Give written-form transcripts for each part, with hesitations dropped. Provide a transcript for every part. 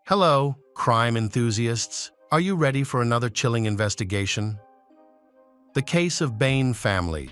Hello, crime enthusiasts. Are you ready for another chilling investigation? The case of Bain family.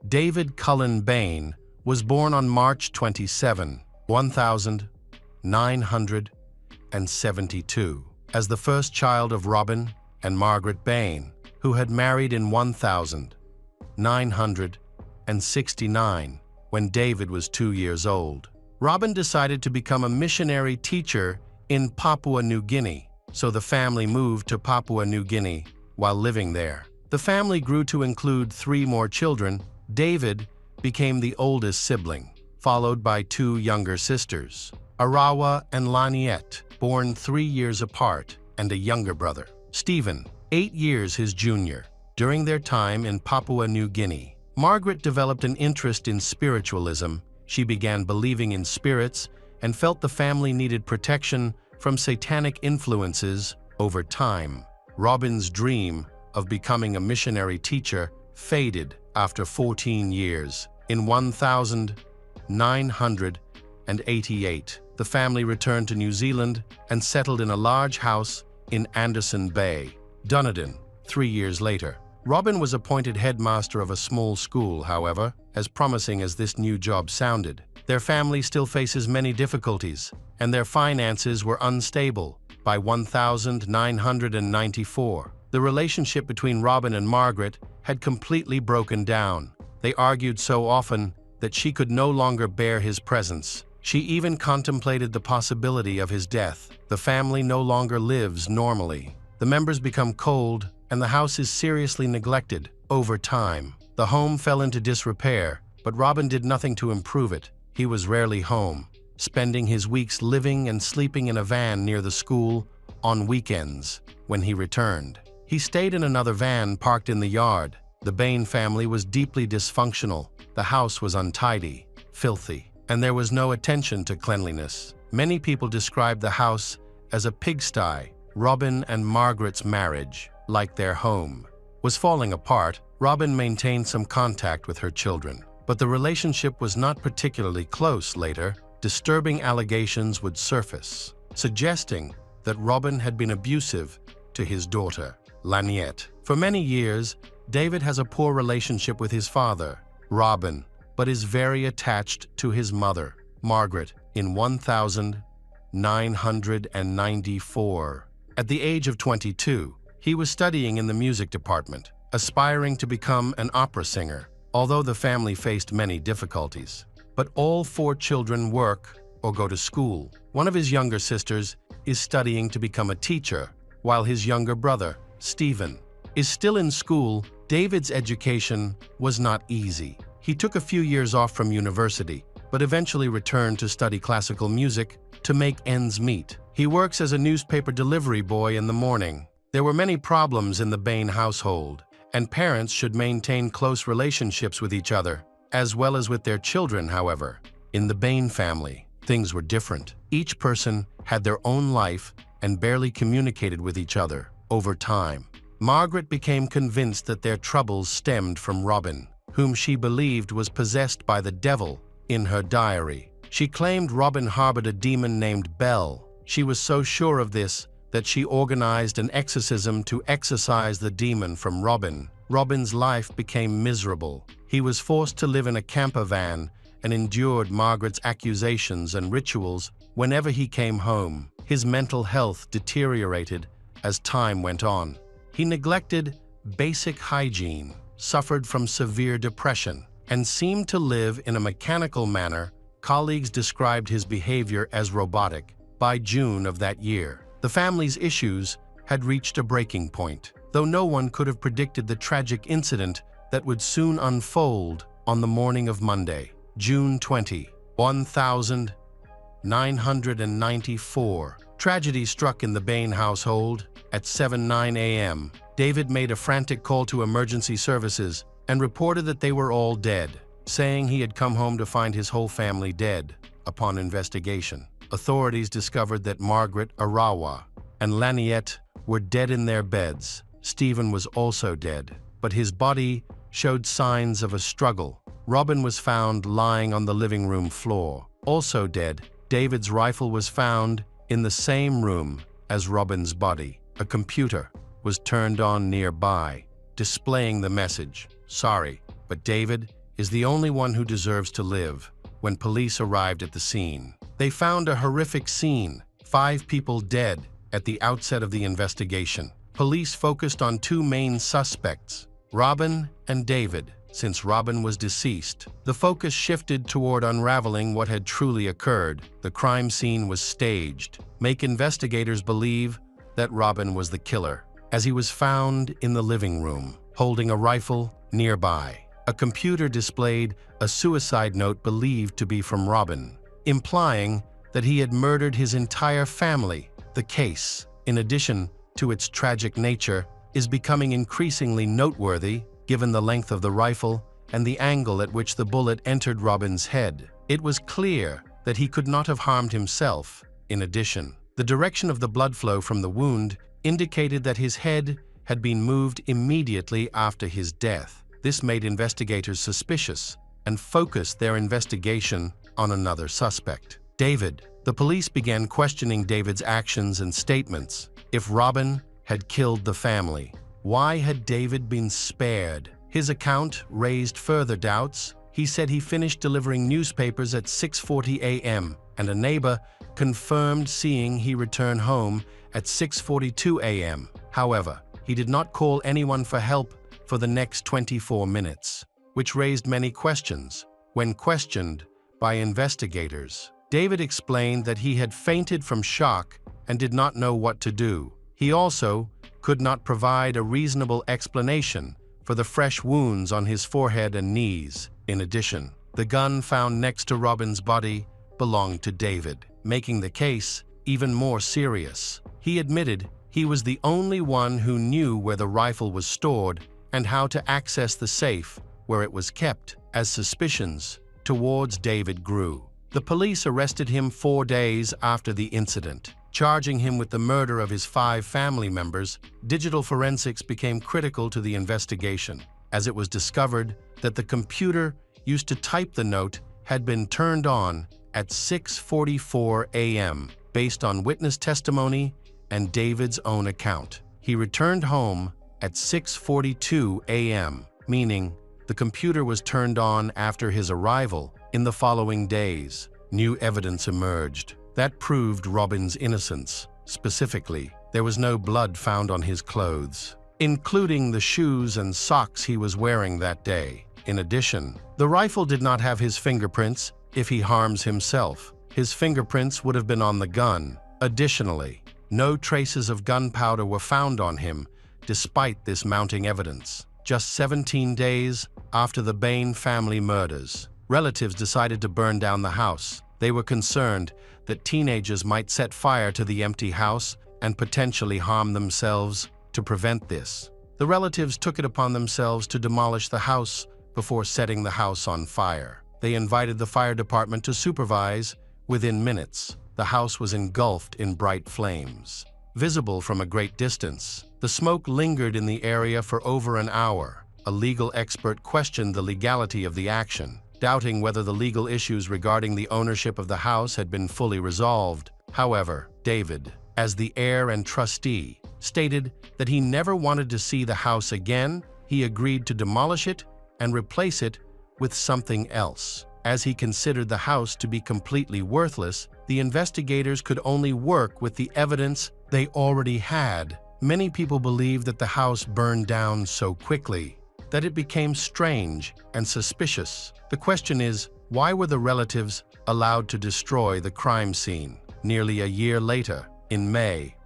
David Cullen Bain was born on March 27, 1972, as the first child of Robin and Margaret Bain, who had married in 1969 when David was 2 years old. Robin decided to become a missionary teacher in Papua New Guinea, so the family moved to Papua New Guinea while living there. The family grew to include 3 more children. David became the oldest sibling, followed by 2 younger sisters, Arawa and Laniet, born 3 years apart, and a younger brother, Stephen, 8 years his junior. During their time in Papua New Guinea, Margaret developed an interest in spiritualism. She began believing in spirits and felt the family needed protection from satanic influences. Over time, Robin's dream of becoming a missionary teacher faded after 14 years. In 1988, the family returned to New Zealand and settled in a large house in Anderson Bay, Dunedin. 3 years later, Robin was appointed headmaster of a small school. However, as promising as this new job sounded, their family still faces many difficulties, and their finances were unstable. By 1994, the relationship between Robin and Margaret had completely broken down. They argued so often that she could no longer bear his presence. She even contemplated the possibility of his death. The family no longer lives normally. The members become cold, and the house is seriously neglected. Over time, the home fell into disrepair, but Robin did nothing to improve it. He was rarely home, spending his weeks living and sleeping in a van near the school on weekends. When he returned, he stayed in another van parked in the yard. The Bain family was deeply dysfunctional. The house was untidy, filthy, and there was no attention to cleanliness. Many people described the house as a pigsty. Robin and Margaret's marriage, like their home, was falling apart. Robin maintained some contact with her children, but the relationship was not particularly close. Later, disturbing allegations would surface, suggesting that Robin had been abusive to his daughter, Laniet. For many years, David has a poor relationship with his father, Robin, but is very attached to his mother, Margaret. In 1994, at the age of 22, he was studying in the music department, aspiring to become an opera singer, although the family faced many difficulties. But all 4 children work or go to school. One of his younger sisters is studying to become a teacher, while his younger brother, Stephen, is still in school. David's education was not easy. He took a few years off from university, but eventually returned to study classical music to make ends meet. He works as a newspaper delivery boy in the morning. There were many problems in the Bain household, and parents should maintain close relationships with each other, as well as with their children. However, in the Bain family, things were different. Each person had their own life and barely communicated with each other. Over time, Margaret became convinced that their troubles stemmed from Robin, whom she believed was possessed by the devil. In her diary, she claimed Robin harbored a demon named Belle. She was so sure of this that she organized an exorcism to exorcise the demon from Robin. Robin's life became miserable. He was forced to live in a camper van and endured Margaret's accusations and rituals whenever he came home. His mental health deteriorated as time went on. He neglected basic hygiene, suffered from severe depression, and seemed to live in a mechanical manner. Colleagues described his behavior as robotic. By June of that year, the family's issues had reached a breaking point, though no one could have predicted the tragic incident that would soon unfold. On the morning of Monday, June 20, 1994, tragedy struck in the Bain household. At 7:09 a.m., David made a frantic call to emergency services and reported that they were all dead, saying he had come home to find his whole family dead. Upon investigation, authorities discovered that Margaret, Arawa, and Laniet were dead in their beds. Stephen was also dead, but his body showed signs of a struggle. Robin was found lying on the living room floor, also dead. David's rifle was found In the same room as Robin's body, a computer was turned on nearby, displaying the message, "Sorry, but David is the only one who deserves to live." When police arrived at the scene, they found a horrific scene, 5 people dead at the outset of the investigation. Police focused on 2 main suspects, Robin and David. Since Robin was deceased, the focus shifted toward unraveling what had truly occurred. The crime scene was staged, make investigators believe that Robin was the killer, as he was found in the living room, holding a rifle nearby. A computer displayed a suicide note believed to be from Robin, implying that he had murdered his entire family. The case, in addition to its tragic nature, is becoming increasingly noteworthy given the length of the rifle and the angle at which the bullet entered Robin's head. It was clear that he could not have harmed himself. In addition, the direction of the blood flow from the wound indicated that his head had been moved immediately after his death. This made investigators suspicious and focused their investigation on another suspect, David. The police began questioning David's actions and statements. If Robin had killed the family, why had David been spared? His account raised further doubts. He said he finished delivering newspapers at 6:40 a.m., and a neighbor confirmed seeing he return home at 6:42 a.m. However, he did not call anyone for help for the next 24 minutes, which raised many questions. When questioned by investigators, David explained that he had fainted from shock and did not know what to do. He also could not provide a reasonable explanation for the fresh wounds on his forehead and knees. In addition, the gun found next to Robin's body belonged to David, making the case even more serious. He admitted he was the only one who knew where the rifle was stored and how to access the safe where it was kept. As suspicions towards David grew, the police arrested him 4 days after the incident, charging him with the murder of his 5 family members. Digital forensics became critical to the investigation, as it was discovered that the computer used to type the note had been turned on at 6:44 a.m. based on witness testimony and David's own account. He returned home at 6:42 a.m., meaning the computer was turned on after his arrival. In the following days, new evidence emerged that proved Robin's innocence. Specifically, there was no blood found on his clothes, including the shoes and socks he was wearing that day. In addition, the rifle did not have his fingerprints. If he harms himself, his fingerprints would have been on the gun. Additionally, no traces of gunpowder were found on him, despite this mounting evidence. Just 17 days after the Bain family murders, relatives decided to burn down the house. They were concerned that teenagers might set fire to the empty house and potentially harm themselves. To prevent this, the relatives took it upon themselves to demolish the house before setting the house on fire. They invited the fire department to supervise. Within minutes, the house was engulfed in bright flames, visible from a great distance. The smoke lingered in the area for over an hour. A legal expert questioned the legality of the action, doubting whether the legal issues regarding the ownership of the house had been fully resolved. However, David, as the heir and trustee, stated that he never wanted to see the house again. He agreed to demolish it and replace it with something else. As he considered the house to be completely worthless, the investigators could only work with the evidence they already had. Many people believed that the house burned down so quickly that it became strange and suspicious. The question is, why were the relatives allowed to destroy the crime scene? Nearly a year later, in May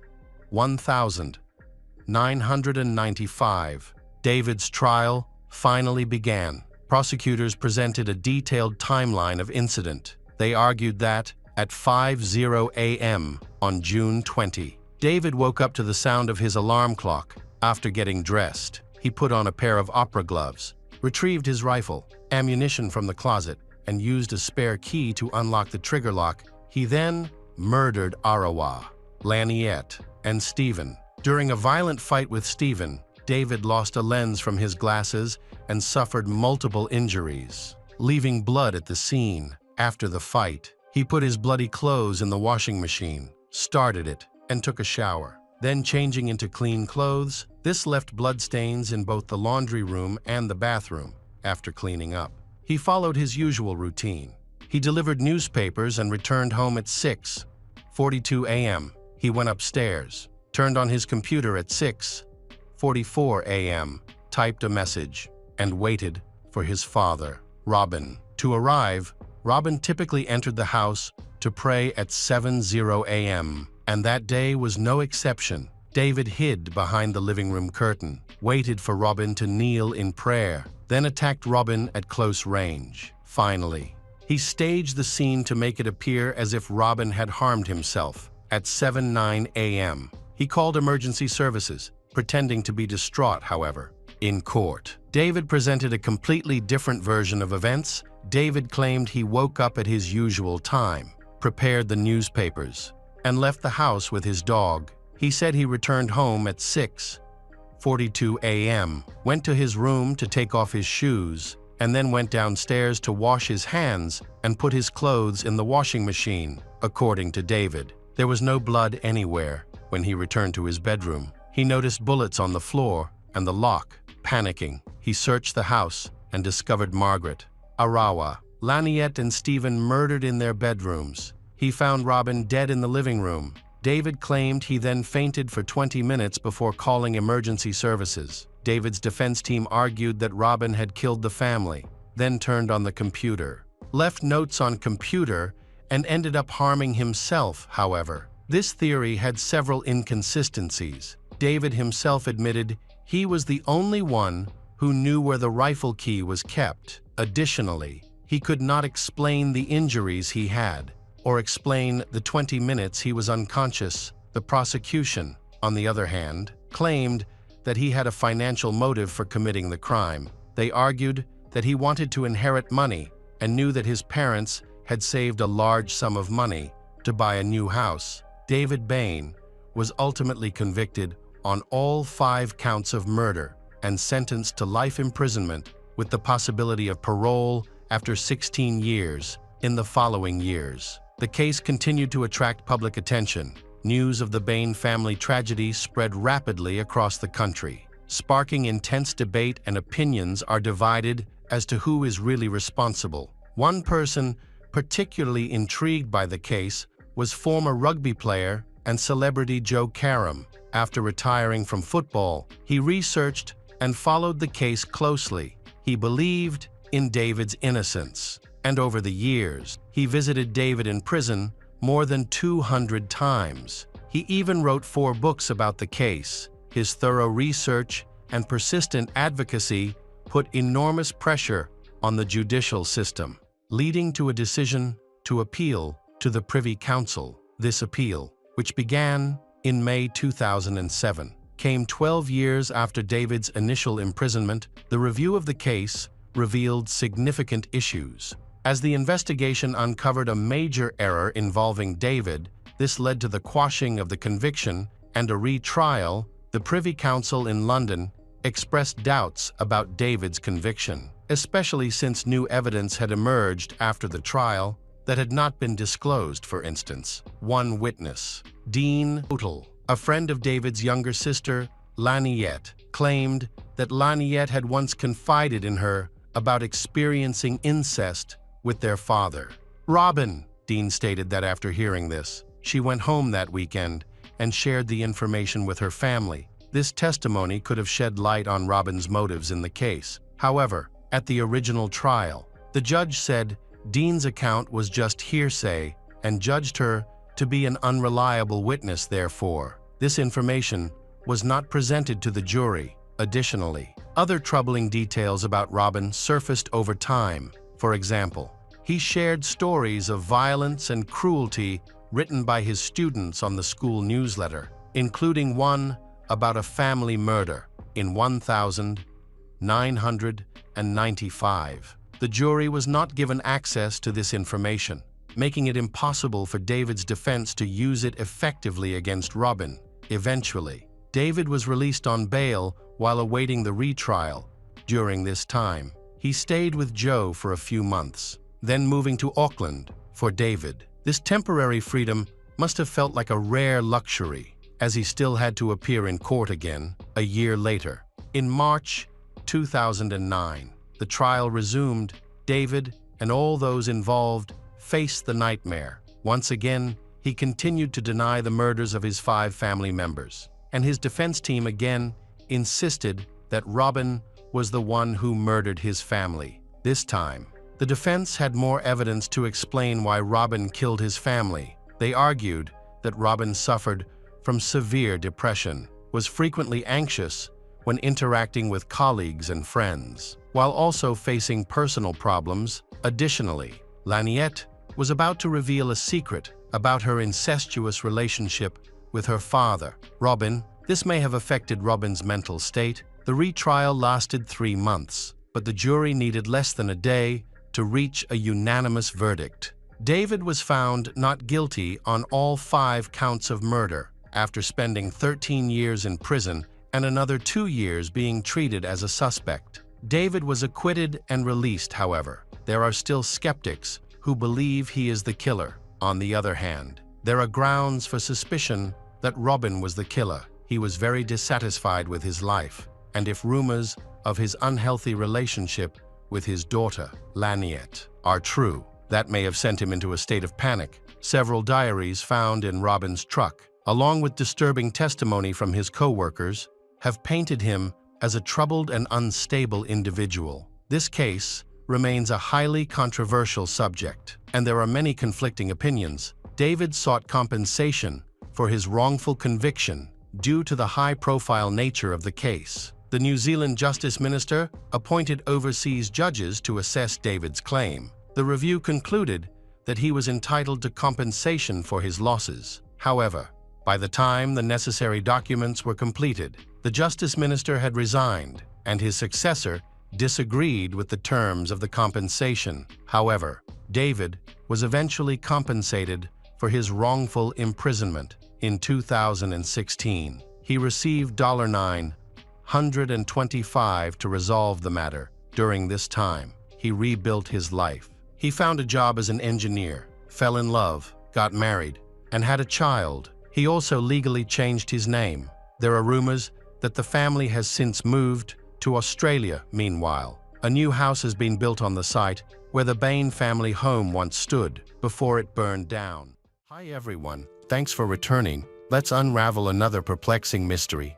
1995, David's trial finally began. Prosecutors presented a detailed timeline of incident. They argued that, at 5:00 a.m. on June 20, David woke up to the sound of his alarm clock. After getting dressed, he put on a pair of opera gloves, retrieved his rifle, ammunition from the closet, and used a spare key to unlock the trigger lock. He then murdered Arawa, Laniette, and Stephen. During a violent fight with Stephen, David lost a lens from his glasses and suffered multiple injuries, leaving blood at the scene. After the fight, he put his bloody clothes in the washing machine. started it, and took a shower. Then changing into clean clothes, this left bloodstains in both the laundry room and the bathroom. After cleaning up, he followed his usual routine. He delivered newspapers and returned home at 6:42 a.m. He went upstairs, turned on his computer at 6:44 a.m., typed a message, and waited for his father, Robin, to arrive. Robin typically entered the house to pray at 7:00 a.m., and that day was no exception. David hid behind the living room curtain, waited for Robin to kneel in prayer, then attacked Robin at close range. Finally, he staged the scene to make it appear as if Robin had harmed himself. At 7:09 a.m., he called emergency services, pretending to be distraught, however. In court, David presented a completely different version of events. David claimed he woke up at his usual time, prepared the newspapers, and left the house with his dog. He said he returned home at 6:42 a.m., went to his room to take off his shoes, and then went downstairs to wash his hands and put his clothes in the washing machine. According to David, there was no blood anywhere. When he returned to his bedroom, he noticed bullets on the floor and the lock. Panicking, he searched the house and discovered Margaret, Arawa, Laniette, and Stephen murdered in their bedrooms. He found Robin dead in the living room. David claimed he then fainted for 20 minutes before calling emergency services. David's defense team argued that Robin had killed the family, then turned on the computer, left notes on computer, and ended up harming himself, however. This theory had several inconsistencies. David himself admitted he was the only one who knew where the rifle key was kept. Additionally, he could not explain the injuries he had, or explain the 20 minutes he was unconscious. The prosecution, on the other hand, claimed that he had a financial motive for committing the crime. They argued that he wanted to inherit money and knew that his parents had saved a large sum of money to buy a new house. David Bain was ultimately convicted on all 5 counts of murder and sentenced to life imprisonment with the possibility of parole after 16 years in the following years. The case continued to attract public attention. News of the Bain family tragedy spread rapidly across the country, sparking intense debate, and opinions are divided as to who is really responsible. One person particularly intrigued by the case was former rugby player and celebrity Joe Karam. After retiring from football, he researched and followed the case closely. He believed in David's innocence, and over the years, he visited David in prison more than 200 times. He even wrote 4 books about the case. His thorough research and persistent advocacy put enormous pressure on the judicial system, leading to a decision to appeal to the Privy Council. This appeal, which began in May 2007, came 12 years after David's initial imprisonment. The review of the case revealed significant issues. As the investigation uncovered a major error involving David, this led to the quashing of the conviction and a retrial. The Privy Council in London expressed doubts about David's conviction, especially since new evidence had emerged after the trial that had not been disclosed. For instance, one witness, Dean O'Toole, a friend of David's younger sister, Laniette, claimed that Laniette had once confided in her about experiencing incest with their father. Robin, Dean stated that after hearing this, she went home that weekend and shared the information with her family. This testimony could have shed light on Robin's motives in the case. However, at the original trial, the judge said Dean's account was just hearsay and judged her to be an unreliable witness. Therefore, this information was not presented to the jury. Additionally, other troubling details about Robin surfaced over time. For example, he shared stories of violence and cruelty written by his students on the school newsletter, including one about a family murder in 1995. The jury was not given access to this information, making it impossible for David's defense to use it effectively against Robin. Eventually, David was released on bail while awaiting the retrial. During this time, he stayed with Joe for a few months, then moving to Auckland for David. This temporary freedom must have felt like a rare luxury, as he still had to appear in court again a year later. In March 2009, the trial resumed. David and all those involved faced the nightmare. Once again, he continued to deny the murders of his 5 family members, and his defense team again insisted that Robin was the one who murdered his family. This time, the defense had more evidence to explain why Robin killed his family. They argued that Robin suffered from severe depression, was frequently anxious when interacting with colleagues and friends, while also facing personal problems. Additionally, Laniette was about to reveal a secret about her incestuous relationship with her father, Robin. This may have affected Robin's mental state. The retrial lasted 3 months, but the jury needed less than a day to reach a unanimous verdict. David was found not guilty on all 5 counts of murder, after spending 13 years in prison and another 2 years being treated as a suspect. David was acquitted and released. However, there are still skeptics who believe he is the killer. On the other hand, there are grounds for suspicion that Robin was the killer. He was very dissatisfied with his life, and if rumors of his unhealthy relationship with his daughter, Laniette, are true, that may have sent him into a state of panic. Several diaries found in Robin's truck, along with disturbing testimony from his co-workers, have painted him as a troubled and unstable individual. This case remains a highly controversial subject, and there are many conflicting opinions. David sought compensation for his wrongful conviction due to the high-profile nature of the case. The New Zealand Justice Minister appointed overseas judges to assess David's claim. The review concluded that he was entitled to compensation for his losses. However, by the time the necessary documents were completed, the Justice Minister had resigned, and his successor disagreed with the terms of the compensation. However, David was eventually compensated for his wrongful imprisonment. In 2016, he received $925 to resolve the matter. During this time, he rebuilt his life. He found a job as an engineer, fell in love, got married, and had a child. He also legally changed his name. There are rumors that the family has since moved to Australia. Meanwhile, a new house has been built on the site where the Bain family home once stood before it burned down. Hi everyone, thanks for returning. Let's unravel another perplexing mystery.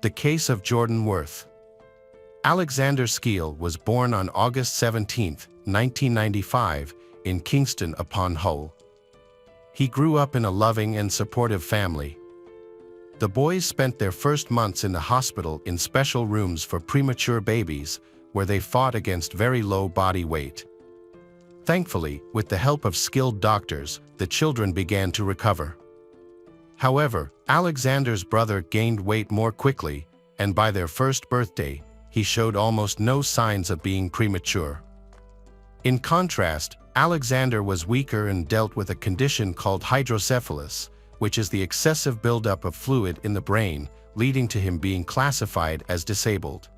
The case of Jordan Worth. Alexander Skeel was born on August 17, 1995, in Kingston upon Hull. He grew up in a loving and supportive family. The boys spent their first months in the hospital in special rooms for premature babies, where they fought against very low body weight. Thankfully, with the help of skilled doctors, the children began to recover. However, Alexander's brother gained weight more quickly, and by their first birthday, he showed almost no signs of being premature. In contrast, Alexander was weaker and dealt with a condition called hydrocephalus, which is the excessive buildup of fluid in the brain, leading to him being classified as disabled.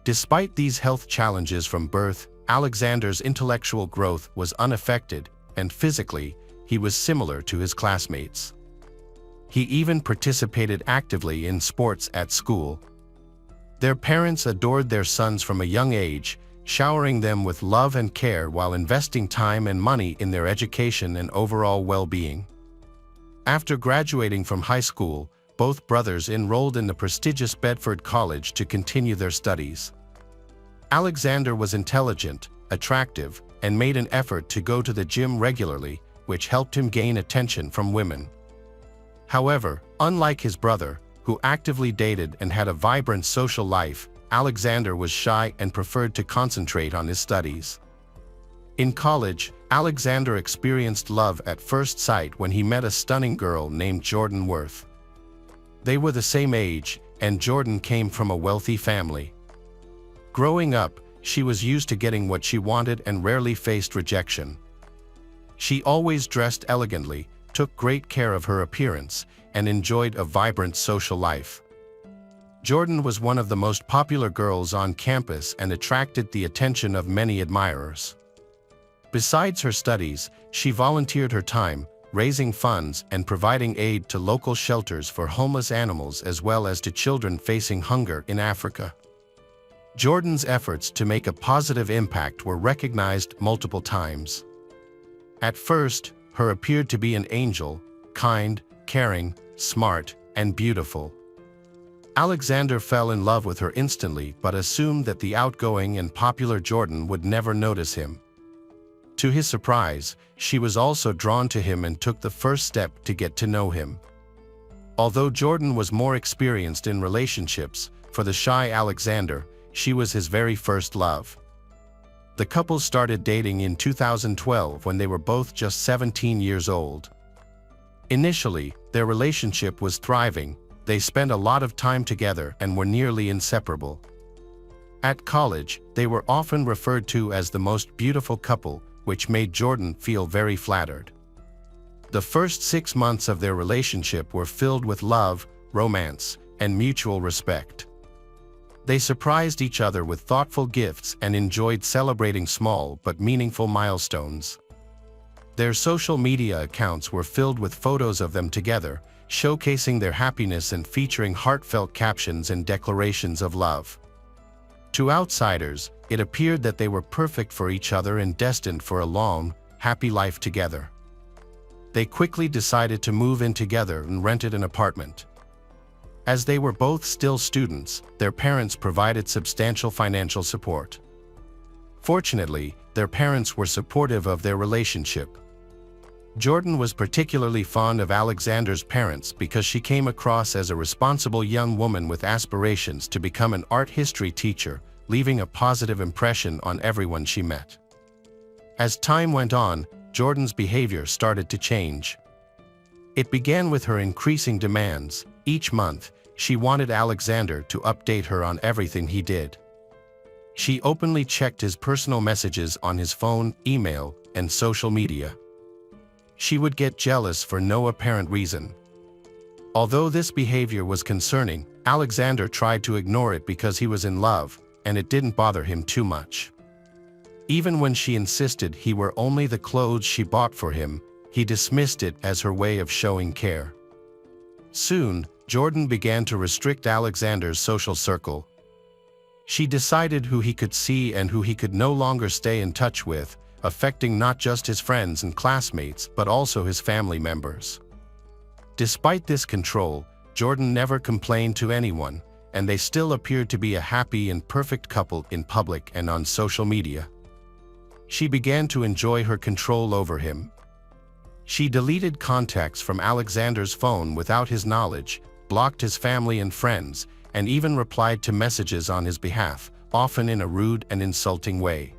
Despite these health challenges from birth, Alexander's intellectual growth was unaffected, and physically, he was similar to his classmates. He even participated actively in sports at school. Their parents adored their sons from a young age, showering them with love and care while investing time and money in their education and overall well-being. After graduating from high school, both brothers enrolled in the prestigious Bedford College to continue their studies. Alexander was intelligent, attractive, and made an effort to go to the gym regularly, which helped him gain attention from women. However, unlike his brother, who actively dated and had a vibrant social life, Alexander was shy and preferred to concentrate on his studies. In college, Alexander experienced love at first sight when he met a stunning girl named Jordan Worth. They were the same age, and Jordan came from a wealthy family. Growing up, she was used to getting what she wanted and rarely faced rejection. She always dressed elegantly, took great care of her appearance, and enjoyed a vibrant social life. Jordan was one of the most popular girls on campus and attracted the attention of many admirers. Besides her studies, she volunteered her time, raising funds and providing aid to local shelters for homeless animals as well as to children facing hunger in Africa. Jordan's efforts to make a positive impact were recognized multiple times. At first, her appeared to be an angel, kind, caring, smart, and beautiful. Alexander fell in love with her instantly but assumed that the outgoing and popular Jordan would never notice him. To his surprise, she was also drawn to him and took the first step to get to know him. Although Jordan was more experienced in relationships, for the shy Alexander, she was his very first love. The couple started dating in 2012 when they were both just 17 years old. Initially, their relationship was thriving. They spent a lot of time together and were nearly inseparable. At college, they were often referred to as the most beautiful couple, which made Jordan feel very flattered. The first 6 months of their relationship were filled with love, romance, and mutual respect. They surprised each other with thoughtful gifts and enjoyed celebrating small but meaningful milestones. Their social media accounts were filled with photos of them together, showcasing their happiness and featuring heartfelt captions and declarations of love. To outsiders, it appeared that they were perfect for each other and destined for a long, happy life together. They quickly decided to move in together and rented an apartment. As they were both still students, their parents provided substantial financial support. Fortunately, their parents were supportive of their relationship. Jordan was particularly fond of Alexander's parents because she came across as a responsible young woman with aspirations to become an art history teacher, leaving a positive impression on everyone she met. As time went on, Jordan's behavior started to change. It began with her increasing demands. Each month, she wanted Alexander to update her on everything he did. She openly checked his personal messages on his phone, email, and social media. She would get jealous for no apparent reason. Although this behavior was concerning, Alexander tried to ignore it because he was in love, and it didn't bother him too much. Even when she insisted he wear only the clothes she bought for him, he dismissed it as her way of showing care. Soon, Jordan began to restrict Alexander's social circle. She decided who he could see and who he could no longer stay in touch with, affecting not just his friends and classmates but also his family members. Despite this control, Jordan never complained to anyone, and they still appeared to be a happy and perfect couple in public and on social media. She began to enjoy her control over him. She deleted contacts from Alexander's phone without his knowledge, blocked his family and friends, and even replied to messages on his behalf, often in a rude and insulting way.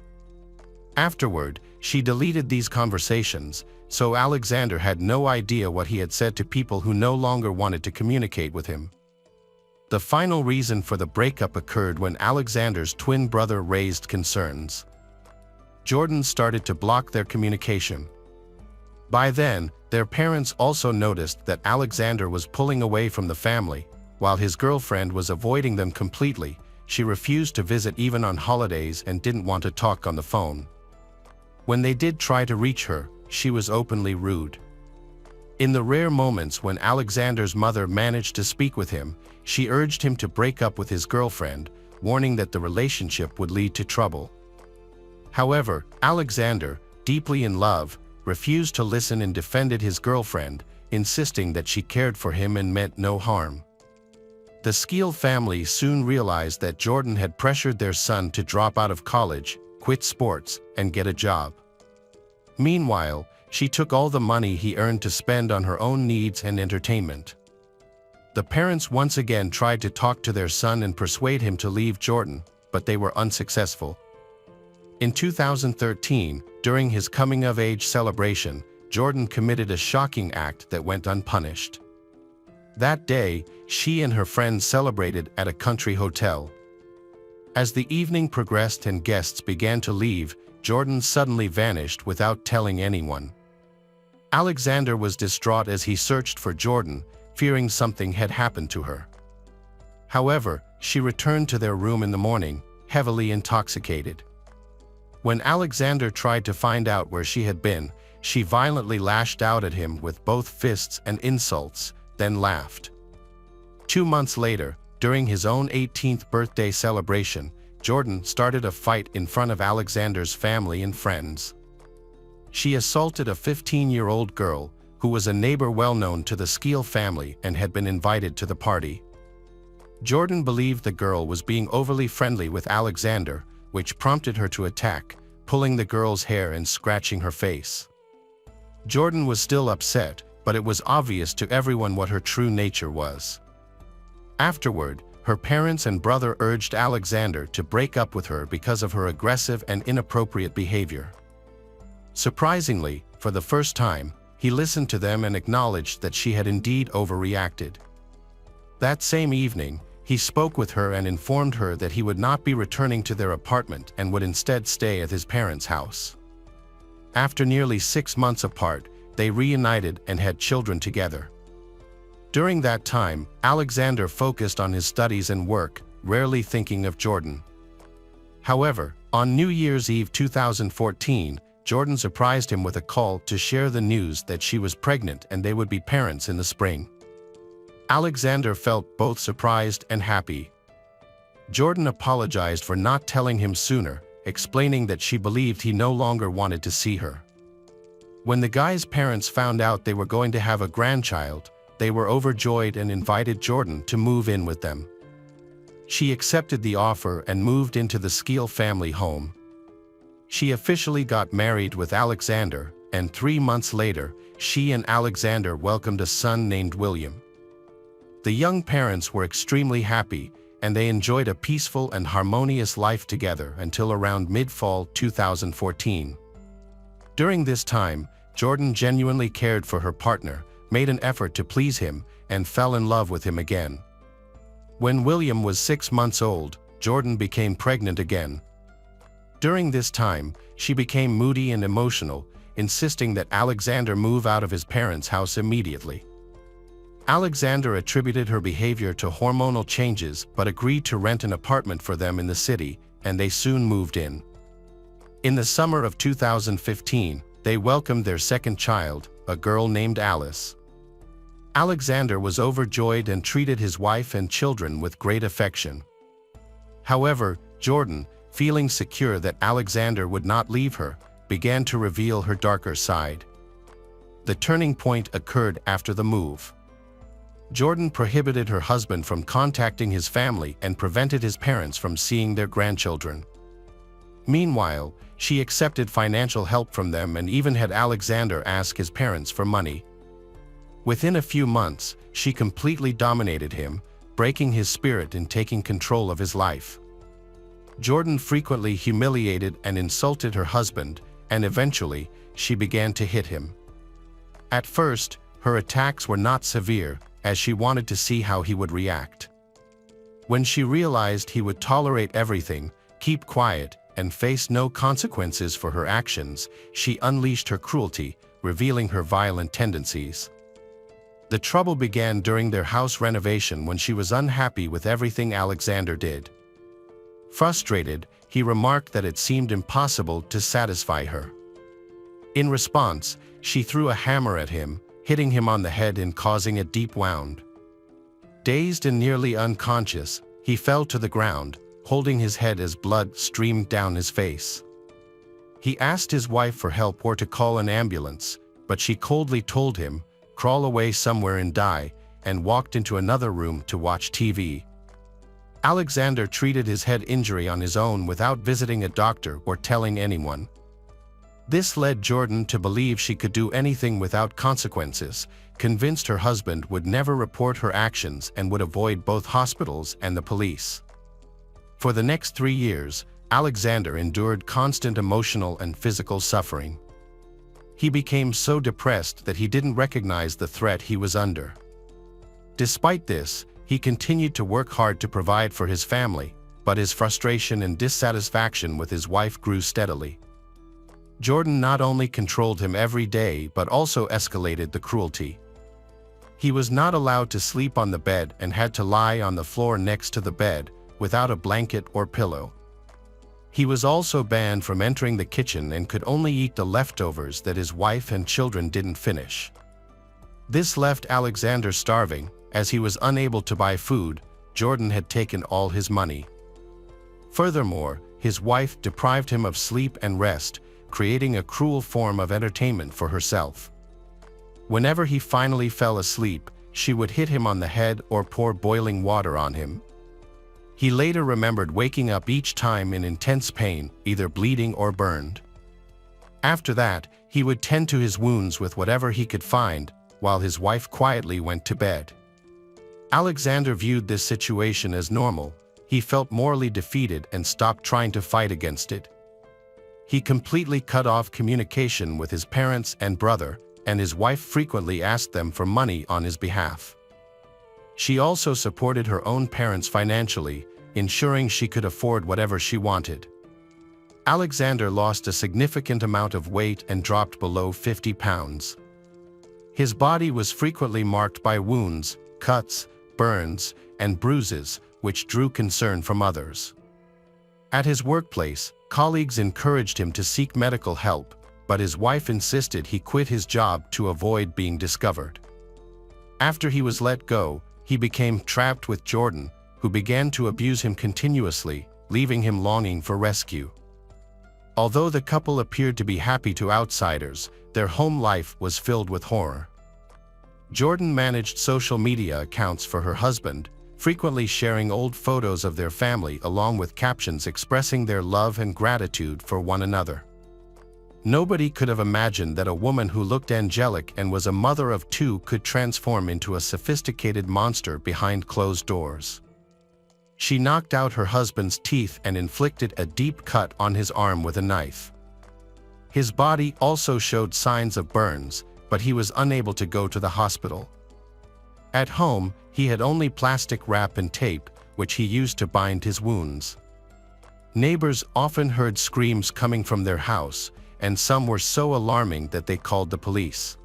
Afterward, she deleted these conversations, so Alexander had no idea what he had said to people who no longer wanted to communicate with him. The final reason for the breakup occurred when Alexander's twin brother raised concerns. Jordan started to block their communication. By then, their parents also noticed that Alexander was pulling away from the family, while his girlfriend was avoiding them completely. She refused to visit even on holidays and didn't want to talk on the phone. When they did try to reach her, she was openly rude. In the rare moments when Alexander's mother managed to speak with him, she urged him to break up with his girlfriend, warning that the relationship would lead to trouble. However, Alexander, deeply in love, refused to listen and defended his girlfriend, insisting that she cared for him and meant no harm. The Skeel family soon realized that Jordan had pressured their son to drop out of college, quit sports, and get a job. Meanwhile, she took all the money he earned to spend on her own needs and entertainment. The parents once again tried to talk to their son and persuade him to leave Jordan, but they were unsuccessful. In 2013, during his coming-of-age celebration, Jordan committed a shocking act that went unpunished. That day, she and her friends celebrated at a country hotel. As the evening progressed and guests began to leave, Jordan suddenly vanished without telling anyone. Alexander was distraught as he searched for Jordan, fearing something had happened to her. However, she returned to their room in the morning, heavily intoxicated. When Alexander tried to find out where she had been, She violently lashed out at him with both fists and insults, then laughed. 2 months later, during his own 18th birthday celebration, Jordan started a fight in front of Alexander's family and friends. She assaulted a 15-year-old girl, who was a neighbor well known to the Skeel family and had been invited to the party. Jordan believed the girl was being overly friendly with Alexander, which prompted her to attack, pulling the girl's hair and scratching her face. Jordan was still upset, but it was obvious to everyone what her true nature was. Afterward, her parents and brother urged Alexander to break up with her because of her aggressive and inappropriate behavior. Surprisingly, for the first time, he listened to them and acknowledged that she had indeed overreacted. That same evening, he spoke with her and informed her that he would not be returning to their apartment and would instead stay at his parents' house. After nearly 6 months apart, they reunited and had children together. During that time, Alexander focused on his studies and work, rarely thinking of Jordan. However, on New Year's Eve 2014, Jordan surprised him with a call to share the news that she was pregnant and they would be parents in the spring. Alexander felt both surprised and happy. Jordan apologized for not telling him sooner, explaining that she believed he no longer wanted to see her. When the guy's parents found out they were going to have a grandchild, they were overjoyed and invited Jordan to move in with them. She accepted the offer and moved into the Skeel family home. She officially got married with Alexander, and 3 months later, she and Alexander welcomed a son named William. The young parents were extremely happy, and they enjoyed a peaceful and harmonious life together until around mid-fall 2014. During this time, Jordan genuinely cared for her partner, made an effort to please him, and fell in love with him again. When William was 6 months old, Jordan became pregnant again. During this time, she became moody and emotional, insisting that Alexander move out of his parents' house immediately. Alexander attributed her behavior to hormonal changes but agreed to rent an apartment for them in the city, and they soon moved in. In the summer of 2015, they welcomed their second child, a girl named Alice. Alexander was overjoyed and treated his wife and children with great affection. However, Jordan, feeling secure that Alexander would not leave her, began to reveal her darker side. The turning point occurred after the move. Jordan prohibited her husband from contacting his family and prevented his parents from seeing their grandchildren. Meanwhile, she accepted financial help from them and even had Alexander ask his parents for money. Within a few months, she completely dominated him, breaking his spirit and taking control of his life. Jordan frequently humiliated and insulted her husband, and eventually, she began to hit him. At first, her attacks were not severe, as she wanted to see how he would react. When she realized he would tolerate everything, keep quiet, and face no consequences for her actions, she unleashed her cruelty, revealing her violent tendencies. The trouble began during their house renovation when she was unhappy with everything Alexander did. Frustrated, he remarked that it seemed impossible to satisfy her. In response, she threw a hammer at him, hitting him on the head and causing a deep wound. Dazed and nearly unconscious, he fell to the ground, holding his head as blood streamed down his face. He asked his wife for help or to call an ambulance, but she coldly told him, "Crawl away somewhere and die," and walked into another room to watch TV. Alexander treated his head injury on his own without visiting a doctor or telling anyone. This led Jordan to believe she could do anything without consequences, convinced her husband would never report her actions and would avoid both hospitals and the police. For the next 3 years, Alexander endured constant emotional and physical suffering. He became so depressed that he didn't recognize the threat he was under. Despite this, he continued to work hard to provide for his family, but his frustration and dissatisfaction with his wife grew steadily. Jordan not only controlled him every day but also escalated the cruelty. He was not allowed to sleep on the bed and had to lie on the floor next to the bed, without a blanket or pillow. He was also banned from entering the kitchen and could only eat the leftovers that his wife and children didn't finish. This left Alexander starving, as he was unable to buy food. Jordan had taken all his money. Furthermore, his wife deprived him of sleep and rest, creating a cruel form of entertainment for herself. Whenever he finally fell asleep, she would hit him on the head or pour boiling water on him. He later remembered waking up each time in intense pain, either bleeding or burned. After that, he would tend to his wounds with whatever he could find, while his wife quietly went to bed. Alexander viewed this situation as normal. He felt morally defeated and stopped trying to fight against it. He completely cut off communication with his parents and brother, and his wife frequently asked them for money on his behalf. She also supported her own parents financially, ensuring she could afford whatever she wanted. Alexander lost a significant amount of weight and dropped below 50 pounds. His body was frequently marked by wounds, cuts, burns, and bruises, which drew concern from others. At his workplace, colleagues encouraged him to seek medical help, but his wife insisted he quit his job to avoid being discovered. After he was let go, he became trapped with Jordan, who began to abuse him continuously, leaving him longing for rescue. Although the couple appeared to be happy to outsiders, their home life was filled with horror. Jordan managed social media accounts for her husband, frequently sharing old photos of their family along with captions expressing their love and gratitude for one another. Nobody could have imagined that a woman who looked angelic and was a mother of two could transform into a sophisticated monster behind closed doors. She knocked out her husband's teeth and inflicted a deep cut on his arm with a knife. His body also showed signs of burns, but he was unable to go to the hospital. At home, he had only plastic wrap and tape, which he used to bind his wounds. Neighbors often heard screams coming from their house, and some were so alarming that they called the police.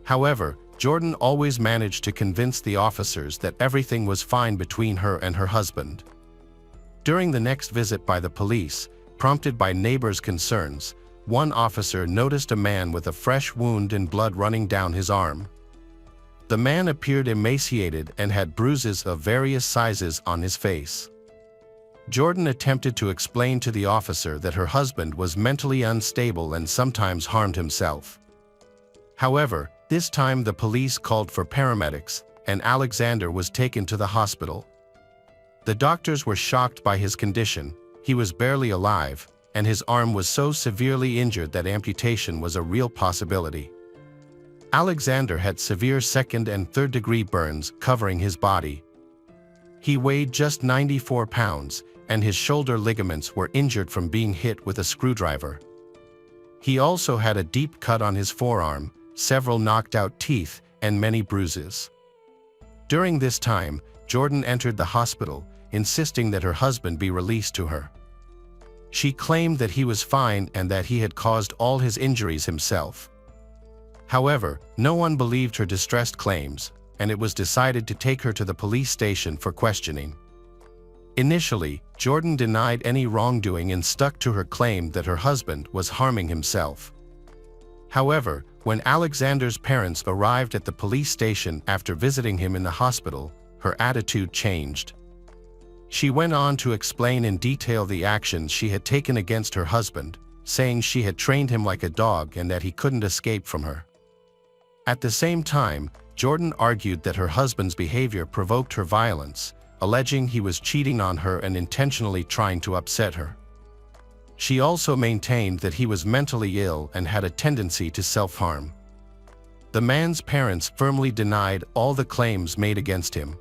However, Jordan always managed to convince the officers that everything was fine between her and her husband. During the next visit by the police, prompted by neighbors' concerns, one officer noticed a man with a fresh wound and blood running down his arm. The man appeared emaciated and had bruises of various sizes on his face. Jordan attempted to explain to the officer that her husband was mentally unstable and sometimes harmed himself. However, this time the police called for paramedics, and Alexander was taken to the hospital. The doctors were shocked by his condition. He was barely alive, and his arm was so severely injured that amputation was a real possibility. Alexander had severe second and third-degree burns covering his body. He weighed just 94 pounds, and his shoulder ligaments were injured from being hit with a screwdriver. He also had a deep cut on his forearm, several knocked-out teeth, and many bruises. During this time, Jordan entered the hospital, insisting that her husband be released to her. She claimed that he was fine and that he had caused all his injuries himself. However, no one believed her distressed claims, and it was decided to take her to the police station for questioning. Initially, Jordan denied any wrongdoing and stuck to her claim that her husband was harming himself. However, when Alexander's parents arrived at the police station after visiting him in the hospital, her attitude changed. She went on to explain in detail the actions she had taken against her husband, saying she had trained him like a dog and that he couldn't escape from her. At the same time, Jordan argued that her husband's behavior provoked her violence, alleging he was cheating on her and intentionally trying to upset her. She also maintained that he was mentally ill and had a tendency to self-harm. The man's parents firmly denied all the claims made against him.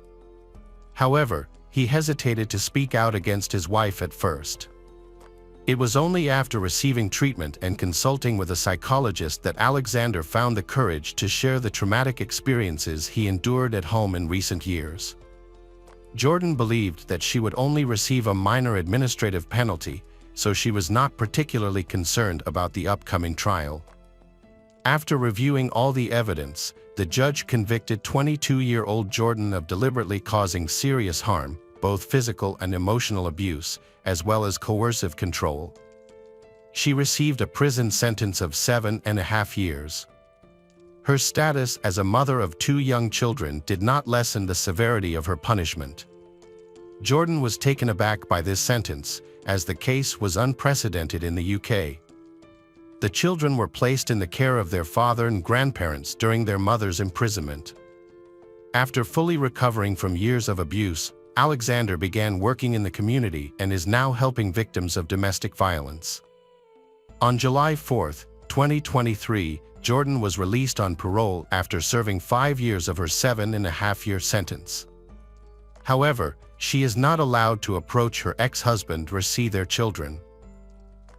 However, he hesitated to speak out against his wife at first. It was only after receiving treatment and consulting with a psychologist that Alexander found the courage to share the traumatic experiences he endured at home in recent years. Jordan believed that she would only receive a minor administrative penalty, so she was not particularly concerned about the upcoming trial. After reviewing all the evidence, the judge convicted 22-year-old Jordan of deliberately causing serious harm, both physical and emotional abuse, as well as coercive control. She received a prison sentence of 7.5 years. Her status as a mother of 2 young children did not lessen the severity of her punishment. Jordan was taken aback by this sentence, as the case was unprecedented in the UK. The children were placed in the care of their father and grandparents during their mother's imprisonment. After fully recovering from years of abuse, Alexander began working in the community and is now helping victims of domestic violence. On July 4, 2023, Jordan was released on parole after serving 5 years of her 7.5-year sentence. However, she is not allowed to approach her ex-husband or see their children.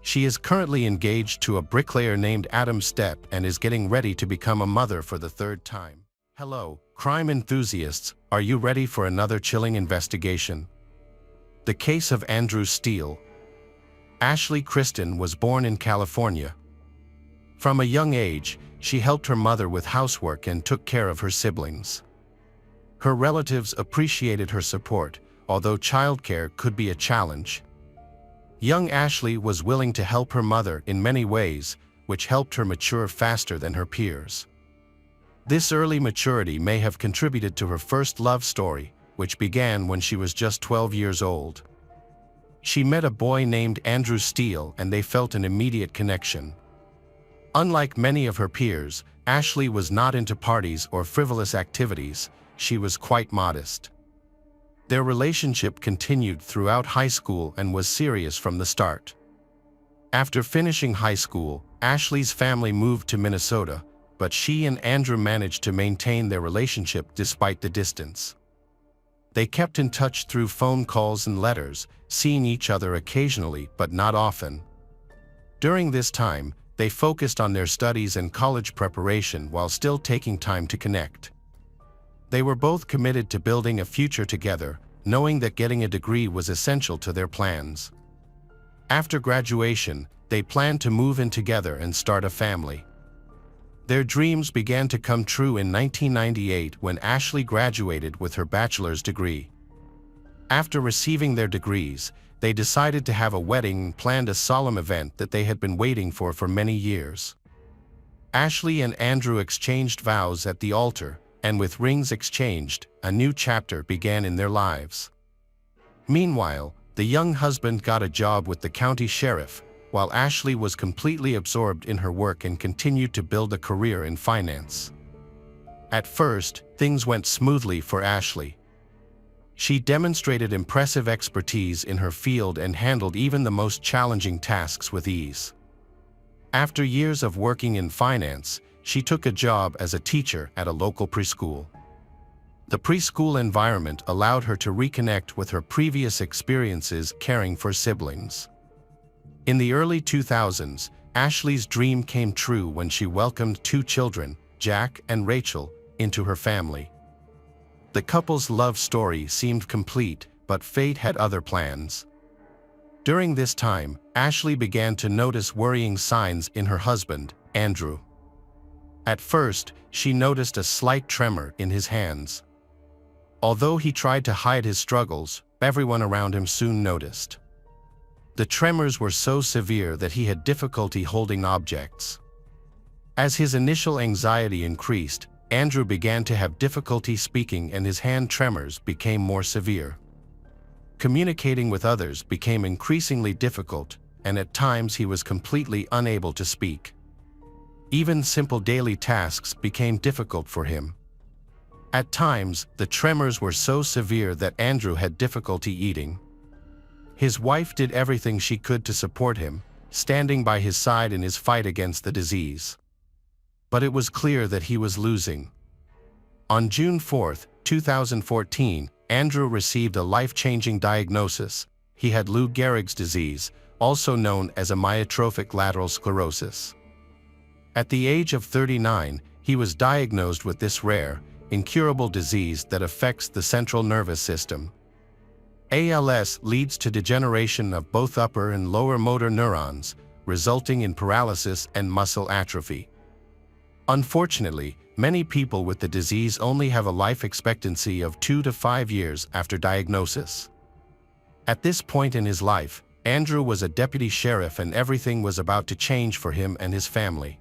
She is currently engaged to a bricklayer named Adam Stepp and is getting ready to become a mother for the 3rd time. Hello, crime enthusiasts, are you ready for another chilling investigation? The case of Andrew Steele. Ashley Kristen was born in California. From a young age, she helped her mother with housework and took care of her siblings. Her relatives appreciated her support, although childcare could be a challenge. Young Ashley was willing to help her mother in many ways, which helped her mature faster than her peers. This early maturity may have contributed to her first love story, which began when she was just 12 years old. She met a boy named Andrew Steele and they felt an immediate connection. Unlike many of her peers, Ashley was not into parties or frivolous activities. She was quite modest. Their relationship continued throughout high school and was serious from the start. After finishing high school, Ashley's family moved to Minnesota, but she and Andrew managed to maintain their relationship despite the distance. They kept in touch through phone calls and letters, seeing each other occasionally but not often. During this time, they focused on their studies and college preparation while still taking time to connect. They were both committed to building a future together, knowing that getting a degree was essential to their plans. After graduation, they planned to move in together and start a family. Their dreams began to come true in 1998 when Ashley graduated with her bachelor's degree. After receiving their degrees, they decided to have a wedding and planned a solemn event that they had been waiting for many years. Ashley and Andrew exchanged vows at the altar, and with rings exchanged, a new chapter began in their lives. Meanwhile, the young husband got a job with the county sheriff, while Ashley was completely absorbed in her work and continued to build a career in finance. At first, things went smoothly for Ashley. She demonstrated impressive expertise in her field and handled even the most challenging tasks with ease. After years of working in finance, she took a job as a teacher at a local preschool. The preschool environment allowed her to reconnect with her previous experiences caring for siblings. In the early 2000s, Ashley's dream came true when she welcomed 2 children, Jack and Rachel, into her family. The couple's love story seemed complete, but fate had other plans. During this time, Ashley began to notice worrying signs in her husband, Andrew. At first, she noticed a slight tremor in his hands. Although he tried to hide his struggles, everyone around him soon noticed. The tremors were so severe that he had difficulty holding objects. As his initial anxiety increased, Andrew began to have difficulty speaking and his hand tremors became more severe. Communicating with others became increasingly difficult, and at times he was completely unable to speak. Even simple daily tasks became difficult for him. At times, the tremors were so severe that Andrew had difficulty eating. His wife did everything she could to support him, standing by his side in his fight against the disease. But it was clear that he was losing. On June 4, 2014, Andrew received a life-changing diagnosis. He had Lou Gehrig's disease, also known as amyotrophic lateral sclerosis. At the age of 39, he was diagnosed with this rare, incurable disease that affects the central nervous system. ALS leads to degeneration of both upper and lower motor neurons, resulting in paralysis and muscle atrophy. Unfortunately, many people with the disease only have a life expectancy of 2 to 5 years after diagnosis. At this point in his life, Andrew was a deputy sheriff and everything was about to change for him and his family.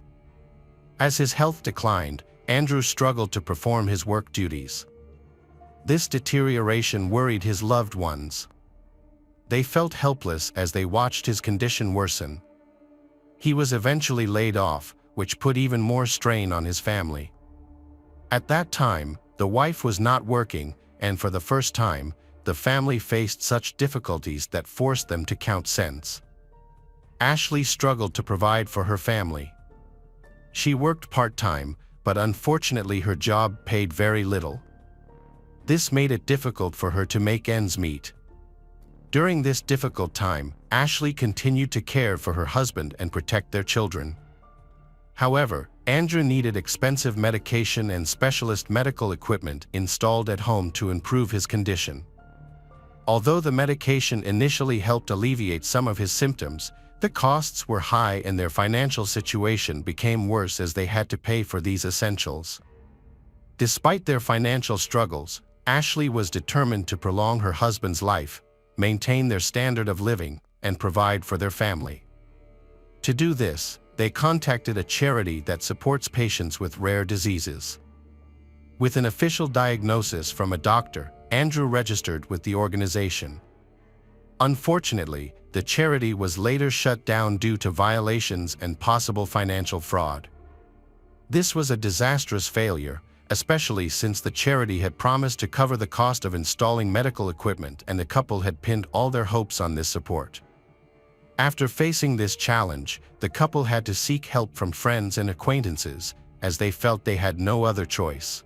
As his health declined, Andrew struggled to perform his work duties. This deterioration worried his loved ones. They felt helpless as they watched his condition worsen. He was eventually laid off, which put even more strain on his family. At that time, the wife was not working, and for the first time, the family faced such difficulties that forced them to count cents. Ashley struggled to provide for her family. She worked part-time, but unfortunately her job paid very little. This made it difficult for her to make ends meet. During this difficult time, Ashley continued to care for her husband and protect their children. However, Andrew needed expensive medication and specialist medical equipment installed at home to improve his condition. Although the medication initially helped alleviate some of his symptoms, the costs were high and their financial situation became worse as they had to pay for these essentials. Despite their financial struggles, Ashley was determined to prolong her husband's life, maintain their standard of living, and provide for their family. To do this, they contacted a charity that supports patients with rare diseases. With an official diagnosis from a doctor, Andrew registered with the organization. Unfortunately, the charity was later shut down due to violations and possible financial fraud. This was a disastrous failure, especially since the charity had promised to cover the cost of installing medical equipment and the couple had pinned all their hopes on this support. After facing this challenge, the couple had to seek help from friends and acquaintances, as they felt they had no other choice.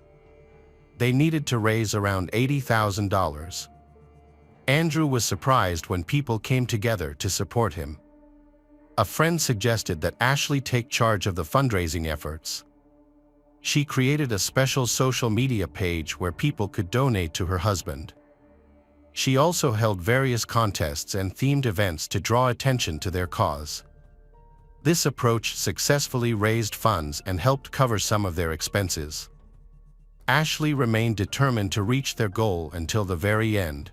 They needed to raise around $80,000. Andrew was surprised when people came together to support him. A friend suggested that Ashley take charge of the fundraising efforts. She created a special social media page where people could donate to her husband. She also held various contests and themed events to draw attention to their cause. This approach successfully raised funds and helped cover some of their expenses. Ashley remained determined to reach their goal until the very end.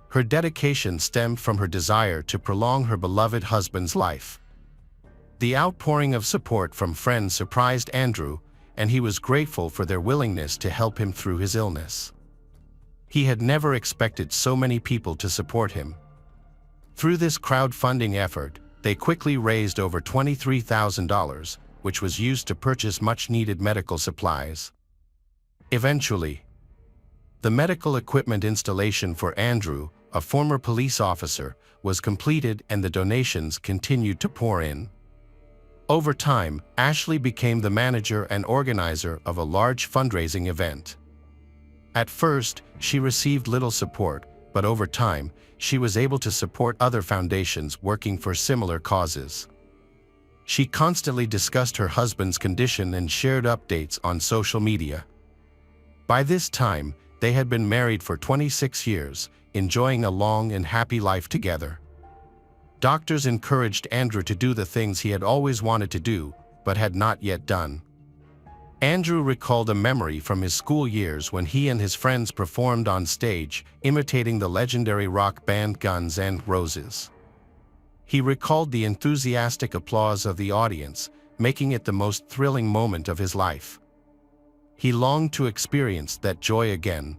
Her dedication stemmed from her desire to prolong her beloved husband's life. The outpouring of support from friends surprised Andrew, and he was grateful for their willingness to help him through his illness. He had never expected so many people to support him. Through this crowdfunding effort, they quickly raised over $23,000, which was used to purchase much-needed medical supplies. Eventually, the medical equipment installation for Andrew, a former police officer, was completed and the donations continued to pour in. Over time, Ashley became the manager and organizer of a large fundraising event. At first, she received little support, but over time, she was able to support other foundations working for similar causes. She constantly discussed her husband's condition and shared updates on social media. By this time, they had been married for 26 years, enjoying a long and happy life together. Doctors encouraged Andrew to do the things he had always wanted to do, but had not yet done. Andrew recalled a memory from his school years when he and his friends performed on stage, imitating the legendary rock band Guns N' Roses. He recalled the enthusiastic applause of the audience, making it the most thrilling moment of his life. He longed to experience that joy again.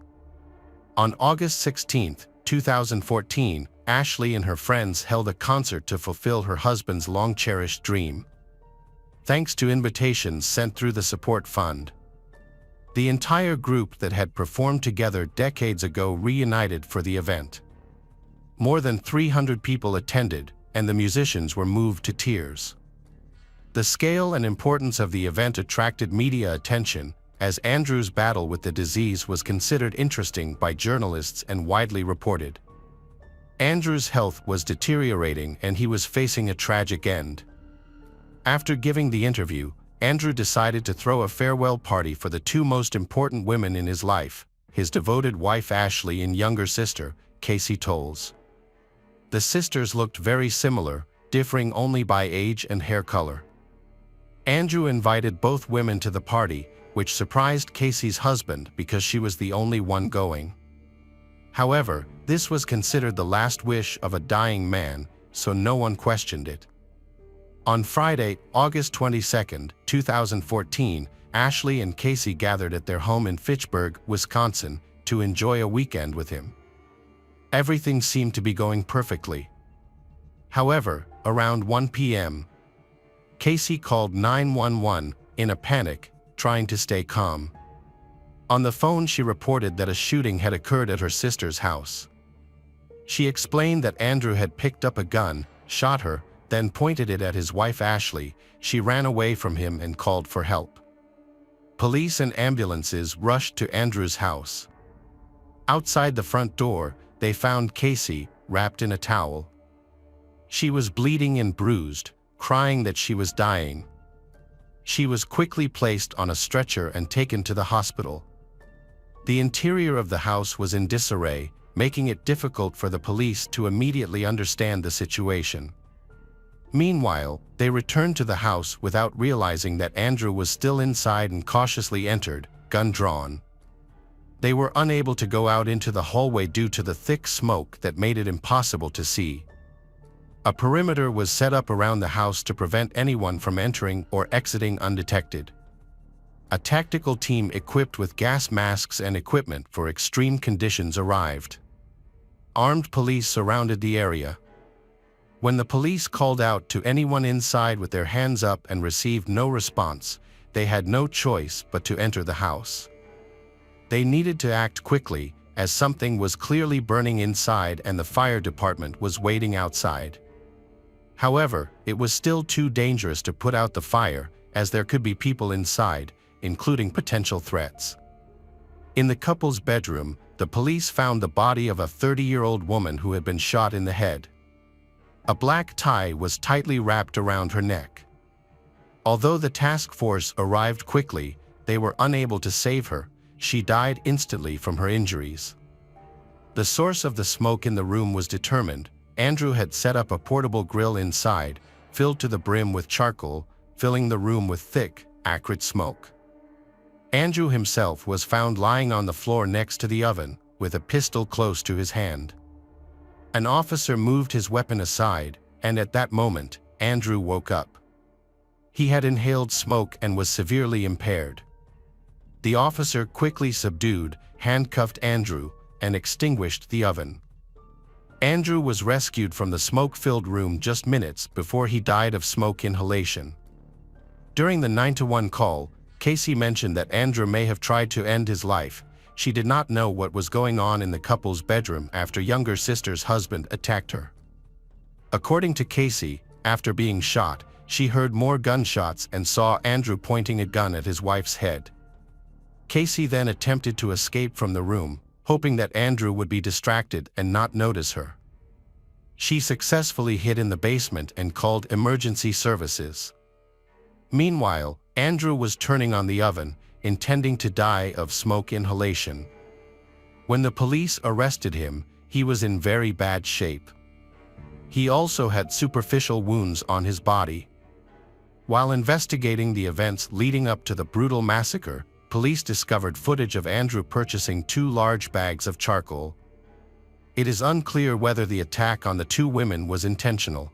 On August 16, 2014, Ashley and her friends held a concert to fulfill her husband's long-cherished dream. Thanks to invitations sent through the support fund, the entire group that had performed together decades ago reunited for the event. More than 300 people attended, and the musicians were moved to tears. The scale and importance of the event attracted media attention, as Andrew's battle with the disease was considered interesting by journalists and widely reported. Andrew's health was deteriorating and he was facing a tragic end. After giving the interview, Andrew decided to throw a farewell party for the two most important women in his life, his devoted wife Ashley and younger sister, Casey Tolles. The sisters looked very similar, differing only by age and hair color. Andrew invited both women to the party, which surprised Casey's husband because she was the only one going. However, this was considered the last wish of a dying man, so no one questioned it. On Friday, August 22, 2014, Ashley and Casey gathered at their home in Fitchburg, Wisconsin, to enjoy a weekend with him. Everything seemed to be going perfectly. However, around 1 p.m., Casey called 911 in a panic, trying to stay calm. On the phone, she reported that a shooting had occurred at her sister's house. She explained that Andrew had picked up a gun, shot her, then pointed it at his wife Ashley. She ran away from him and called for help. Police and ambulances rushed to Andrew's house. Outside the front door, they found Casey, wrapped in a towel. She was bleeding and bruised, crying that she was dying. She was quickly placed on a stretcher and taken to the hospital. The interior of the house was in disarray, making it difficult for the police to immediately understand the situation. Meanwhile, they returned to the house without realizing that Andrew was still inside and cautiously entered, gun drawn. They were unable to go out into the hallway due to the thick smoke that made it impossible to see. A perimeter was set up around the house to prevent anyone from entering or exiting undetected. A tactical team equipped with gas masks and equipment for extreme conditions arrived. Armed police surrounded the area. When the police called out to anyone inside with their hands up and received no response, they had no choice but to enter the house. They needed to act quickly, as something was clearly burning inside and the fire department was waiting outside. However, it was still too dangerous to put out the fire, as there could be people inside, including potential threats. In the couple's bedroom, the police found the body of a 30-year-old woman who had been shot in the head. A black tie was tightly wrapped around her neck. Although the task force arrived quickly, they were unable to save her. She died instantly from her injuries. The source of the smoke in the room was determined. Andrew had set up a portable grill inside, filled to the brim with charcoal, filling the room with thick, acrid smoke. Andrew himself was found lying on the floor next to the oven, with a pistol close to his hand. An officer moved his weapon aside, and at that moment, Andrew woke up. He had inhaled smoke and was severely impaired. The officer quickly subdued, handcuffed Andrew, and extinguished the oven. Andrew was rescued from the smoke-filled room just minutes before he died of smoke inhalation. During the 911 call, Casey mentioned that Andrew may have tried to end his life. She did not know what was going on in the couple's bedroom after younger sister's husband attacked her. According to Casey, after being shot, she heard more gunshots and saw Andrew pointing a gun at his wife's head. Casey then attempted to escape from the room, hoping that Andrew would be distracted and not notice her. She successfully hid in the basement and called emergency services. Meanwhile, Andrew was turning on the oven, intending to die of smoke inhalation. When the police arrested him, he was in very bad shape. He also had superficial wounds on his body. While investigating the events leading up to the brutal massacre, police discovered footage of Andrew purchasing 2 large bags of charcoal. It is unclear whether the attack on the 2 women was intentional.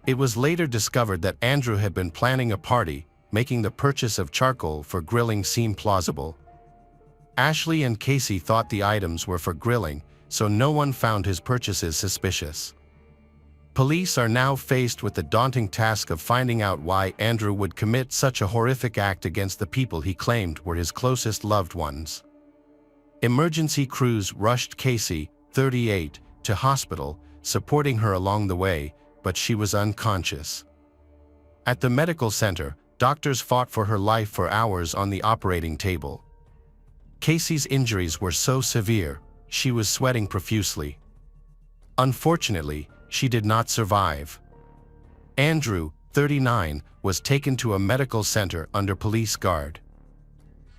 It was later discovered that Andrew had been planning a party, making the purchase of charcoal for grilling seem plausible. Ashley and Casey thought the items were for grilling, so no one found his purchases suspicious. Police are now faced with the daunting task of finding out why Andrew would commit such a horrific act against the people he claimed were his closest loved ones. Emergency crews rushed Casey, 38, to hospital, supporting her along the way, but she was unconscious. At the medical center, doctors fought for her life for hours on the operating table. Casey's injuries were so severe, she was sweating profusely. Unfortunately, she did not survive. Andrew, 39, was taken to a medical center under police guard.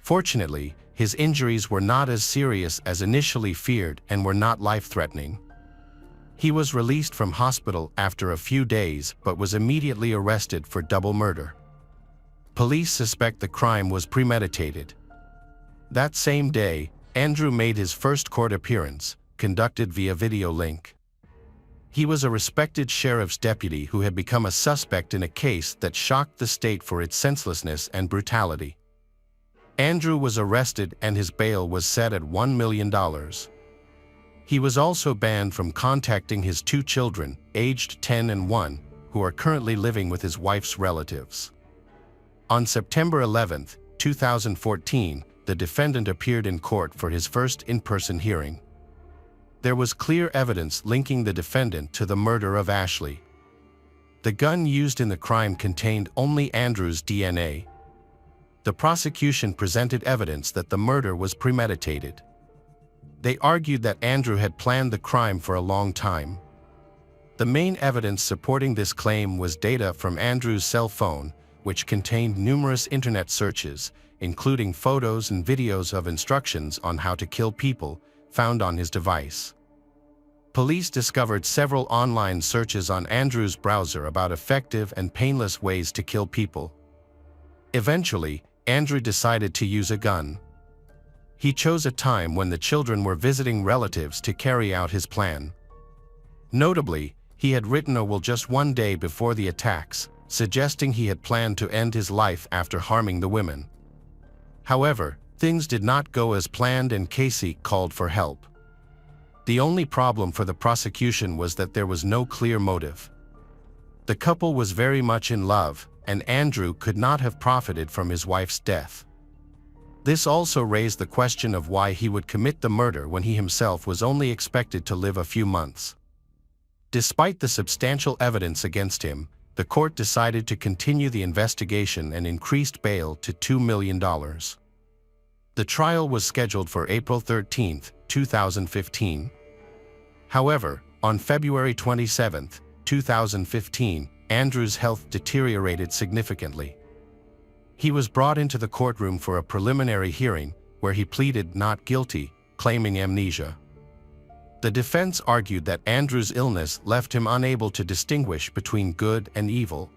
Fortunately, his injuries were not as serious as initially feared and were not life-threatening. He was released from hospital after a few days but was immediately arrested for double murder. Police suspect the crime was premeditated. That same day, Andrew made his first court appearance, conducted via video link. He was a respected sheriff's deputy who had become a suspect in a case that shocked the state for its senselessness and brutality. Andrew was arrested and his bail was set at $1 million. He was also banned from contacting his 2 children, aged 10 and 1, who are currently living with his wife's relatives. On September 11, 2014, the defendant appeared in court for his first in-person hearing. There was clear evidence linking the defendant to the murder of Ashley. The gun used in the crime contained only Andrew's DNA. The prosecution presented evidence that the murder was premeditated. They argued that Andrew had planned the crime for a long time. The main evidence supporting this claim was data from Andrew's cell phone, which contained numerous internet searches, including photos and videos of instructions on how to kill people, found on his device. Police discovered several online searches on Andrew's browser about effective and painless ways to kill people. Eventually, Andrew decided to use a gun. He chose a time when the children were visiting relatives to carry out his plan. Notably, he had written a will just one day before the attacks, suggesting he had planned to end his life after harming the women. However, things did not go as planned and Casey called for help. The only problem for the prosecution was that there was no clear motive. The couple was very much in love, and Andrew could not have profited from his wife's death. This also raised the question of why he would commit the murder when he himself was only expected to live a few months. Despite the substantial evidence against him, the court decided to continue the investigation and increased bail to $2 million. The trial was scheduled for April 13, 2015. However, on February 27, 2015, Andrew's health deteriorated significantly. He was brought into the courtroom for a preliminary hearing, where he pleaded not guilty, claiming amnesia. The defense argued that Andrew's illness left him unable to distinguish between good and evil,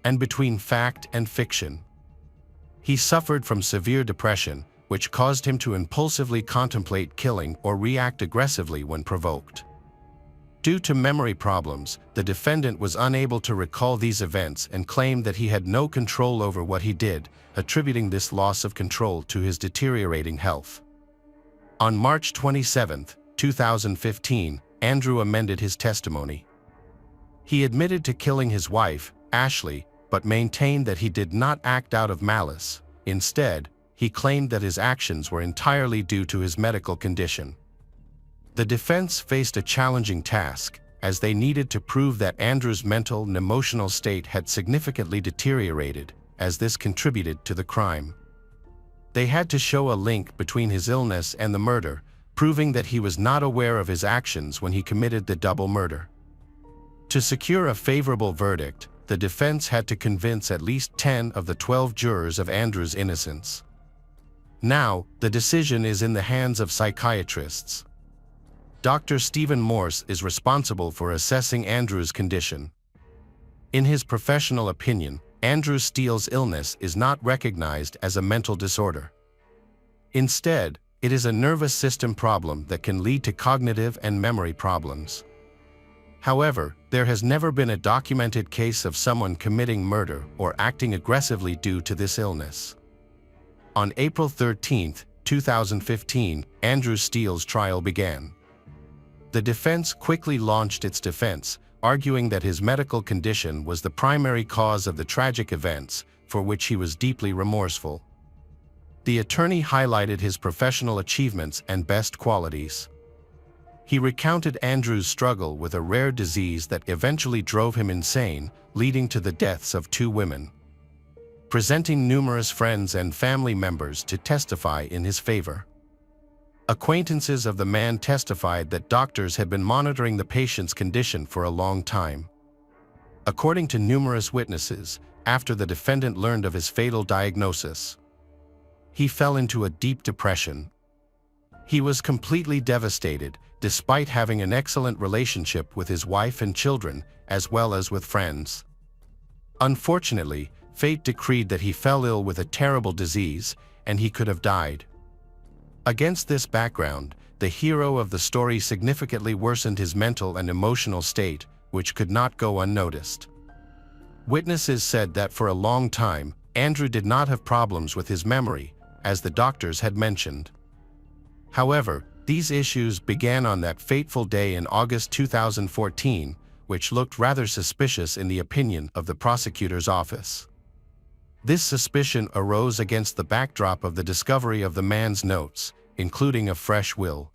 and between fact and fiction. He suffered from severe depression, which caused him to impulsively contemplate killing or react aggressively when provoked. Due to memory problems, the defendant was unable to recall these events and claimed that he had no control over what he did, attributing this loss of control to his deteriorating health. On March 27, 2015, Andrew amended his testimony. He admitted to killing his wife, Ashley, but maintained that he did not act out of malice. Instead, he claimed that his actions were entirely due to his medical condition. The defense faced a challenging task, as they needed to prove that Andrew's mental and emotional state had significantly deteriorated, as this contributed to the crime. They had to show a link between his illness and the murder, proving that he was not aware of his actions when he committed the double murder. To secure a favorable verdict, the defense had to convince at least 10 of the 12 jurors of Andrew's innocence. Now, the decision is in the hands of psychiatrists. Dr. Stephen Morse is responsible for assessing Andrew's condition. In his professional opinion, Andrew Steele's illness is not recognized as a mental disorder. Instead, it is a nervous system problem that can lead to cognitive and memory problems. However, there has never been a documented case of someone committing murder or acting aggressively due to this illness. On April 13, 2015, Andrew Steele's trial began. The defense quickly launched its defense, arguing that his medical condition was the primary cause of the tragic events, for which he was deeply remorseful. The attorney highlighted his professional achievements and best qualities. He recounted Andrew's struggle with a rare disease that eventually drove him insane, leading to the deaths of 2 women, presenting numerous friends and family members to testify in his favor. Acquaintances of the man testified that doctors had been monitoring the patient's condition for a long time. According to numerous witnesses, after the defendant learned of his fatal diagnosis, he fell into a deep depression. He was completely devastated, despite having an excellent relationship with his wife and children, as well as with friends. Unfortunately, fate decreed that he fell ill with a terrible disease, and he could have died. Against this background, the hero of the story significantly worsened his mental and emotional state, which could not go unnoticed. Witnesses said that for a long time, Andrew did not have problems with his memory, as the doctors had mentioned. However, these issues began on that fateful day in August 2014, which looked rather suspicious in the opinion of the prosecutor's office. This suspicion arose against the backdrop of the discovery of the man's notes, including a fresh will.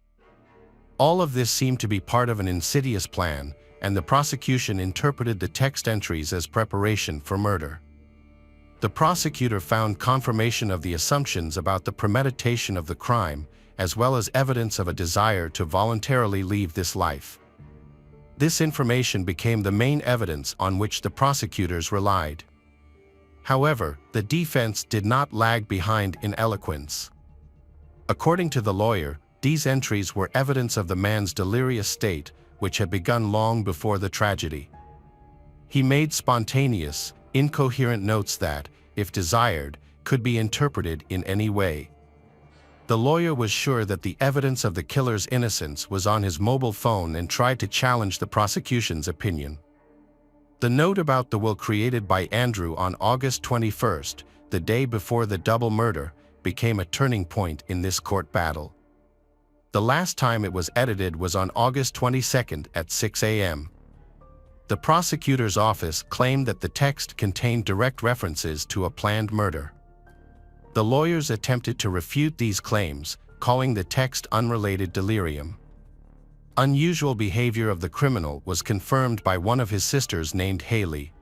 All of this seemed to be part of an insidious plan, and the prosecution interpreted the text entries as preparation for murder. The prosecutor found confirmation of the assumptions about the premeditation of the crime, as well as evidence of a desire to voluntarily leave this life. This information became the main evidence on which the prosecutors relied. However, the defense did not lag behind in eloquence. According to the lawyer, these entries were evidence of the man's delirious state, which had begun long before the tragedy. He made spontaneous, incoherent notes that, if desired, could be interpreted in any way. The lawyer was sure that the evidence of the killer's innocence was on his mobile phone and tried to challenge the prosecution's opinion. The note about the will created by Andrew on August 21st, the day before the double murder, became a turning point in this court battle. The last time it was edited was on August 22nd at 6 a.m. The prosecutor's office claimed that the text contained direct references to a planned murder. The lawyers attempted to refute these claims, calling the text unrelated delirium. Unusual behavior of the criminal was confirmed by one of his sisters named Haley.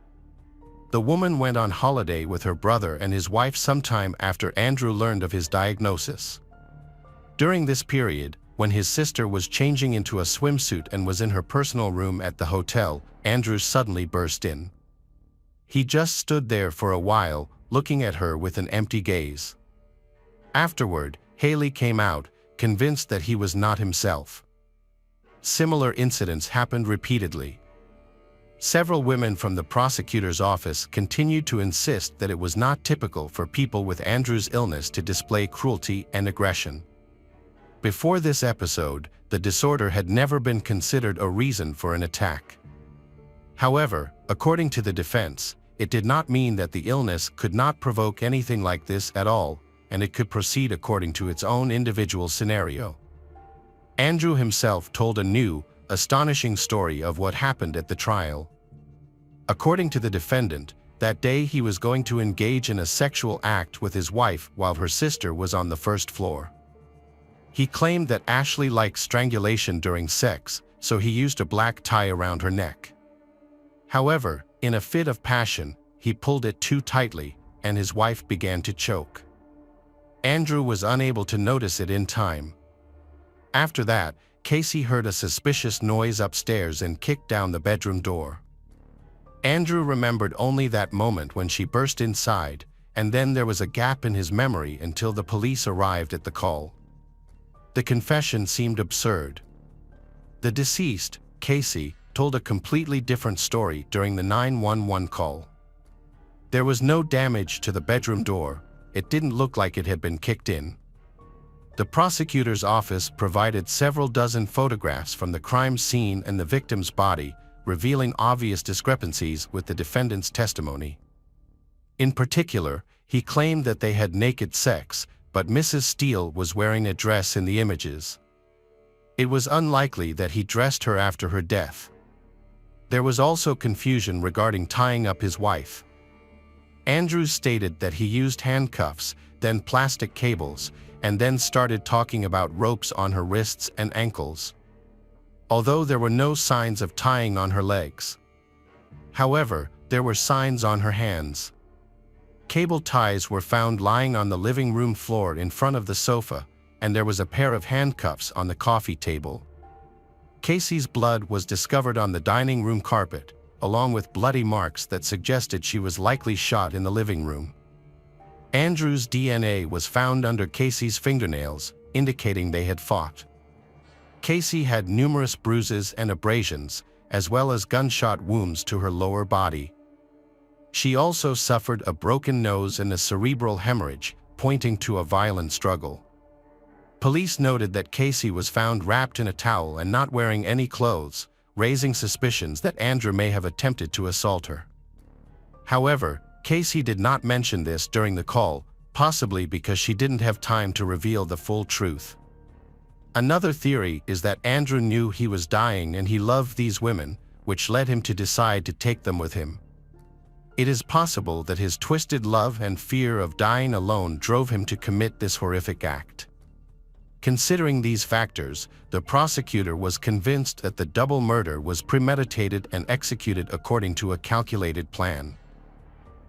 The woman went on holiday with her brother and his wife sometime after Andrew learned of his diagnosis. During this period, when his sister was changing into a swimsuit and was in her personal room at the hotel, Andrew suddenly burst in. He just stood there for a while, looking at her with an empty gaze. Afterward, Haley came out, convinced that he was not himself. Similar incidents happened repeatedly. Several women from the prosecutor's office continued to insist that it was not typical for people with Andrew's illness to display cruelty and aggression. Before this episode, the disorder had never been considered a reason for an attack. However, according to the defense, it did not mean that the illness could not provoke anything like this at all, and it could proceed according to its own individual scenario. Andrew himself told a new, astonishing story of what happened at the trial. According to the defendant, that day he was going to engage in a sexual act with his wife while her sister was on the first floor. He claimed that Ashley liked strangulation during sex, so he used a black tie around her neck. However, in a fit of passion, he pulled it too tightly, and his wife began to choke. Andrew was unable to notice it in time. After that, Casey heard a suspicious noise upstairs and kicked down the bedroom door. Andrew remembered only that moment when she burst inside, and then there was a gap in his memory until the police arrived at the call. The confession seemed absurd. The deceased, Casey, told a completely different story during the 911 call. There was no damage to the bedroom door. It didn't look like it had been kicked in. The prosecutor's office provided several dozen photographs from the crime scene and the victim's body, revealing obvious discrepancies with the defendant's testimony. In particular, he claimed that they had naked sex, but Mrs. Steele was wearing a dress in the images. It was unlikely that he dressed her after her death. There was also confusion regarding tying up his wife. Andrews stated that he used handcuffs, then plastic cables, and then started talking about ropes on her wrists and ankles, although there were no signs of tying on her legs. However, there were signs on her hands. Cable ties were found lying on the living room floor in front of the sofa, and there was a pair of handcuffs on the coffee table. Casey's blood was discovered on the dining room carpet, along with bloody marks that suggested she was likely shot in the living room. Andrew's DNA was found under Casey's fingernails, indicating they had fought. Casey had numerous bruises and abrasions, as well as gunshot wounds to her lower body. She also suffered a broken nose and a cerebral hemorrhage, pointing to a violent struggle. Police noted that Casey was found wrapped in a towel and not wearing any clothes, raising suspicions that Andrew may have attempted to assault her. However, Casey did not mention this during the call, possibly because she didn't have time to reveal the full truth. Another theory is that Andrew knew he was dying and he loved these women, which led him to decide to take them with him. It is possible that his twisted love and fear of dying alone drove him to commit this horrific act. Considering these factors, the prosecutor was convinced that the double murder was premeditated and executed according to a calculated plan.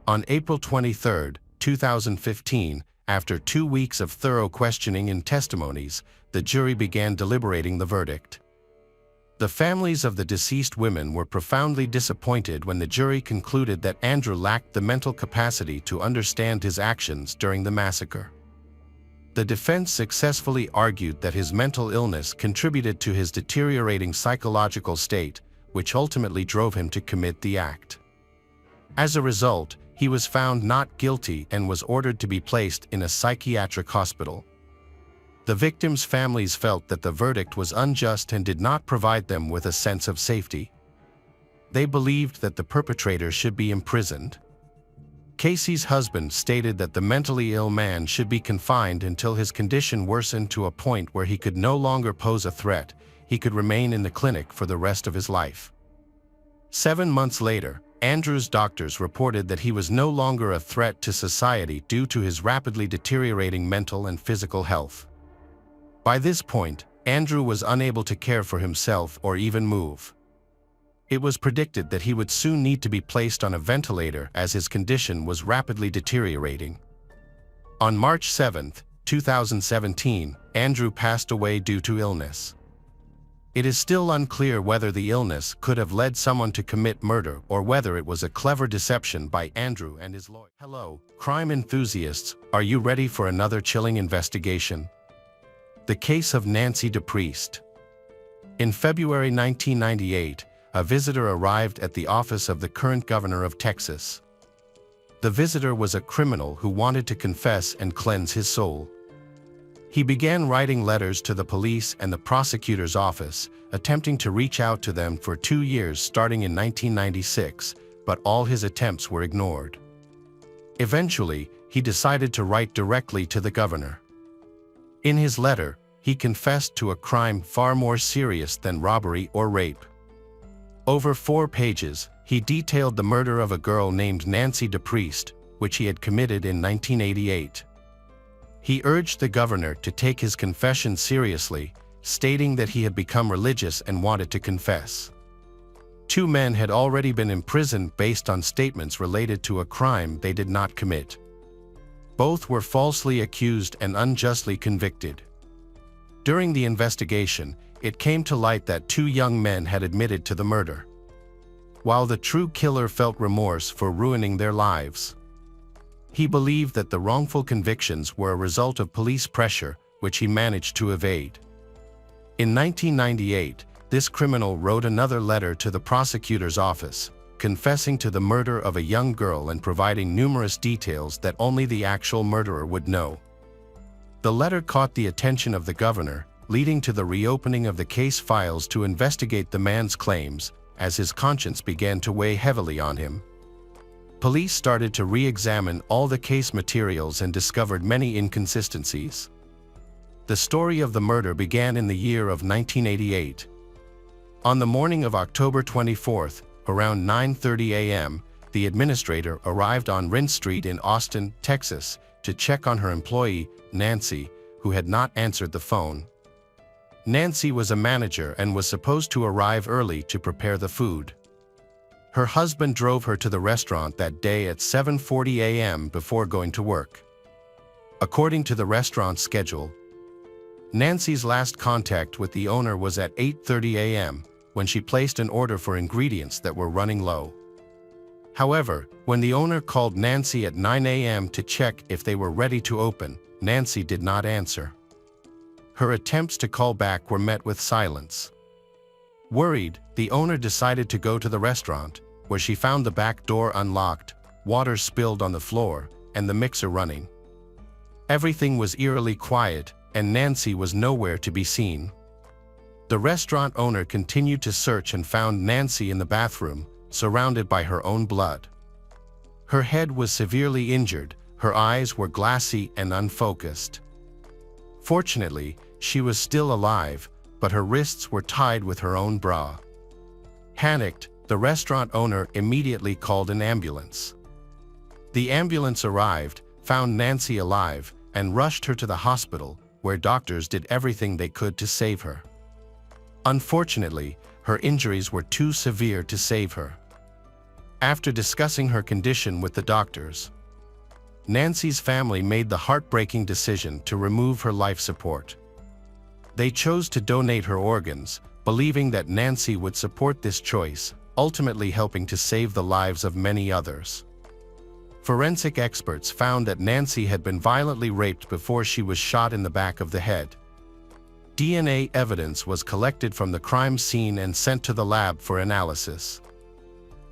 On April 23, 2015, after 2 weeks of thorough questioning and testimonies, the jury began deliberating the verdict. The families of the deceased women were profoundly disappointed when the jury concluded that Andrew lacked the mental capacity to understand his actions during the massacre. The defense successfully argued that his mental illness contributed to his deteriorating psychological state, which ultimately drove him to commit the act. As a result, he was found not guilty and was ordered to be placed in a psychiatric hospital. The victims' families felt that the verdict was unjust and did not provide them with a sense of safety. They believed that the perpetrator should be imprisoned. Casey's husband stated that the mentally ill man should be confined until his condition worsened to a point where he could no longer pose a threat. He could remain in the clinic for the rest of his life. 7 months later, Andrew's doctors reported that he was no longer a threat to society due to his rapidly deteriorating mental and physical health. By this point, Andrew was unable to care for himself or even move. It was predicted that he would soon need to be placed on a ventilator as his condition was rapidly deteriorating. On March 7, 2017, Andrew passed away due to illness. It is still unclear whether the illness could have led someone to commit murder or whether it was a clever deception by Andrew and his lawyer. Hello, crime enthusiasts, are you ready for another chilling investigation? The case of Nancy DePriest. In February 1998, a visitor arrived at the office of the current governor of Texas. The visitor was a criminal who wanted to confess and cleanse his soul. He began writing letters to the police and the prosecutor's office, attempting to reach out to them for 2 years starting in 1996, but all his attempts were ignored. Eventually, he decided to write directly to the governor. In his letter, he confessed to a crime far more serious than robbery or rape. Over 4 pages, he detailed the murder of a girl named Nancy DePriest, which he had committed in 1988. He urged the governor to take his confession seriously, stating that he had become religious and wanted to confess. 2 men had already been imprisoned based on statements related to a crime they did not commit. Both were falsely accused and unjustly convicted. During the investigation, it came to light that 2 young men had admitted to the murder. While the true killer felt remorse for ruining their lives, he believed that the wrongful convictions were a result of police pressure, which he managed to evade. In 1998, this criminal wrote another letter to the prosecutor's office, confessing to the murder of a young girl and providing numerous details that only the actual murderer would know. The letter caught the attention of the governor, leading to the reopening of the case files to investigate the man's claims, as his conscience began to weigh heavily on him. Police started to re-examine all the case materials and discovered many inconsistencies. The story of the murder began in the year of 1988. On the morning of October 24th, around 9:30 a.m., the administrator arrived on Rent Street in Austin, Texas, to check on her employee, Nancy, who had not answered the phone. Nancy was a manager and was supposed to arrive early to prepare the food. Her husband drove her to the restaurant that day at 7:40 a.m. before going to work. According to the restaurant's schedule, Nancy's last contact with the owner was at 8:30 a.m., when she placed an order for ingredients that were running low. However, when the owner called Nancy at 9 a.m. to check if they were ready to open, Nancy did not answer. Her attempts to call back were met with silence. Worried, the owner decided to go to the restaurant, where she found the back door unlocked, water spilled on the floor, and the mixer running. Everything was eerily quiet, and Nancy was nowhere to be seen. The restaurant owner continued to search and found Nancy in the bathroom, surrounded by her own blood. Her head was severely injured, her eyes were glassy and unfocused. Fortunately, she was still alive, but her wrists were tied with her own bra. Panicked, the restaurant owner immediately called an ambulance. The ambulance arrived, found Nancy alive, and rushed her to the hospital, where doctors did everything they could to save her. Unfortunately, her injuries were too severe to save her. After discussing her condition with the doctors, Nancy's family made the heartbreaking decision to remove her life support. They chose to donate her organs, believing that Nancy would support this choice, ultimately helping to save the lives of many others. Forensic experts found that Nancy had been violently raped before she was shot in the back of the head. DNA evidence was collected from the crime scene and sent to the lab for analysis.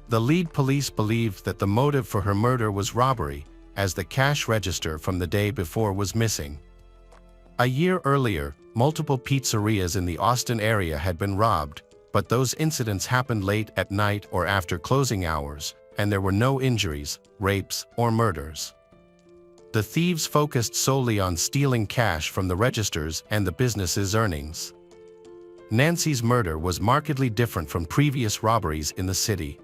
The lead police believed that the motive for her murder was robbery, as the cash register from the day before was missing. A year earlier, multiple pizzerias in the Austin area had been robbed, but those incidents happened late at night or after closing hours, and there were no injuries, rapes, or murders. The thieves focused solely on stealing cash from the registers and the business's earnings. Nancy's murder was markedly different from previous robberies in the city.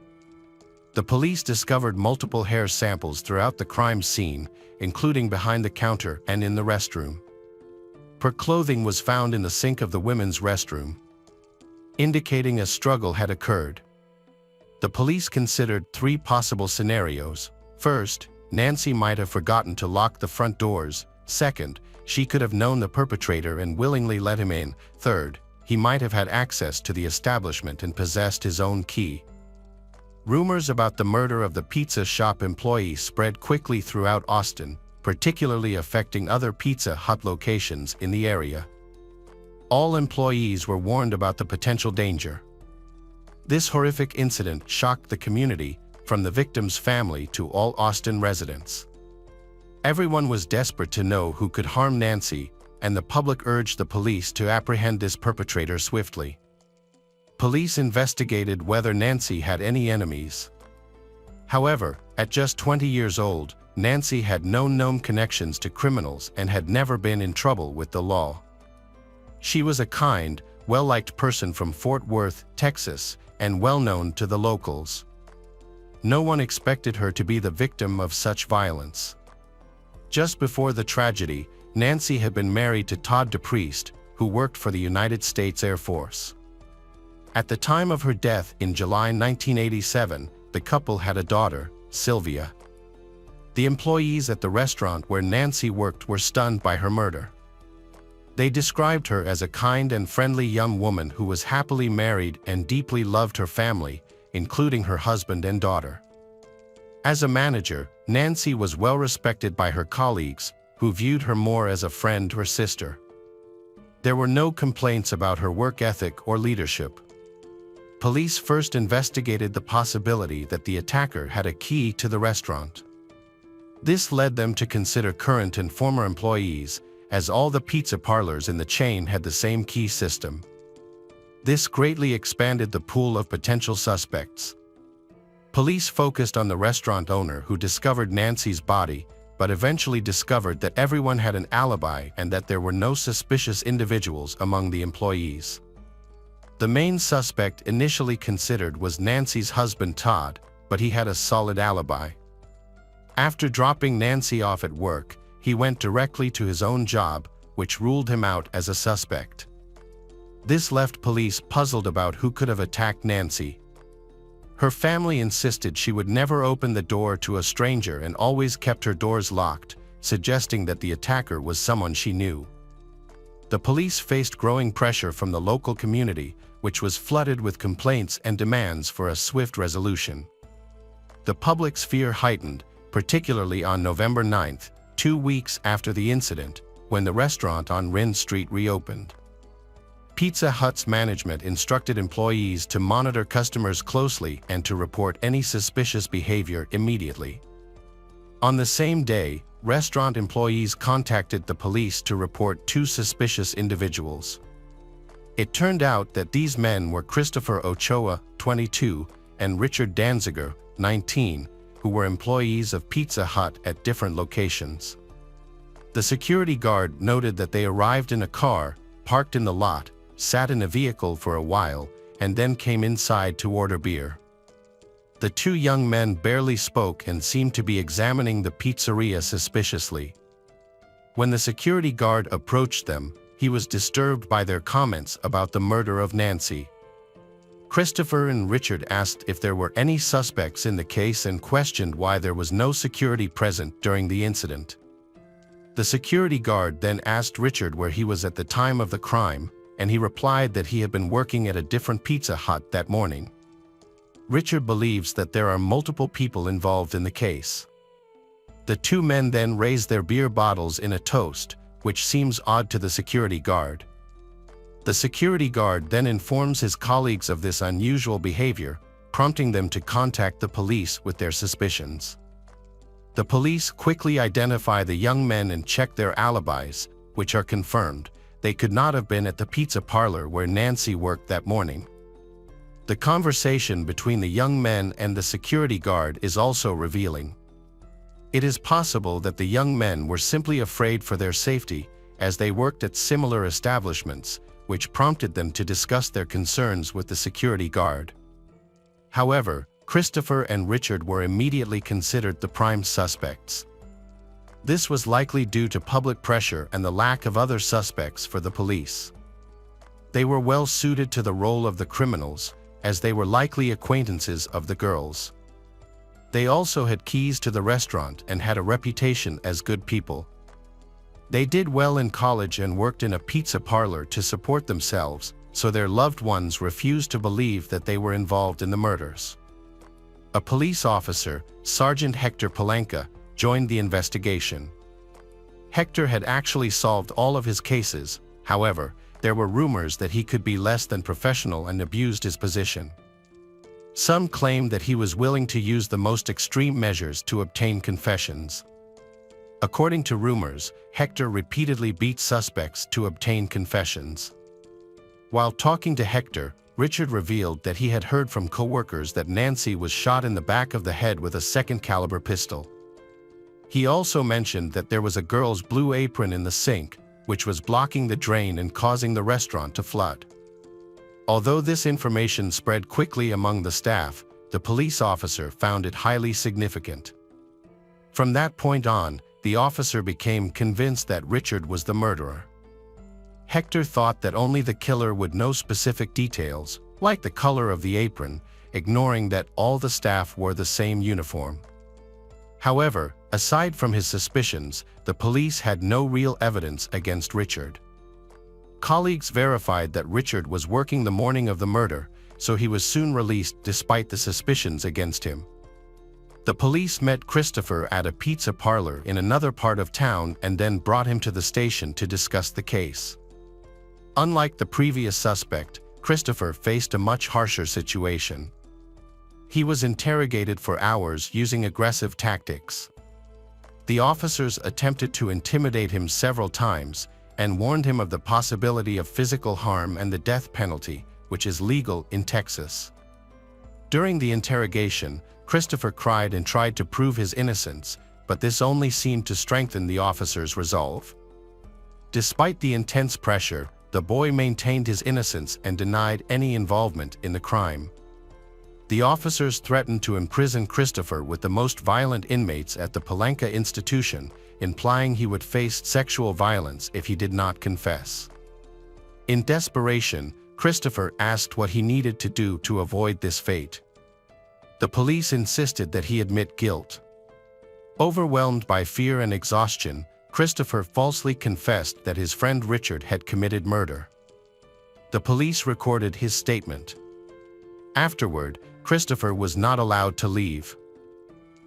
The police discovered multiple hair samples throughout the crime scene, including behind the counter and in the restroom. Her clothing was found in the sink of the women's restroom, indicating a struggle had occurred. The police considered 3 possible scenarios. First, Nancy might have forgotten to lock the front doors. Second, she could have known the perpetrator and willingly let him in. Third, he might have had access to the establishment and possessed his own key. Rumors about the murder of the pizza shop employee spread quickly throughout Austin, particularly affecting other Pizza Hut locations in the area. All employees were warned about the potential danger. This horrific incident shocked the community, from the victim's family to all Austin residents. Everyone was desperate to know who could harm Nancy, and the public urged the police to apprehend this perpetrator swiftly. Police investigated whether Nancy had any enemies. However, at just 20 years old, Nancy had no known connections to criminals and had never been in trouble with the law. She was a kind, well-liked person from Fort Worth, Texas, and well-known to the locals. No one expected her to be the victim of such violence. Just before the tragedy, Nancy had been married to Todd DePriest, who worked for the United States Air Force. At the time of her death in July 1987, the couple had a daughter, Sylvia. The employees at the restaurant where Nancy worked were stunned by her murder. They described her as a kind and friendly young woman who was happily married and deeply loved her family, including her husband and daughter. As a manager, Nancy was well respected by her colleagues, who viewed her more as a friend or sister. There were no complaints about her work ethic or leadership. Police first investigated the possibility that the attacker had a key to the restaurant. This led them to consider current and former employees, as all the pizza parlors in the chain had the same key system. This greatly expanded the pool of potential suspects. Police focused on the restaurant owner who discovered Nancy's body, but eventually discovered that everyone had an alibi and that there were no suspicious individuals among the employees. The main suspect initially considered was Nancy's husband Todd, but he had a solid alibi. After dropping Nancy off at work, he went directly to his own job, which ruled him out as a suspect. This left police puzzled about who could have attacked Nancy. Her family insisted she would never open the door to a stranger and always kept her doors locked, suggesting that the attacker was someone she knew. The police faced growing pressure from the local community, which was flooded with complaints and demands for a swift resolution. The public's fear heightened, particularly on November 9th, 2 weeks after the incident, when the restaurant on Rynn Street reopened. Pizza Hut's management instructed employees to monitor customers closely and to report any suspicious behavior immediately. On the same day, restaurant employees contacted the police to report two suspicious individuals. It turned out that these men were Christopher Ochoa, 22, and Richard Danziger, 19, who were employees of Pizza Hut at different locations. The security guard noted that they arrived in a car, parked in the lot, sat in a vehicle for a while, and then came inside to order beer. The two young men barely spoke and seemed to be examining the pizzeria suspiciously. When the security guard approached them, he was disturbed by their comments about the murder of Nancy. Christopher and Richard asked if there were any suspects in the case and questioned why there was no security present during the incident. The security guard then asked Richard where he was at the time of the crime, and he replied that he had been working at a different Pizza Hut that morning. Richard believes that there are multiple people involved in the case. The two men then raise their beer bottles in a toast, which seems odd to the security guard. The security guard then informs his colleagues of this unusual behavior, prompting them to contact the police with their suspicions. The police quickly identify the young men and check their alibis, which are confirmed. They could not have been at the pizza parlor where Nancy worked that morning. The conversation between the young men and the security guard is also revealing. It is possible that the young men were simply afraid for their safety, as they worked at similar establishments, which prompted them to discuss their concerns with the security guard. However, Christopher and Richard were immediately considered the prime suspects. This was likely due to public pressure and the lack of other suspects for the police. They were well suited to the role of the criminals, as they were likely acquaintances of the girls. They also had keys to the restaurant and had a reputation as good people. They did well in college and worked in a pizza parlor to support themselves, so their loved ones refused to believe that they were involved in the murders. A police officer, Sergeant Hector Palanca, joined the investigation. Hector had actually solved all of his cases. However, there were rumors that he could be less than professional and abused his position. Some claimed that he was willing to use the most extreme measures to obtain confessions. According to rumors, Hector repeatedly beat suspects to obtain confessions. While talking to Hector, Richard revealed that he had heard from co-workers that Nancy was shot in the back of the head with a second-caliber pistol. He also mentioned that there was a girl's blue apron in the sink, which was blocking the drain and causing the restaurant to flood. Although this information spread quickly among the staff, the police officer found it highly significant. From that point on, the officer became convinced that Richard was the murderer. Hector thought that only the killer would know specific details, like the color of the apron, ignoring that all the staff wore the same uniform. However, aside from his suspicions, the police had no real evidence against Richard. Colleagues verified that Richard was working the morning of the murder, so he was soon released despite the suspicions against him. The police met Christopher at a pizza parlor in another part of town and then brought him to the station to discuss the case. Unlike the previous suspect, Christopher faced a much harsher situation. He was interrogated for hours using aggressive tactics. The officers attempted to intimidate him several times and warned him of the possibility of physical harm and the death penalty, which is legal in Texas. During the interrogation, Christopher cried and tried to prove his innocence, but this only seemed to strengthen the officers' resolve. Despite the intense pressure, the boy maintained his innocence and denied any involvement in the crime. The officers threatened to imprison Christopher with the most violent inmates at the Palanca institution, implying he would face sexual violence if he did not confess. In desperation, Christopher asked what he needed to do to avoid this fate. The police insisted that he admit guilt. Overwhelmed by fear and exhaustion, Christopher falsely confessed that his friend Richard had committed murder. The police recorded his statement. Afterward, Christopher was not allowed to leave.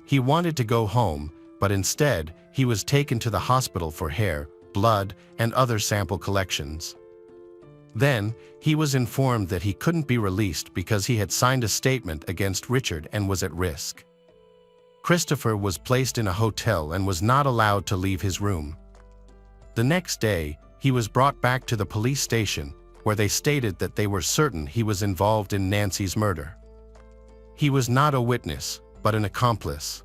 He wanted to go home, but instead, he was taken to the hospital for hair, blood, and other sample collections. Then, he was informed that he couldn't be released because he had signed a statement against Richard and was at risk. Christopher was placed in a hotel and was not allowed to leave his room. The next day, he was brought back to the police station, where they stated that they were certain he was involved in Nancy's murder. He was not a witness, but an accomplice.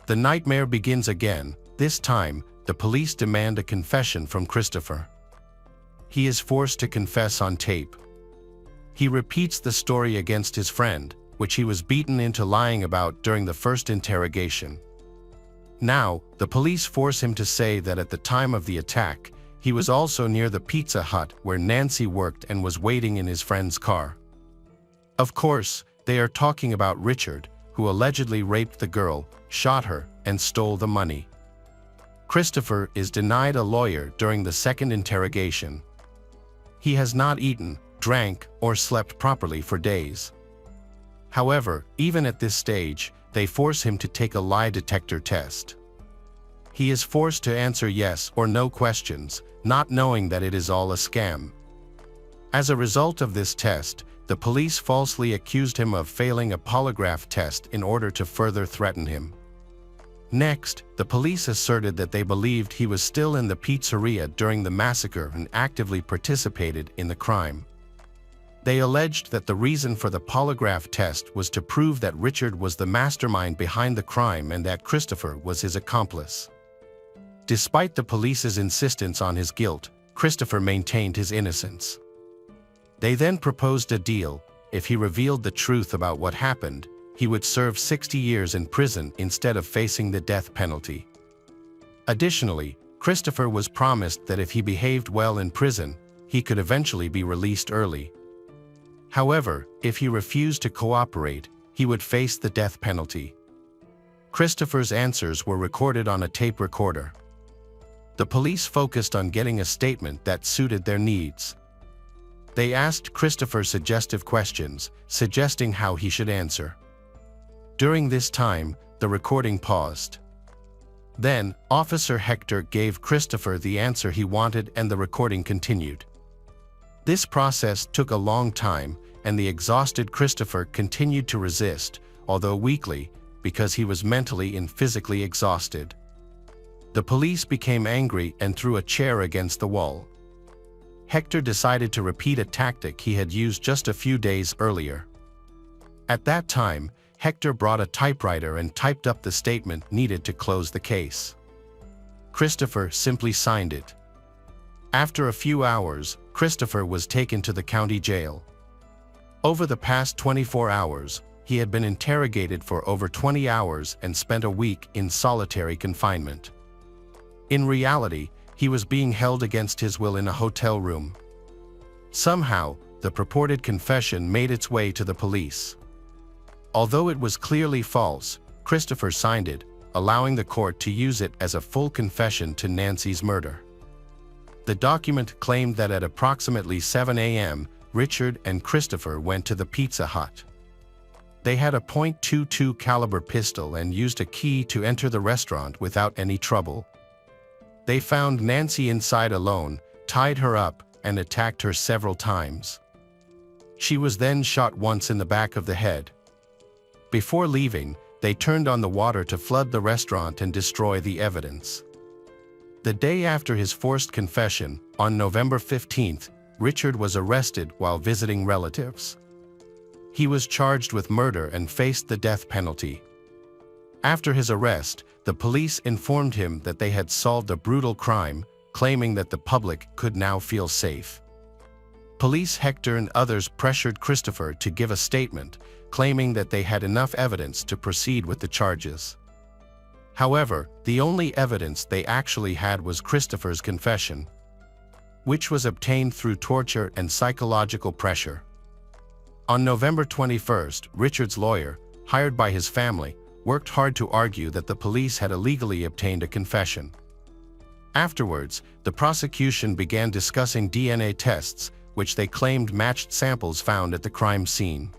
The nightmare begins again. This time, the police demand a confession from Christopher. He is forced to confess on tape. He repeats the story against his friend, which he was beaten into lying about during the first interrogation. Now, the police force him to say that at the time of the attack, he was also near the Pizza Hut where Nancy worked and was waiting in his friend's car. Of course, they are talking about Richard, who allegedly raped the girl, shot her, and stole the money. Christopher is denied a lawyer during the second interrogation. He has not eaten, drank, or slept properly for days. However, even at this stage, they force him to take a lie detector test. He is forced to answer yes or no questions, not knowing that it is all a scam. As a result of this test, the police falsely accused him of failing a polygraph test in order to further threaten him. Next, the police asserted that they believed he was still in the pizzeria during the massacre and actively participated in the crime. They alleged that the reason for the polygraph test was to prove that Richard was the mastermind behind the crime and that Christopher was his accomplice. Despite the police's insistence on his guilt, Christopher maintained his innocence. They then proposed a deal. If he revealed the truth about what happened, he would serve 60 years in prison instead of facing the death penalty. Additionally, Christopher was promised that if he behaved well in prison, he could eventually be released early. However, if he refused to cooperate, he would face the death penalty. Christopher's answers were recorded on a tape recorder. The police focused on getting a statement that suited their needs. They asked Christopher suggestive questions, suggesting how he should answer. During this time, the recording paused. Then, Officer Hector gave Christopher the answer he wanted and the recording continued. This process took a long time, and the exhausted Christopher continued to resist, although weakly, because he was mentally and physically exhausted. The police became angry and threw a chair against the wall. Hector decided to repeat a tactic he had used just a few days earlier. At that time, Hector brought a typewriter and typed up the statement needed to close the case. Christopher simply signed it. After a few hours, Christopher was taken to the county jail. Over the past 24 hours, he had been interrogated for over 20 hours and spent a week in solitary confinement. In reality, he was being held against his will in a hotel room. Somehow, the purported confession made its way to the police. Although it was clearly false, Christopher signed it, allowing the court to use it as a full confession to Nancy's murder. The document claimed that at approximately 7 a.m., Richard and Christopher went to the Pizza Hut. They had a .22 caliber pistol and used a key to enter the restaurant without any trouble. They found Nancy inside alone, tied her up, and attacked her several times. She was then shot once in the back of the head. Before leaving, they turned on the water to flood the restaurant and destroy the evidence. The day after his forced confession, on November 15th, Richard was arrested while visiting relatives. He was charged with murder and faced the death penalty. After his arrest, the police informed him that they had solved a brutal crime, claiming that the public could now feel safe. Police Hector and others pressured Christopher to give a statement, claiming that they had enough evidence to proceed with the charges. However, the only evidence they actually had was Christopher's confession, which was obtained through torture and psychological pressure. On November 21st, Richard's lawyer, hired by his family, worked hard to argue that the police had illegally obtained a confession. Afterwards, the prosecution began discussing DNA tests, which they claimed matched samples found at the crime scene.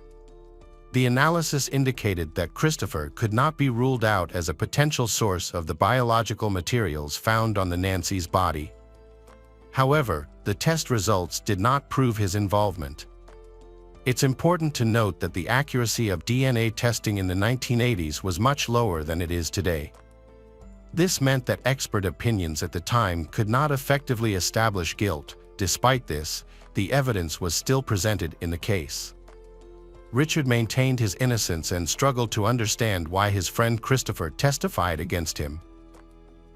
The analysis indicated that Christopher could not be ruled out as a potential source of the biological materials found on the Nancy's body. However, the test results did not prove his involvement. It's important to note that the accuracy of DNA testing in the 1980s was much lower than it is today. This meant that expert opinions at the time could not effectively establish guilt. Despite this, the evidence was still presented in the case. Richard maintained his innocence and struggled to understand why his friend Christopher testified against him.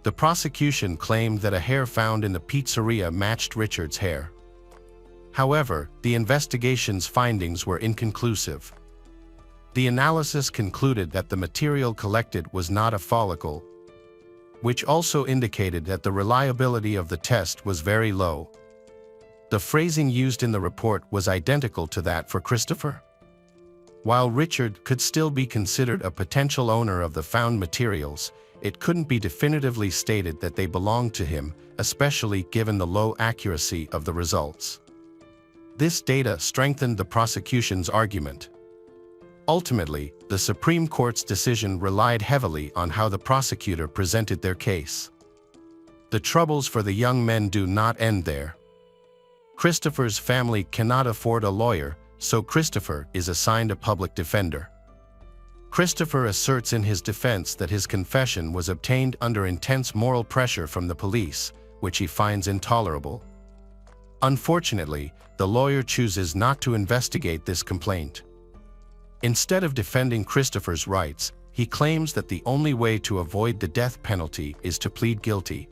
The prosecution claimed that a hair found in the pizzeria matched Richard's hair. However, the investigation's findings were inconclusive. The analysis concluded that the material collected was not a follicle, which also indicated that the reliability of the test was very low. The phrasing used in the report was identical to that for Christopher. While Richard could still be considered a potential owner of the found materials, it couldn't be definitively stated that they belonged to him, especially given the low accuracy of the results. This data strengthened the prosecution's argument. Ultimately, the Supreme Court's decision relied heavily on how the prosecutor presented their case. The troubles for the young men do not end there. Christopher's family cannot afford a lawyer, so Christopher is assigned a public defender. Christopher asserts in his defense that his confession was obtained under intense moral pressure from the police, which he finds intolerable. Unfortunately, the lawyer chooses not to investigate this complaint. Instead of defending Christopher's rights, he claims that the only way to avoid the death penalty is to plead guilty.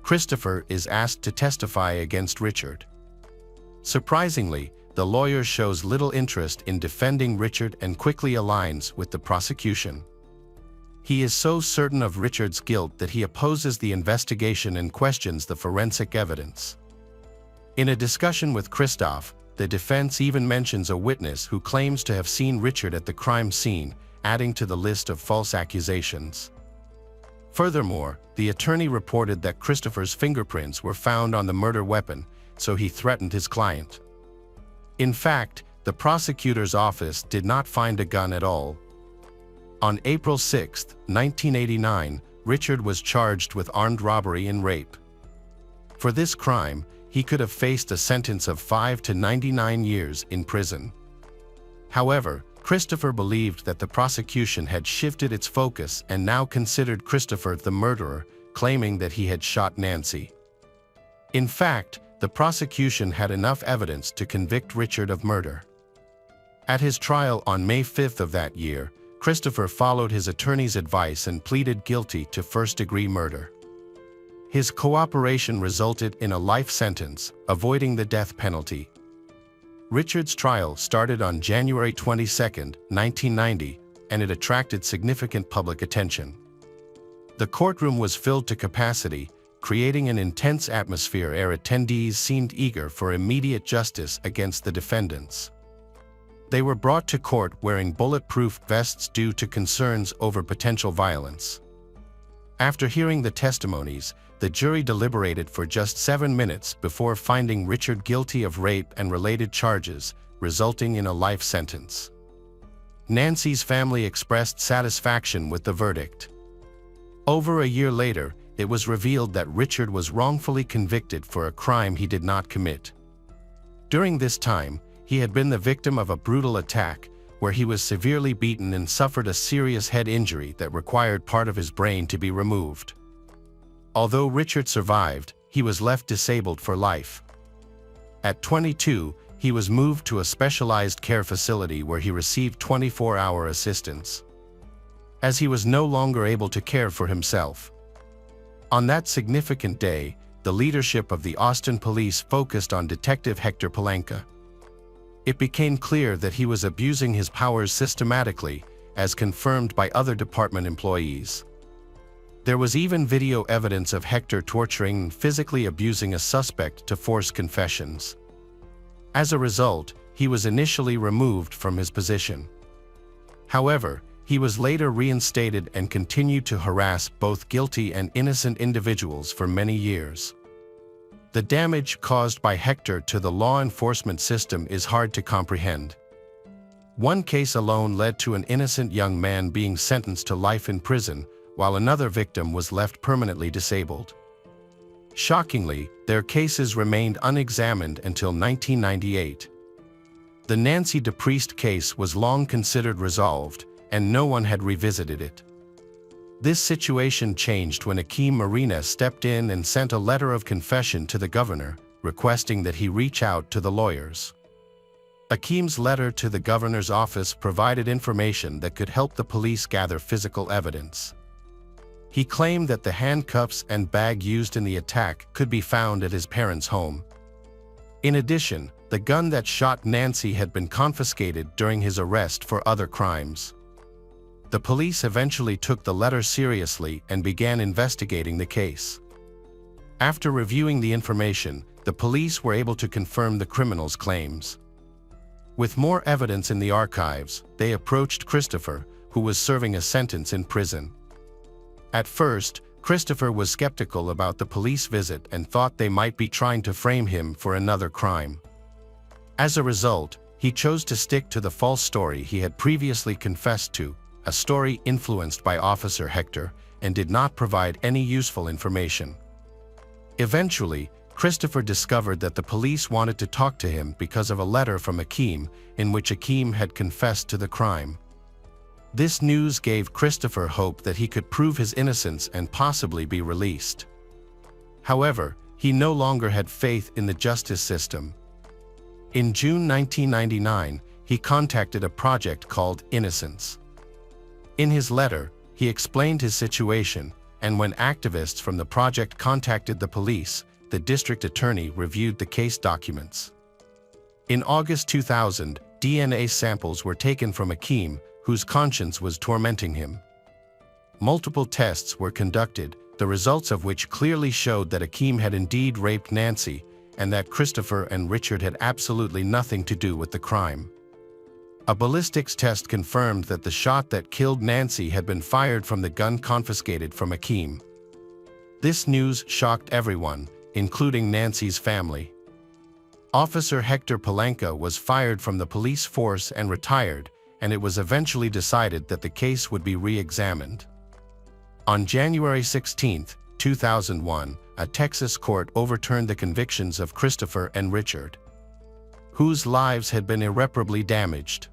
Christopher is asked to testify against Richard. Surprisingly, the lawyer shows little interest in defending Richard and quickly aligns with the prosecution. He is so certain of Richard's guilt that he opposes the investigation and questions the forensic evidence. In a discussion with Christoph, the defense even mentions a witness who claims to have seen Richard at the crime scene, adding to the list of false accusations. Furthermore, the attorney reported that Christopher's fingerprints were found on the murder weapon, so he threatened his client. In fact, the prosecutor's office did not find a gun at all. On April 6, 1989, Richard was charged with armed robbery and rape. For this crime, he could have faced a sentence of 5 to 99 years in prison. However, Christopher believed that the prosecution had shifted its focus and now considered Christopher the murderer, claiming that he had shot Nancy. In fact, the prosecution had enough evidence to convict Richard of murder. At his trial on May 5 of that year, Christopher followed his attorney's advice and pleaded guilty to first-degree murder. His cooperation resulted in a life sentence, avoiding the death penalty. Richard's trial started on January 22, 1990, and it attracted significant public attention. The courtroom was filled to capacity, creating an intense atmosphere where attendees seemed eager for immediate justice against the defendants. They were brought to court wearing bulletproof vests due to concerns over potential violence. After hearing the testimonies, the jury deliberated for just 7 minutes before finding Richard guilty of rape and related charges, resulting in a life sentence. Nancy's family expressed satisfaction with the verdict. Over a year later, it was revealed that Richard was wrongfully convicted for a crime he did not commit. During this time, he had been the victim of a brutal attack, where he was severely beaten and suffered a serious head injury that required part of his brain to be removed. Although Richard survived, he was left disabled for life. At 22, he was moved to a specialized care facility where he received 24-hour assistance, as he was no longer able to care for himself. On that significant day, the leadership of the Austin police focused on Detective Hector Palanca. It became clear that he was abusing his powers systematically, as confirmed by other department employees. There was even video evidence of Hector torturing and physically abusing a suspect to force confessions. As a result, he was initially removed from his position. However, he was later reinstated and continued to harass both guilty and innocent individuals for many years. The damage caused by Hector to the law enforcement system is hard to comprehend. One case alone led to an innocent young man being sentenced to life in prison, while another victim was left permanently disabled. Shockingly, their cases remained unexamined until 1998. The Nancy DePriest case was long considered resolved, and no one had revisited it. This situation changed when Akeem Marina stepped in and sent a letter of confession to the governor, requesting that he reach out to the lawyers. Akeem's letter to the governor's office provided information that could help the police gather physical evidence. He claimed that the handcuffs and bag used in the attack could be found at his parents' home. In addition, the gun that shot Nancy had been confiscated during his arrest for other crimes. The police eventually took the letter seriously and began investigating the case. After reviewing the information, the police were able to confirm the criminal's claims. With more evidence in the archives, they approached Christopher, who was serving a sentence in prison. At first, Christopher was skeptical about the police visit and thought they might be trying to frame him for another crime. As a result, he chose to stick to the false story he had previously confessed to, a story influenced by Officer Hector, and did not provide any useful information. Eventually, Christopher discovered that the police wanted to talk to him because of a letter from Akeem in which Akeem had confessed to the crime. This news gave Christopher hope that he could prove his innocence and possibly be released. However, he no longer had faith in the justice system. In June 1999, he contacted a project called Innocence. In his letter, he explained his situation, and when activists from the project contacted the police, the district attorney reviewed the case documents. In August 2000, DNA samples were taken from Akeem, whose conscience was tormenting him. Multiple tests were conducted, the results of which clearly showed that Akeem had indeed raped Nancy, and that Christopher and Richard had absolutely nothing to do with the crime. A ballistics test confirmed that the shot that killed Nancy had been fired from the gun confiscated from Akeem. This news shocked everyone, including Nancy's family. Officer Hector Palanca was fired from the police force and retired, and it was eventually decided that the case would be re-examined. On January 16, 2001, a Texas court overturned the convictions of Christopher and Richard, whose lives had been irreparably damaged.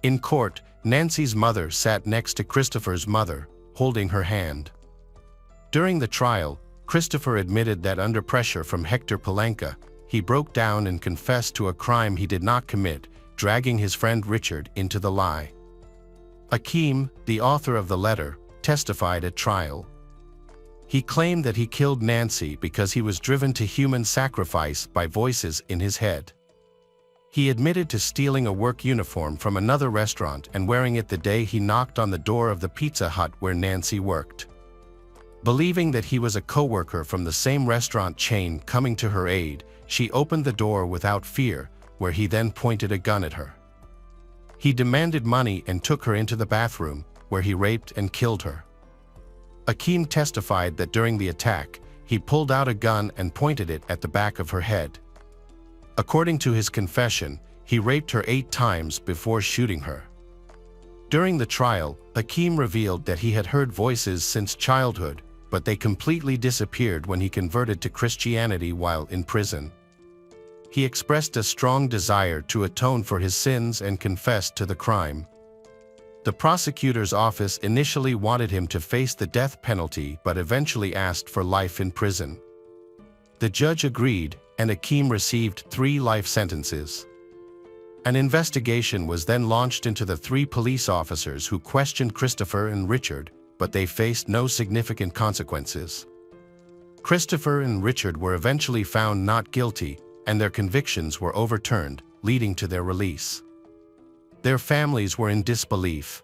In court, Nancy's mother sat next to Christopher's mother, holding her hand. During the trial, Christopher admitted that under pressure from Hector Palanca, he broke down and confessed to a crime he did not commit, dragging his friend Richard into the lie. Akeem, the author of the letter, testified at trial. He claimed that he killed Nancy because he was driven to human sacrifice by voices in his head. He admitted to stealing a work uniform from another restaurant and wearing it the day he knocked on the door of the Pizza Hut where Nancy worked. Believing that he was a coworker from the same restaurant chain coming to her aid, she opened the door without fear, where he then pointed a gun at her. He demanded money and took her into the bathroom, where he raped and killed her. Akeem testified that during the attack, he pulled out a gun and pointed it at the back of her head. According to his confession, he raped her 8 times before shooting her. During the trial, Akeem revealed that he had heard voices since childhood, but they completely disappeared when he converted to Christianity while in prison. He expressed a strong desire to atone for his sins and confessed to the crime. The prosecutor's office initially wanted him to face the death penalty but eventually asked for life in prison. The judge agreed, and Akeem received 3 life sentences. An investigation was then launched into the 3 police officers who questioned Christopher and Richard, but they faced no significant consequences. Christopher and Richard were eventually found not guilty, and their convictions were overturned, leading to their release. Their families were in disbelief.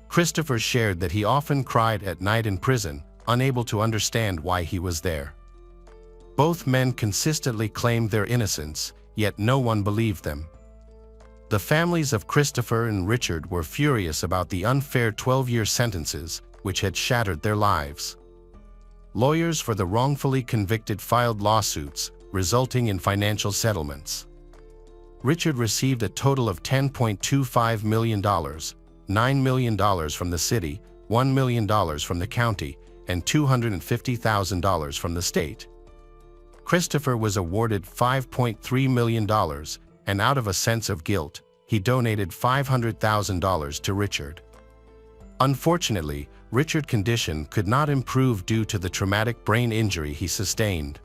Christopher shared that he often cried at night in prison, unable to understand why he was there. Both men consistently claimed their innocence, yet no one believed them. The families of Christopher and Richard were furious about the unfair 12-year sentences, which had shattered their lives. Lawyers for the wrongfully convicted filed lawsuits, resulting in financial settlements. Richard received a total of $10.25 million, $9 million from the city, $1 million from the county, and $250,000 from the state. Christopher was awarded $5.3 million, and out of a sense of guilt, he donated $500,000 to Richard. Unfortunately, Richard's condition could not improve due to the traumatic brain injury he sustained.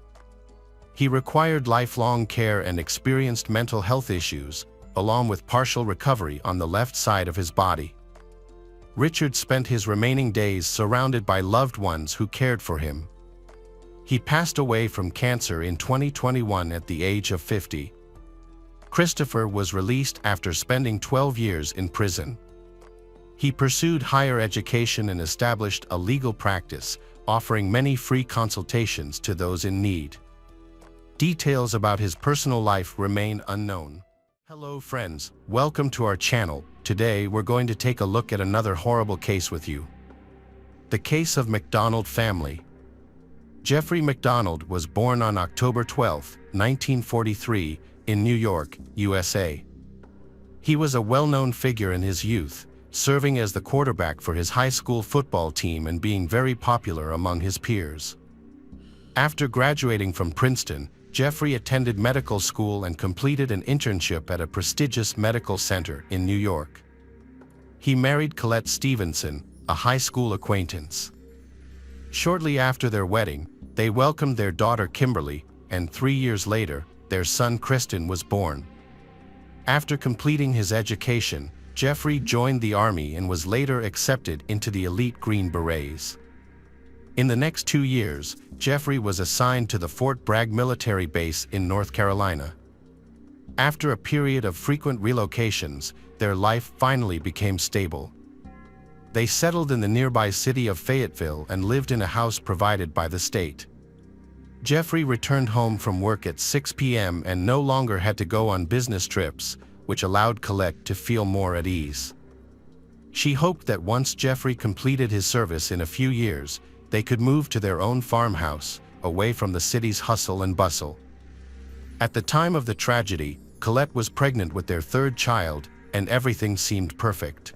He required lifelong care and experienced mental health issues, along with partial recovery on the left side of his body. Richard spent his remaining days surrounded by loved ones who cared for him. He passed away from cancer in 2021 at the age of 50. Christopher was released after spending 12 years in prison. He pursued higher education and established a legal practice, offering many free consultations to those in need. Details about his personal life remain unknown. Hello friends, welcome to our channel. Today we're going to take a look at another horrible case with you. The case of McDonald family. Jeffrey McDonald was born on October 12, 1943, in New York, USA. He was a well-known figure in his youth, serving as the quarterback for his high school football team and being very popular among his peers. After graduating from Princeton, Jeffrey attended medical school and completed an internship at a prestigious medical center in New York. He married Colette Stevenson, a high school acquaintance. Shortly after their wedding, they welcomed their daughter Kimberly, and 3 years later, their son Kristen was born. After completing his education, Jeffrey joined the Army and was later accepted into the elite Green Berets. In the next 2 years, Jeffrey was assigned to the Fort Bragg military base in North Carolina. After a period of frequent relocations, their life finally became stable. They settled in the nearby city of Fayetteville and lived in a house provided by the state. Jeffrey returned home from work at 6 p.m. and no longer had to go on business trips, which allowed Colette to feel more at ease. She hoped that once Jeffrey completed his service in a few years, they could move to their own farmhouse, away from the city's hustle and bustle. At the time of the tragedy, Colette was pregnant with their third child, and everything seemed perfect.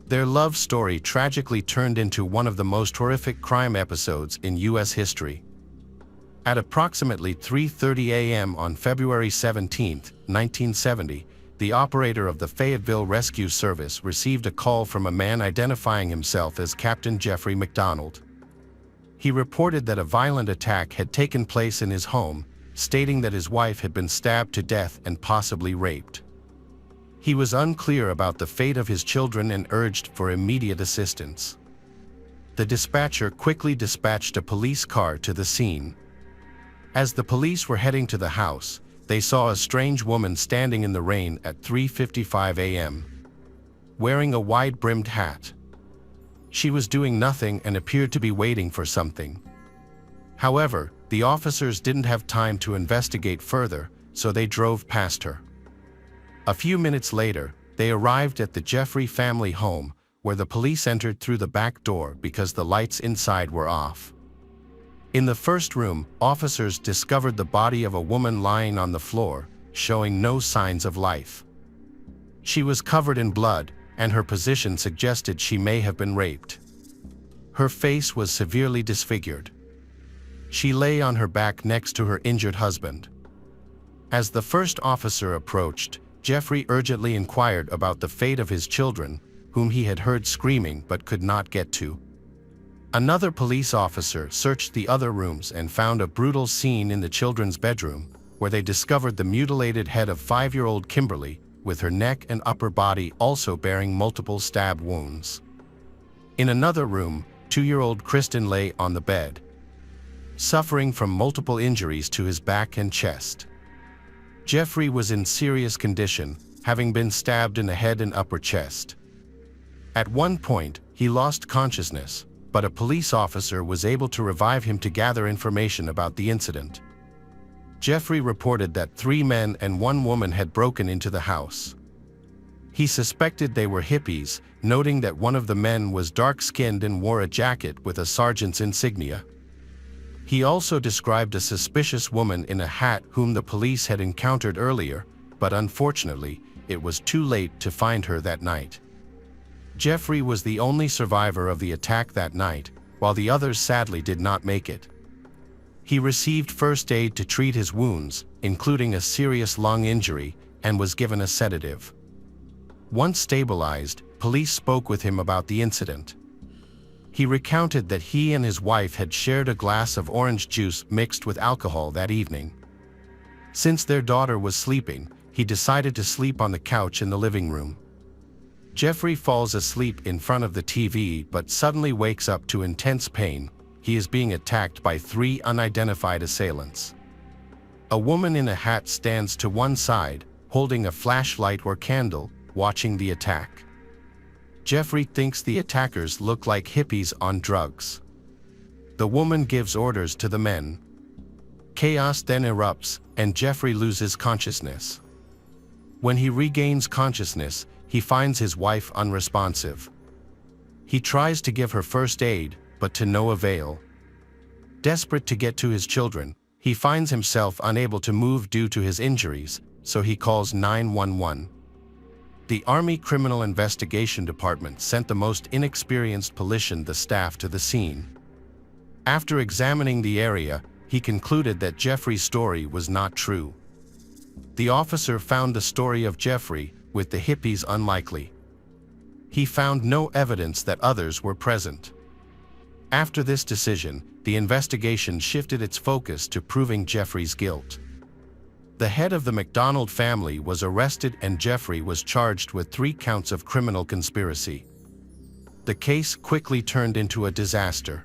Their love story tragically turned into one of the most horrific crime episodes in U.S. history. At approximately 3:30 a.m. on February 17, 1970, the operator of the Fayetteville Rescue Service received a call from a man identifying himself as Captain Jeffrey McDonald. He reported that a violent attack had taken place in his home, stating that his wife had been stabbed to death and possibly raped. He was unclear about the fate of his children and urged for immediate assistance. The dispatcher quickly dispatched a police car to the scene. As the police were heading to the house, they saw a strange woman standing in the rain at 3:55 a.m., wearing a wide-brimmed hat. She was doing nothing and appeared to be waiting for something. However, the officers didn't have time to investigate further, so they drove past her. A few minutes later, they arrived at the Jeffrey family home, where the police entered through the back door because the lights inside were off. In the first room, officers discovered the body of a woman lying on the floor, showing no signs of life. She was covered in blood, and her position suggested she may have been raped. Her face was severely disfigured. She lay on her back next to her injured husband. As the first officer approached, Jeffrey urgently inquired about the fate of his children, whom he had heard screaming but could not get to. Another police officer searched the other rooms and found a brutal scene in the children's bedroom, where they discovered the mutilated head of 5-year-old Kimberly, with her neck and upper body also bearing multiple stab wounds. In another room, 2-year-old Kristen lay on the bed, suffering from multiple injuries to his back and chest. Jeffrey was in serious condition, having been stabbed in the head and upper chest. At one point, he lost consciousness, but a police officer was able to revive him to gather information about the incident. Jeffrey reported that 3 men and 1 woman had broken into the house. He suspected they were hippies, noting that one of the men was dark-skinned and wore a jacket with a sergeant's insignia. He also described a suspicious woman in a hat whom the police had encountered earlier, but unfortunately, it was too late to find her that night. Jeffrey was the only survivor of the attack that night, while the others sadly did not make it. He received first aid to treat his wounds, including a serious lung injury, and was given a sedative. Once stabilized, police spoke with him about the incident. He recounted that he and his wife had shared a glass of orange juice mixed with alcohol that evening. Since their daughter was sleeping, he decided to sleep on the couch in the living room. Jeffrey falls asleep in front of the TV but suddenly wakes up to intense pain. He is being attacked by 3 unidentified assailants. A woman in a hat stands to one side, holding a flashlight or candle, watching the attack. Jeffrey thinks the attackers look like hippies on drugs. The woman gives orders to the men. Chaos then erupts, and Jeffrey loses consciousness. When he regains consciousness, he finds his wife unresponsive. He tries to give her first aid, but to no avail. Desperate to get to his children, he finds himself unable to move due to his injuries, so he calls 911. The Army Criminal Investigation Department sent the most inexperienced the staff to the scene. After examining the area, he concluded that Jeffrey's story was not true. The officer found the story of Jeffrey, with the hippies, unlikely. He found no evidence that others were present. After this decision, the investigation shifted its focus to proving Jeffrey's guilt. The head of the McDonald family was arrested and Jeffrey was charged with 3 counts of criminal conspiracy. The case quickly turned into a disaster.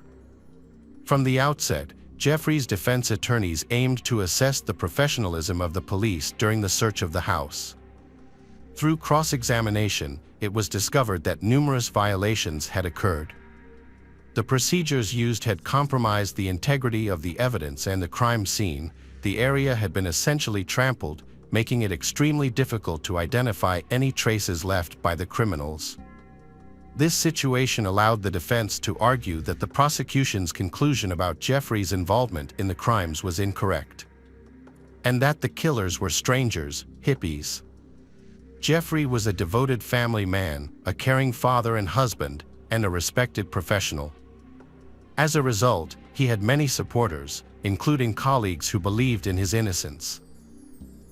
From the outset, Jeffrey's defense attorneys aimed to assess the professionalism of the police during the search of the house. Through cross-examination, it was discovered that numerous violations had occurred. The procedures used had compromised the integrity of the evidence and the crime scene. The area had been essentially trampled, making it extremely difficult to identify any traces left by the criminals. This situation allowed the defense to argue that the prosecution's conclusion about Jeffrey's involvement in the crimes was incorrect, and that the killers were strangers, hippies. Jeffrey was a devoted family man, a caring father and husband, and a respected professional. As a result, he had many supporters, including colleagues who believed in his innocence.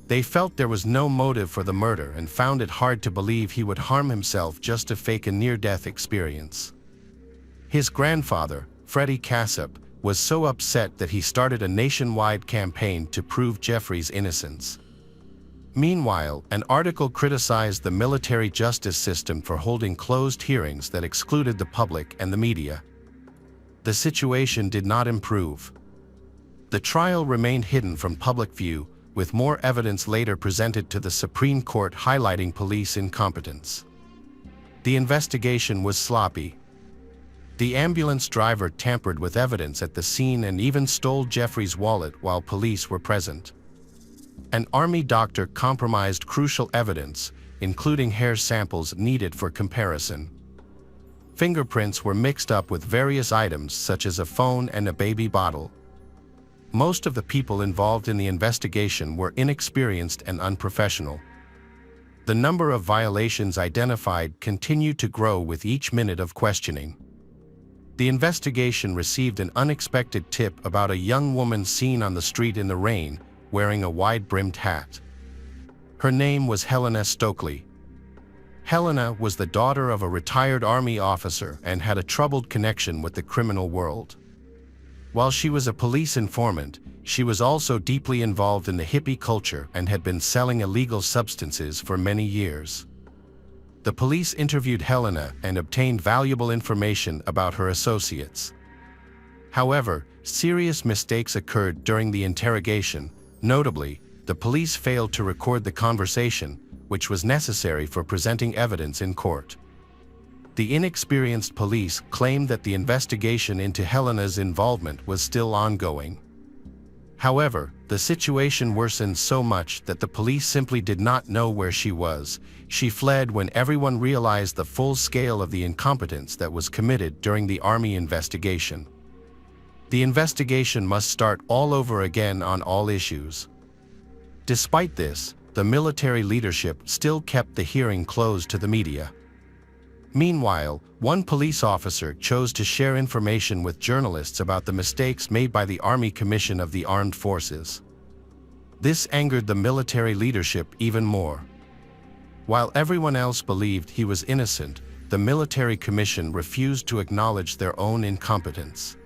They felt there was no motive for the murder and found it hard to believe he would harm himself just to fake a near-death experience. His grandfather, Freddie Cassap, was so upset that he started a nationwide campaign to prove Jeffrey's innocence. Meanwhile, an article criticized the military justice system for holding closed hearings that excluded the public and the media. The situation did not improve. The trial remained hidden from public view, with more evidence later presented to the Supreme Court highlighting police incompetence. The investigation was sloppy. The ambulance driver tampered with evidence at the scene and even stole Jeffrey's wallet while police were present. An Army doctor compromised crucial evidence, including hair samples needed for comparison. Fingerprints were mixed up with various items such as a phone and a baby bottle. Most of the people involved in the investigation were inexperienced and unprofessional. The number of violations identified continued to grow with each minute of questioning. The investigation received an unexpected tip about a young woman seen on the street in the rain, wearing a wide-brimmed hat. Her name was Helena Stokely. Helena was the daughter of a retired Army officer and had a troubled connection with the criminal world. While she was a police informant, she was also deeply involved in the hippie culture and had been selling illegal substances for many years. The police interviewed Helena and obtained valuable information about her associates. However, serious mistakes occurred during the interrogation. Notably, the police failed to record the conversation, which was necessary for presenting evidence in court. The inexperienced police claimed that the investigation into Helena's involvement was still ongoing. However, the situation worsened so much that the police simply did not know where she was. She fled when everyone realized the full scale of the incompetence that was committed during the Army investigation. The investigation must start all over again on all issues. Despite this, the military leadership still kept the hearing closed to the media. Meanwhile, one police officer chose to share information with journalists about the mistakes made by the Army Commission of the Armed Forces. This angered the military leadership even more. While everyone else believed he was innocent, the military commission refused to acknowledge their own incompetence.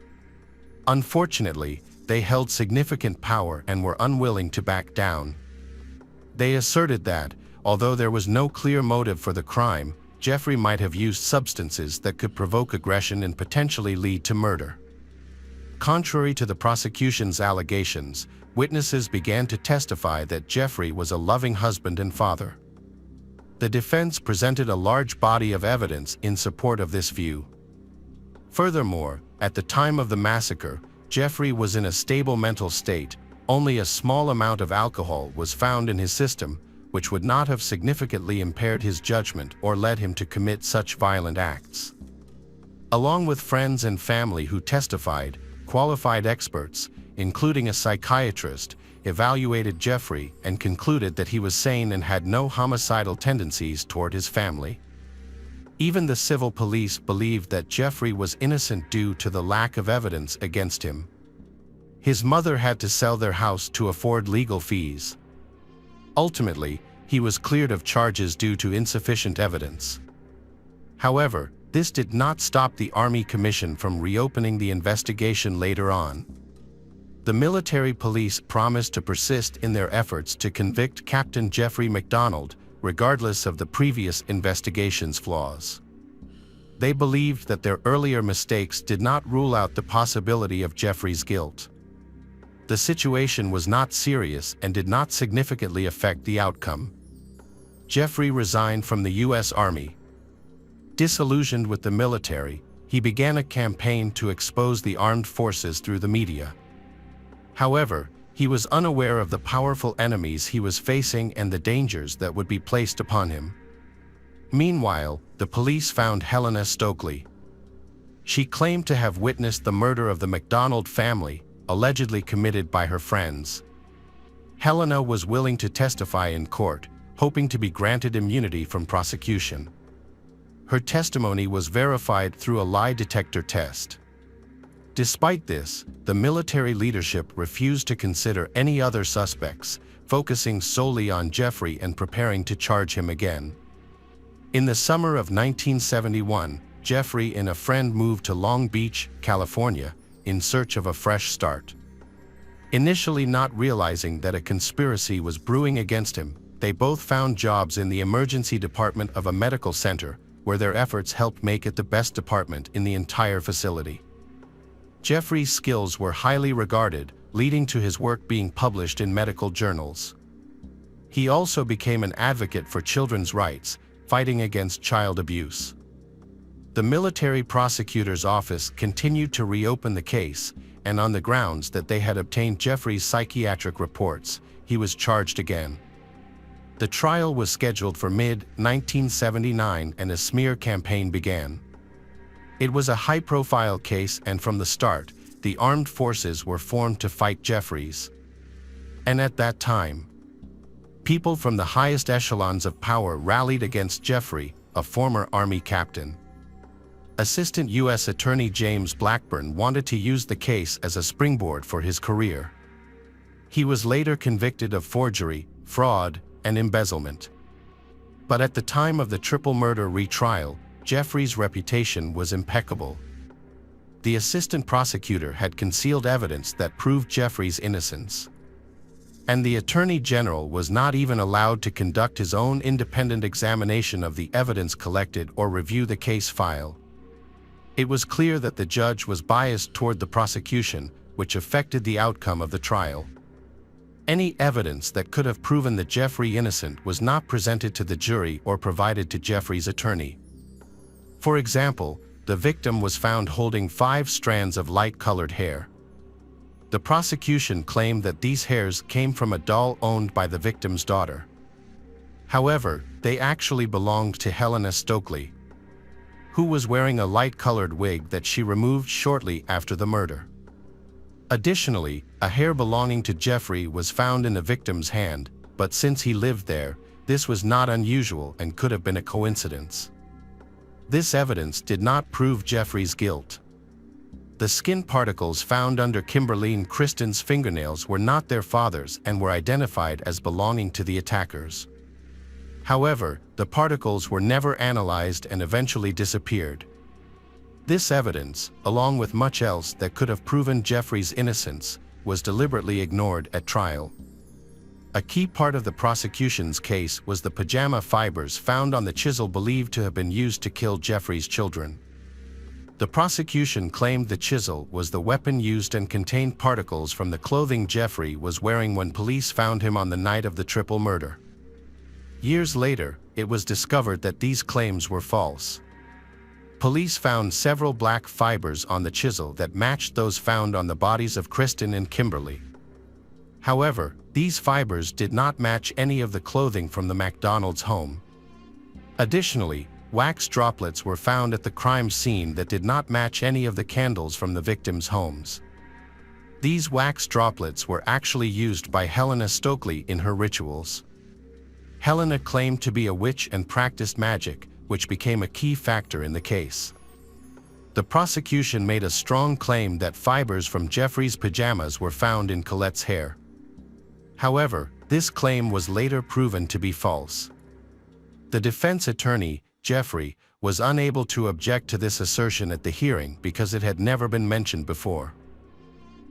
Unfortunately, they held significant power and were unwilling to back down. They asserted that, although there was no clear motive for the crime, Jeffrey might have used substances that could provoke aggression and potentially lead to murder. Contrary to the prosecution's allegations, witnesses began to testify that Jeffrey was a loving husband and father. The defense presented a large body of evidence in support of this view. Furthermore, at the time of the massacre, Jeffrey was in a stable mental state. Only a small amount of alcohol was found in his system, which would not have significantly impaired his judgment or led him to commit such violent acts. Along with friends and family who testified, qualified experts, including a psychiatrist, evaluated Jeffrey and concluded that he was sane and had no homicidal tendencies toward his family. Even the civil police believed that Jeffrey was innocent due to the lack of evidence against him. His mother had to sell their house to afford legal fees. Ultimately, he was cleared of charges due to insufficient evidence. However, this did not stop the Army Commission from reopening the investigation later on. The military police promised to persist in their efforts to convict Captain Jeffrey MacDonald, regardless of the previous investigation's flaws. They believed that their earlier mistakes did not rule out the possibility of Jeffrey's guilt. The situation was not serious and did not significantly affect the outcome. Jeffrey resigned from the U.S. Army. Disillusioned with the military, he began a campaign to expose the armed forces through the media. However, he was unaware of the powerful enemies he was facing and the dangers that would be placed upon him. Meanwhile, the police found Helena Stokely. She claimed to have witnessed the murder of the MacDonald family, allegedly committed by her friends. Helena was willing to testify in court, hoping to be granted immunity from prosecution. Her testimony was verified through a lie detector test. Despite this, the military leadership refused to consider any other suspects, focusing solely on Jeffrey and preparing to charge him again. In the summer of 1971, Jeffrey and a friend moved to Long Beach, California, in search of a fresh start. Initially not realizing that a conspiracy was brewing against him, they both found jobs in the emergency department of a medical center, where their efforts helped make it the best department in the entire facility. Jeffrey's skills were highly regarded, leading to his work being published in medical journals. He also became an advocate for children's rights, fighting against child abuse. The military prosecutor's office continued to reopen the case, and on the grounds that they had obtained Jeffrey's psychiatric reports, he was charged again. The trial was scheduled for mid-1979 and a smear campaign began. It was a high-profile case, and from the start, the armed forces were formed to fight Jeffrey's. And at that time, people from the highest echelons of power rallied against Jeffrey, a former Army captain. Assistant U.S. Attorney James Blackburn wanted to use the case as a springboard for his career. He was later convicted of forgery, fraud, and embezzlement. But at the time of the triple murder retrial, Jeffrey's reputation was impeccable. The assistant prosecutor had concealed evidence that proved Jeffrey's innocence. And the Attorney General was not even allowed to conduct his own independent examination of the evidence collected or review the case file. It was clear that the judge was biased toward the prosecution, which affected the outcome of the trial. Any evidence that could have proven that Jeffrey innocent was not presented to the jury or provided to Jeffrey's attorney. For example, the victim was found holding 5 strands of light-colored hair. The prosecution claimed that these hairs came from a doll owned by the victim's daughter. However, they actually belonged to Helena Stokely, who was wearing a light-colored wig that she removed shortly after the murder. Additionally, a hair belonging to Jeffrey was found in the victim's hand, but since he lived there, this was not unusual and could have been a coincidence. This evidence did not prove Jeffrey's guilt. The skin particles found under Kimberly and Kristen's fingernails were not their father's and were identified as belonging to the attackers. However, the particles were never analyzed and eventually disappeared. This evidence, along with much else that could have proven Jeffrey's innocence, was deliberately ignored at trial. A key part of the prosecution's case was the pajama fibers found on the chisel believed to have been used to kill Jeffrey's children. The prosecution claimed the chisel was the weapon used and contained particles from the clothing Jeffrey was wearing when police found him on the night of the triple murder. Years later, it was discovered that these claims were false. Police found several black fibers on the chisel that matched those found on the bodies of Kristen and Kimberly. However, these fibers did not match any of the clothing from the McDonald's home. Additionally, wax droplets were found at the crime scene that did not match any of the candles from the victims' homes. These wax droplets were actually used by Helena Stokely in her rituals. Helena claimed to be a witch and practiced magic, which became a key factor in the case. The prosecution made a strong claim that fibers from Jeffrey's pajamas were found in Colette's hair. However, this claim was later proven to be false. The defense attorney, Jeffrey, was unable to object to this assertion at the hearing because it had never been mentioned before.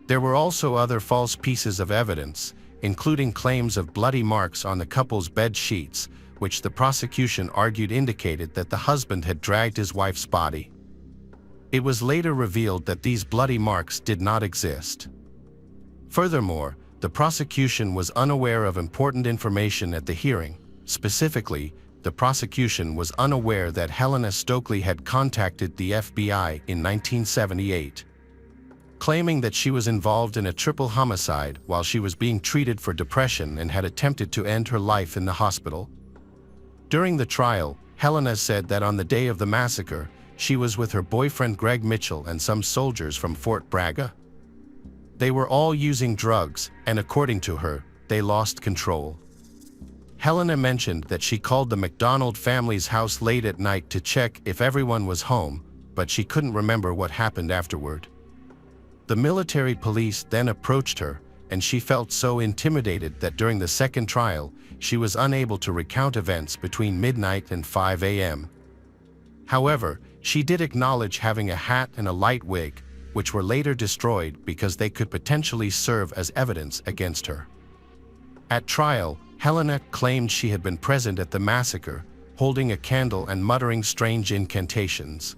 There were also other false pieces of evidence, including claims of bloody marks on the couple's bed sheets, which the prosecution argued indicated that the husband had dragged his wife's body. It was later revealed that these bloody marks did not exist. Furthermore, the prosecution was unaware of important information at the hearing. Specifically, the prosecution was unaware that Helena Stokely had contacted the FBI in 1978, claiming that she was involved in a triple homicide while she was being treated for depression and had attempted to end her life in the hospital. During the trial, Helena said that on the day of the massacre, she was with her boyfriend Greg Mitchell and some soldiers from Fort Braga. They were all using drugs, and according to her, they lost control. Helena mentioned that she called the McDonald family's house late at night to check if everyone was home, but she couldn't remember what happened afterward. The military police then approached her, and she felt so intimidated that during the second trial, she was unable to recount events between midnight and 5 a.m. However, she did acknowledge having a hat and a light wig, which were later destroyed because they could potentially serve as evidence against her. At trial, Helena claimed she had been present at the massacre, holding a candle and muttering strange incantations.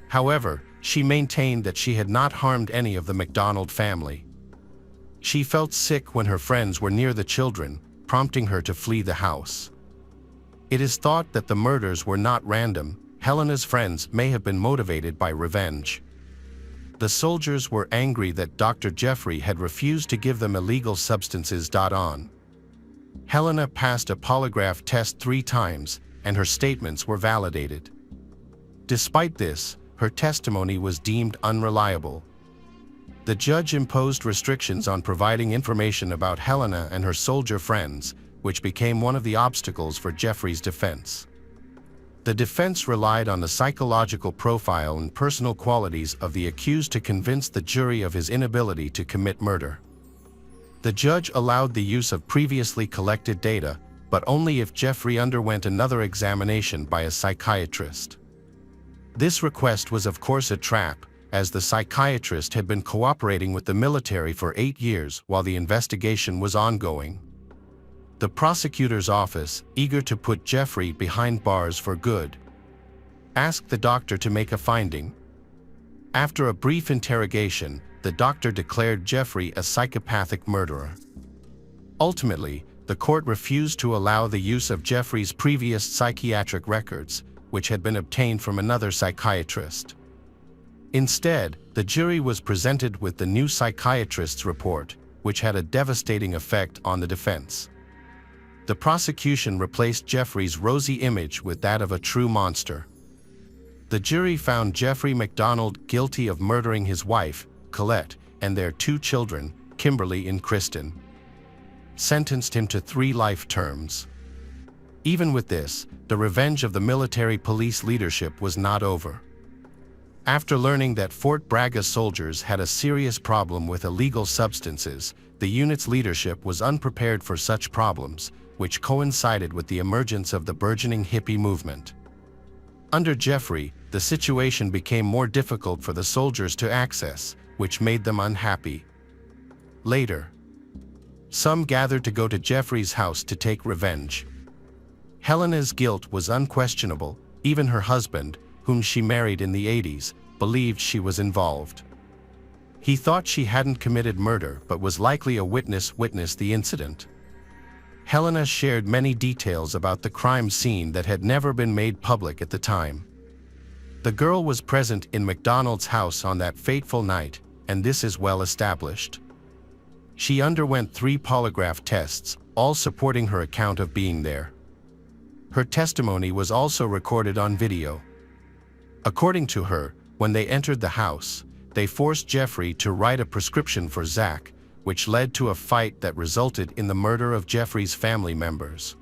However, she maintained that she had not harmed any of the McDonald family. She felt sick when her friends were near the children, prompting her to flee the house. It is thought that the murders were not random. Helena's friends may have been motivated by revenge. The soldiers were angry that Dr. Jeffrey had refused to give them illegal substances. Helena passed a polygraph test 3 times, and her statements were validated. Despite this, her testimony was deemed unreliable. The judge imposed restrictions on providing information about Helena and her soldier friends, which became one of the obstacles for Jeffrey's defense. The defense relied on the psychological profile and personal qualities of the accused to convince the jury of his inability to commit murder. The judge allowed the use of previously collected data, but only if Jeffrey underwent another examination by a psychiatrist. This request was of course a trap, as the psychiatrist had been cooperating with the military for 8 years while the investigation was ongoing. The prosecutor's office, eager to put Jeffrey behind bars for good, asked the doctor to make a finding. After a brief interrogation, the doctor declared Jeffrey a psychopathic murderer. Ultimately, the court refused to allow the use of Jeffrey's previous psychiatric records, which had been obtained from another psychiatrist. Instead, the jury was presented with the new psychiatrist's report, which had a devastating effect on the defense. The prosecution replaced Jeffrey's rosy image with that of a true monster. The jury found Jeffrey McDonald guilty of murdering his wife, Colette, and their 2 children, Kimberly and Kristen, sentenced him to 3 life terms. Even with this, the revenge of the military police leadership was not over. After learning that Fort Braga soldiers had a serious problem with illegal substances, the unit's leadership was unprepared for such problems, which coincided with the emergence of the burgeoning hippie movement. Under Jeffrey, the situation became more difficult for the soldiers to access, which made them unhappy. Later, some gathered to go to Jeffrey's house to take revenge. Helena's guilt was unquestionable. Even her husband, whom she married in the 80s, believed she was involved. He thought she hadn't committed murder but was likely a witnessed the incident. Helena shared many details about the crime scene that had never been made public at the time. The girl was present in McDonald's house on that fateful night, and this is well established. She underwent 3 polygraph tests, all supporting her account of being there. Her testimony was also recorded on video. According to her, when they entered the house, they forced Jeffrey to write a prescription for Zach, which led to a fight that resulted in the murder of Jeffrey's family members.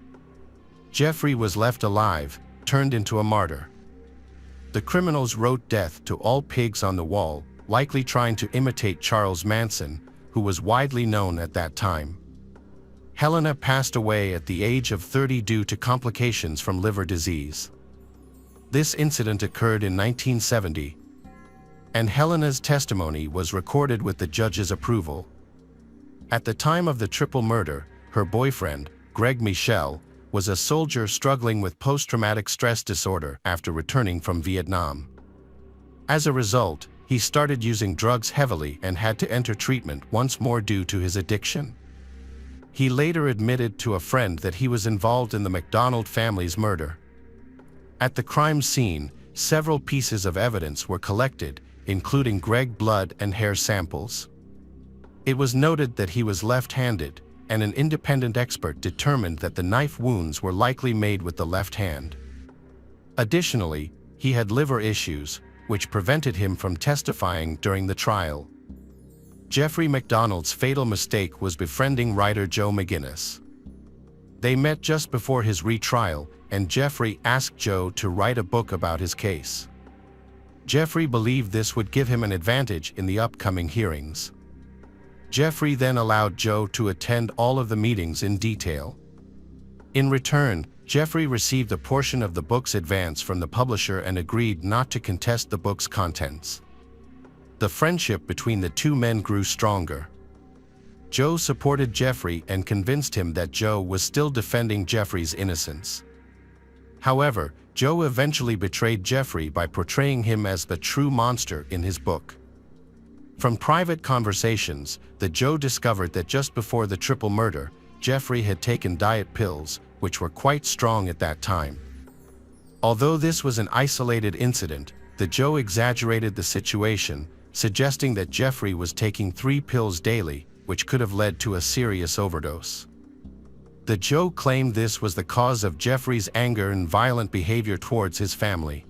Jeffrey was left alive, turned into a martyr. The criminals wrote "Death to all pigs" on the wall, likely trying to imitate Charles Manson, who was widely known at that time. Helena passed away at the age of 30 due to complications from liver disease. This incident occurred in 1970, and Helena's testimony was recorded with the judge's approval. At the time of the triple murder, her boyfriend, Greg Michel, was a soldier struggling with post-traumatic stress disorder after returning from Vietnam. As a result, he started using drugs heavily and had to enter treatment once more due to his addiction. He later admitted to a friend that he was involved in the McDonald family's murder. At the crime scene, several pieces of evidence were collected, including Greg's blood and hair samples. It was noted that he was left-handed, and an independent expert determined that the knife wounds were likely made with the left hand. Additionally, he had liver issues, which prevented him from testifying during the trial. Jeffrey McDonald's fatal mistake was befriending writer Joe McGinnis. They met just before his retrial, and Jeffrey asked Joe to write a book about his case. Jeffrey believed this would give him an advantage in the upcoming hearings. Jeffrey then allowed Joe to attend all of the meetings in detail. In return, Jeffrey received a portion of the book's advance from the publisher and agreed not to contest the book's contents. The friendship between the two men grew stronger. Joe supported Jeffrey and convinced him that Joe was still defending Jeffrey's innocence. However, Joe eventually betrayed Jeffrey by portraying him as the true monster in his book. From private conversations, Joe discovered that just before the triple murder, Jeffrey had taken diet pills, which were quite strong at that time. Although this was an isolated incident, Joe exaggerated the situation, suggesting that Jeffrey was taking 3 pills daily, which could have led to a serious overdose. Joe claimed this was the cause of Jeffrey's anger and violent behavior towards his family.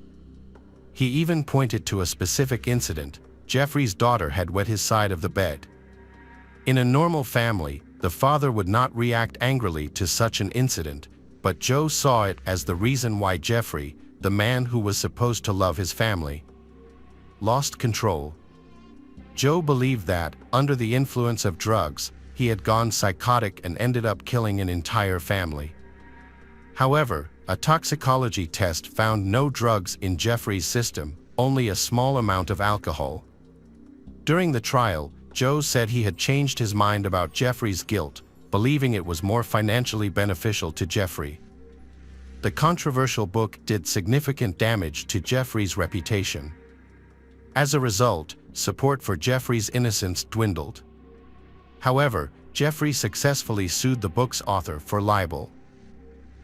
He even pointed to a specific incident: Jeffrey's daughter had wet his side of the bed. In a normal family, the father would not react angrily to such an incident, but Joe saw it as the reason why Jeffrey, the man who was supposed to love his family, lost control. Joe believed that, under the influence of drugs, he had gone psychotic and ended up killing an entire family. However, a toxicology test found no drugs in Jeffrey's system, only a small amount of alcohol. During the trial, Joe said he had changed his mind about Jeffrey's guilt, believing it was more financially beneficial to Jeffrey. The controversial book did significant damage to Jeffrey's reputation. As a result, support for Jeffrey's innocence dwindled. However, Jeffrey successfully sued the book's author for libel.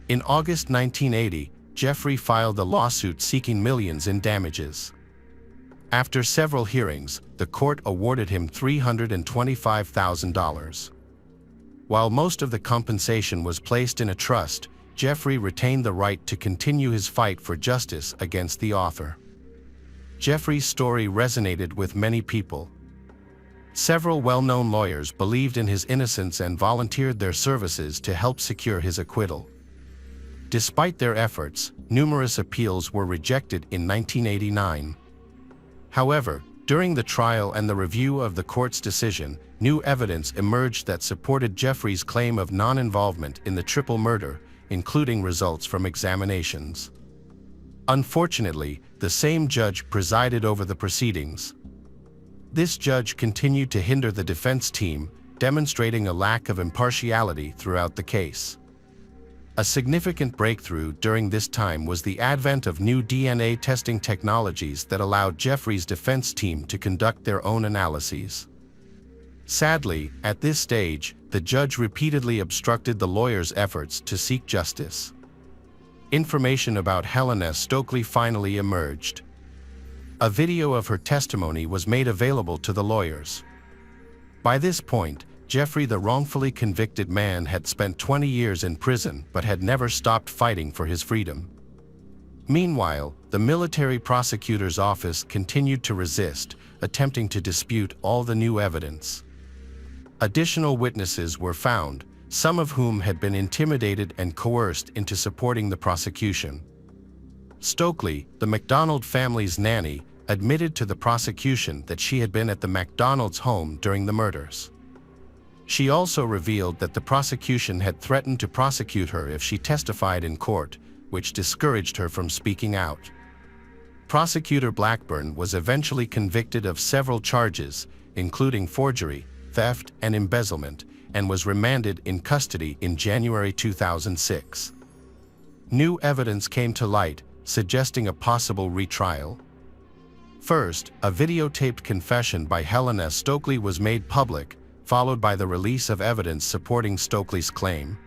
In August 1980, Jeffrey filed a lawsuit seeking millions in damages. After several hearings, the court awarded him $325,000. While most of the compensation was placed in a trust, Jeffrey retained the right to continue his fight for justice against the author. Jeffrey's story resonated with many people. Several well-known lawyers believed in his innocence and volunteered their services to help secure his acquittal. Despite their efforts, numerous appeals were rejected in 1989. However, during the trial and the review of the court's decision, new evidence emerged that supported Jeffrey's claim of non-involvement in the triple murder, including results from examinations. Unfortunately, the same judge presided over the proceedings. This judge continued to hinder the defense team, demonstrating a lack of impartiality throughout the case. A significant breakthrough during this time was the advent of new DNA testing technologies that allowed Jeffrey's defense team to conduct their own analyses. Sadly, at this stage, the judge repeatedly obstructed the lawyers' efforts to seek justice. Information about Helena Stokely finally emerged. A video of her testimony was made available to the lawyers. By this point, Jeffrey, the wrongfully convicted man, had spent 20 years in prison but had never stopped fighting for his freedom. Meanwhile, the military prosecutor's office continued to resist, attempting to dispute all the new evidence. Additional witnesses were found, some of whom had been intimidated and coerced into supporting the prosecution. Stokely, the MacDonald family's nanny, admitted to the prosecution that she had been at the MacDonald's home during the murders. She also revealed that the prosecution had threatened to prosecute her if she testified in court, which discouraged her from speaking out. Prosecutor Blackburn was eventually convicted of several charges, including forgery, theft, and embezzlement, and was remanded in custody in January 2006. New evidence came to light, suggesting a possible retrial. First, a videotaped confession by Helena Stokely was made public, followed by the release of evidence supporting Stokely's claim.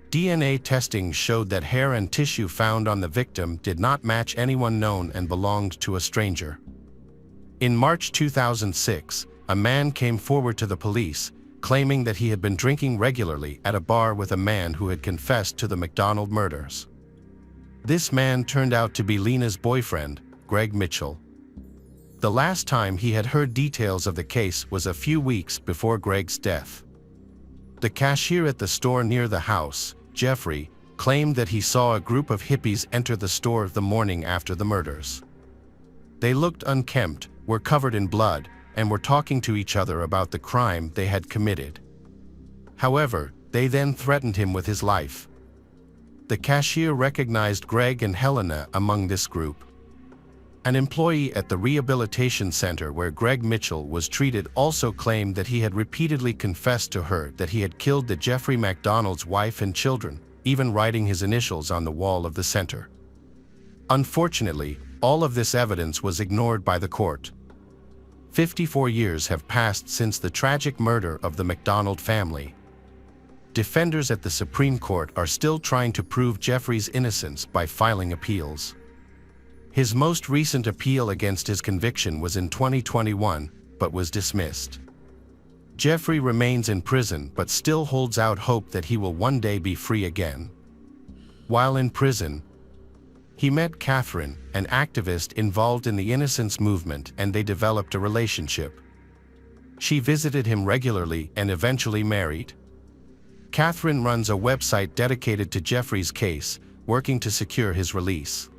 DNA testing showed that hair and tissue found on the victim did not match anyone known and belonged to a stranger. In March 2006, a man came forward to the police, claiming that he had been drinking regularly at a bar with a man who had confessed to the MacDonald murders. This man turned out to be Lena's boyfriend, Greg Mitchell. The last time he had heard details of the case was a few weeks before Greg's death. The cashier at the store near the house, Jeffrey, claimed that he saw a group of hippies enter the store the morning after the murders. They looked unkempt, were covered in blood, and were talking to each other about the crime they had committed. However, they then threatened him with his life. The cashier recognized Greg and Helena among this group. An employee at the rehabilitation center where Greg Mitchell was treated also claimed that he had repeatedly confessed to her that he had killed the Jeffrey MacDonald's wife and children, even writing his initials on the wall of the center. Unfortunately, all of this evidence was ignored by the court. 54 years have passed since the tragic murder of the MacDonald family. Defenders at the Supreme Court are still trying to prove Jeffrey's innocence by filing appeals. His most recent appeal against his conviction was in 2021, but was dismissed. Jeffrey remains in prison but still holds out hope that he will one day be free again. While in prison, he met Catherine, an activist involved in the Innocence movement, and they developed a relationship. She visited him regularly and eventually married. Catherine runs a website dedicated to Jeffrey's case, working to secure his release.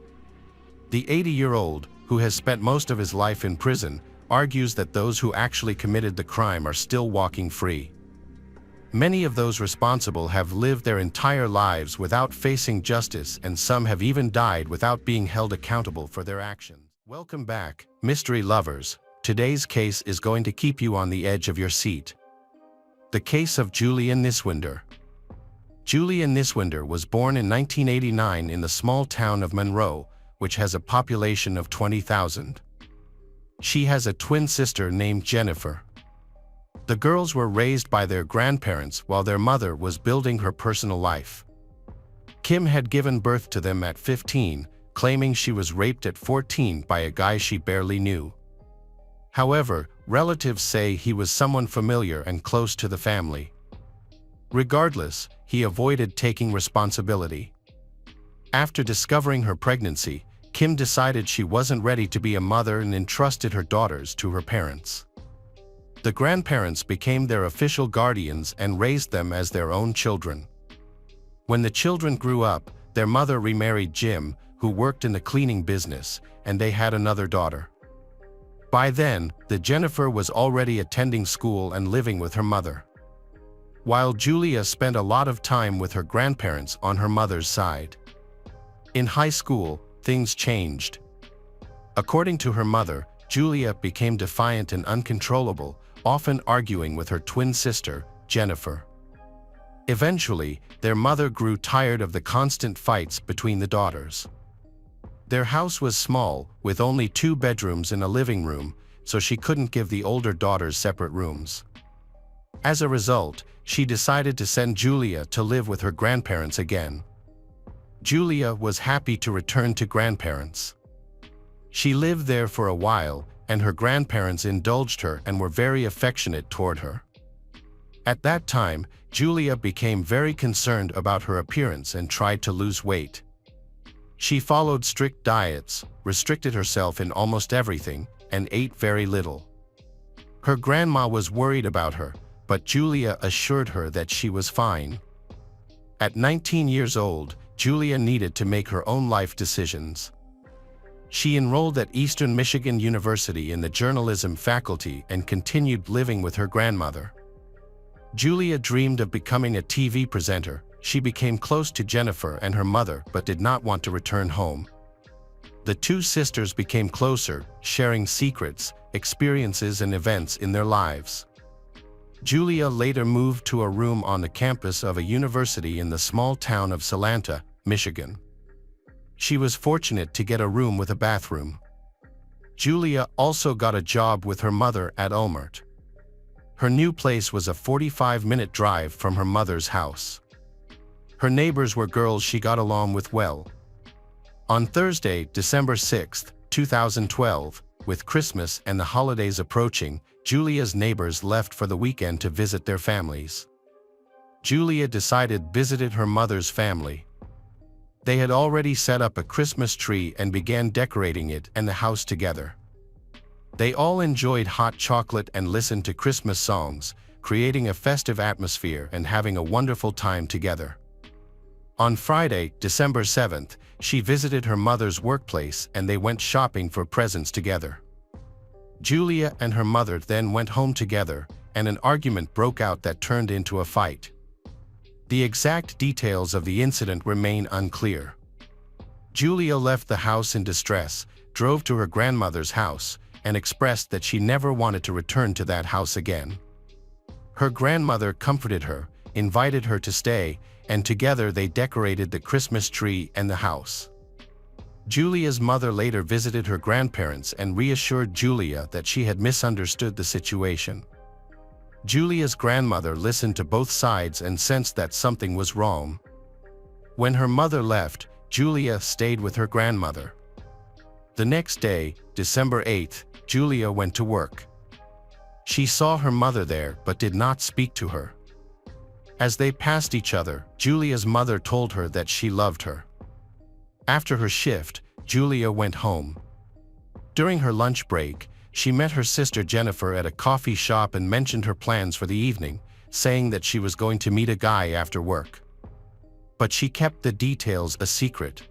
The 80-year-old, who has spent most of his life in prison, argues that those who actually committed the crime are still walking free. Many of those responsible have lived their entire lives without facing justice, and some have even died without being held accountable for their actions. Welcome back, mystery lovers. Today's case is going to keep you on the edge of your seat. The case of Julian Niswinder. Julian Niswinder was born in 1989 in the small town of Monroe, which has a population of 20,000. She has a twin sister named Jennifer. The girls were raised by their grandparents while their mother was building her personal life. Kim had given birth to them at 15, claiming she was raped at 14 by a guy she barely knew. However, relatives say he was someone familiar and close to the family. Regardless, he avoided taking responsibility. After discovering her pregnancy, Kim decided she wasn't ready to be a mother and entrusted her daughters to her parents. The grandparents became their official guardians and raised them as their own children. When the children grew up, their mother remarried Jim, who worked in the cleaning business, and they had another daughter. By then, Jennifer was already attending school and living with her mother, while Julia spent a lot of time with her grandparents on her mother's side. In high school, things changed. According to her mother, Julia became defiant and uncontrollable, often arguing with her twin sister, Jennifer. Eventually, their mother grew tired of the constant fights between the daughters. Their house was small, with only 2 bedrooms and a living room, so she couldn't give the older daughters separate rooms. As a result, she decided to send Julia to live with her grandparents again. Julia was happy to return to grandparents. She lived there for a while, and her grandparents indulged her and were very affectionate toward her. At that time, Julia became very concerned about her appearance and tried to lose weight. She followed strict diets, restricted herself in almost everything, and ate very little. Her grandma was worried about her, but Julia assured her that she was fine. At 19 years old, Julia needed to make her own life decisions. She enrolled at Eastern Michigan University in the journalism faculty and continued living with her grandmother. Julia dreamed of becoming a TV presenter. She became close to Jennifer and her mother but did not want to return home. The 2 sisters became closer, sharing secrets, experiences and events in their lives. Julia later moved to a room on the campus of a university in the small town of Salanta, Michigan. She was fortunate to get a room with a bathroom. Julia also got a job with her mother at Walmart. Her new place was a 45-minute drive from her mother's house. Her neighbors were girls she got along with well. On Thursday, December 6, 2012, with Christmas and the holidays approaching, Julia's neighbors left for the weekend to visit their families. Julia visited her mother's family. They had already set up a Christmas tree and began decorating it and the house together. They all enjoyed hot chocolate and listened to Christmas songs, creating a festive atmosphere and having a wonderful time together. On Friday, December 7th, she visited her mother's workplace and they went shopping for presents together. Julia and her mother then went home together, and an argument broke out that turned into a fight. The exact details of the incident remain unclear. Julia left the house in distress, drove to her grandmother's house, and expressed that she never wanted to return to that house again. Her grandmother comforted her, invited her to stay, and together they decorated the Christmas tree and the house. Julia's mother later visited her grandparents and reassured Julia that she had misunderstood the situation. Julia's grandmother listened to both sides and sensed that something was wrong. When her mother left, Julia stayed with her grandmother. The next day, December 8th, Julia went to work. She saw her mother there but did not speak to her. As they passed each other, Julia's mother told her that she loved her. After her shift, Julia went home. During her lunch break, she met her sister Jennifer at a coffee shop and mentioned her plans for the evening, saying that she was going to meet a guy after work. But she kept the details a secret.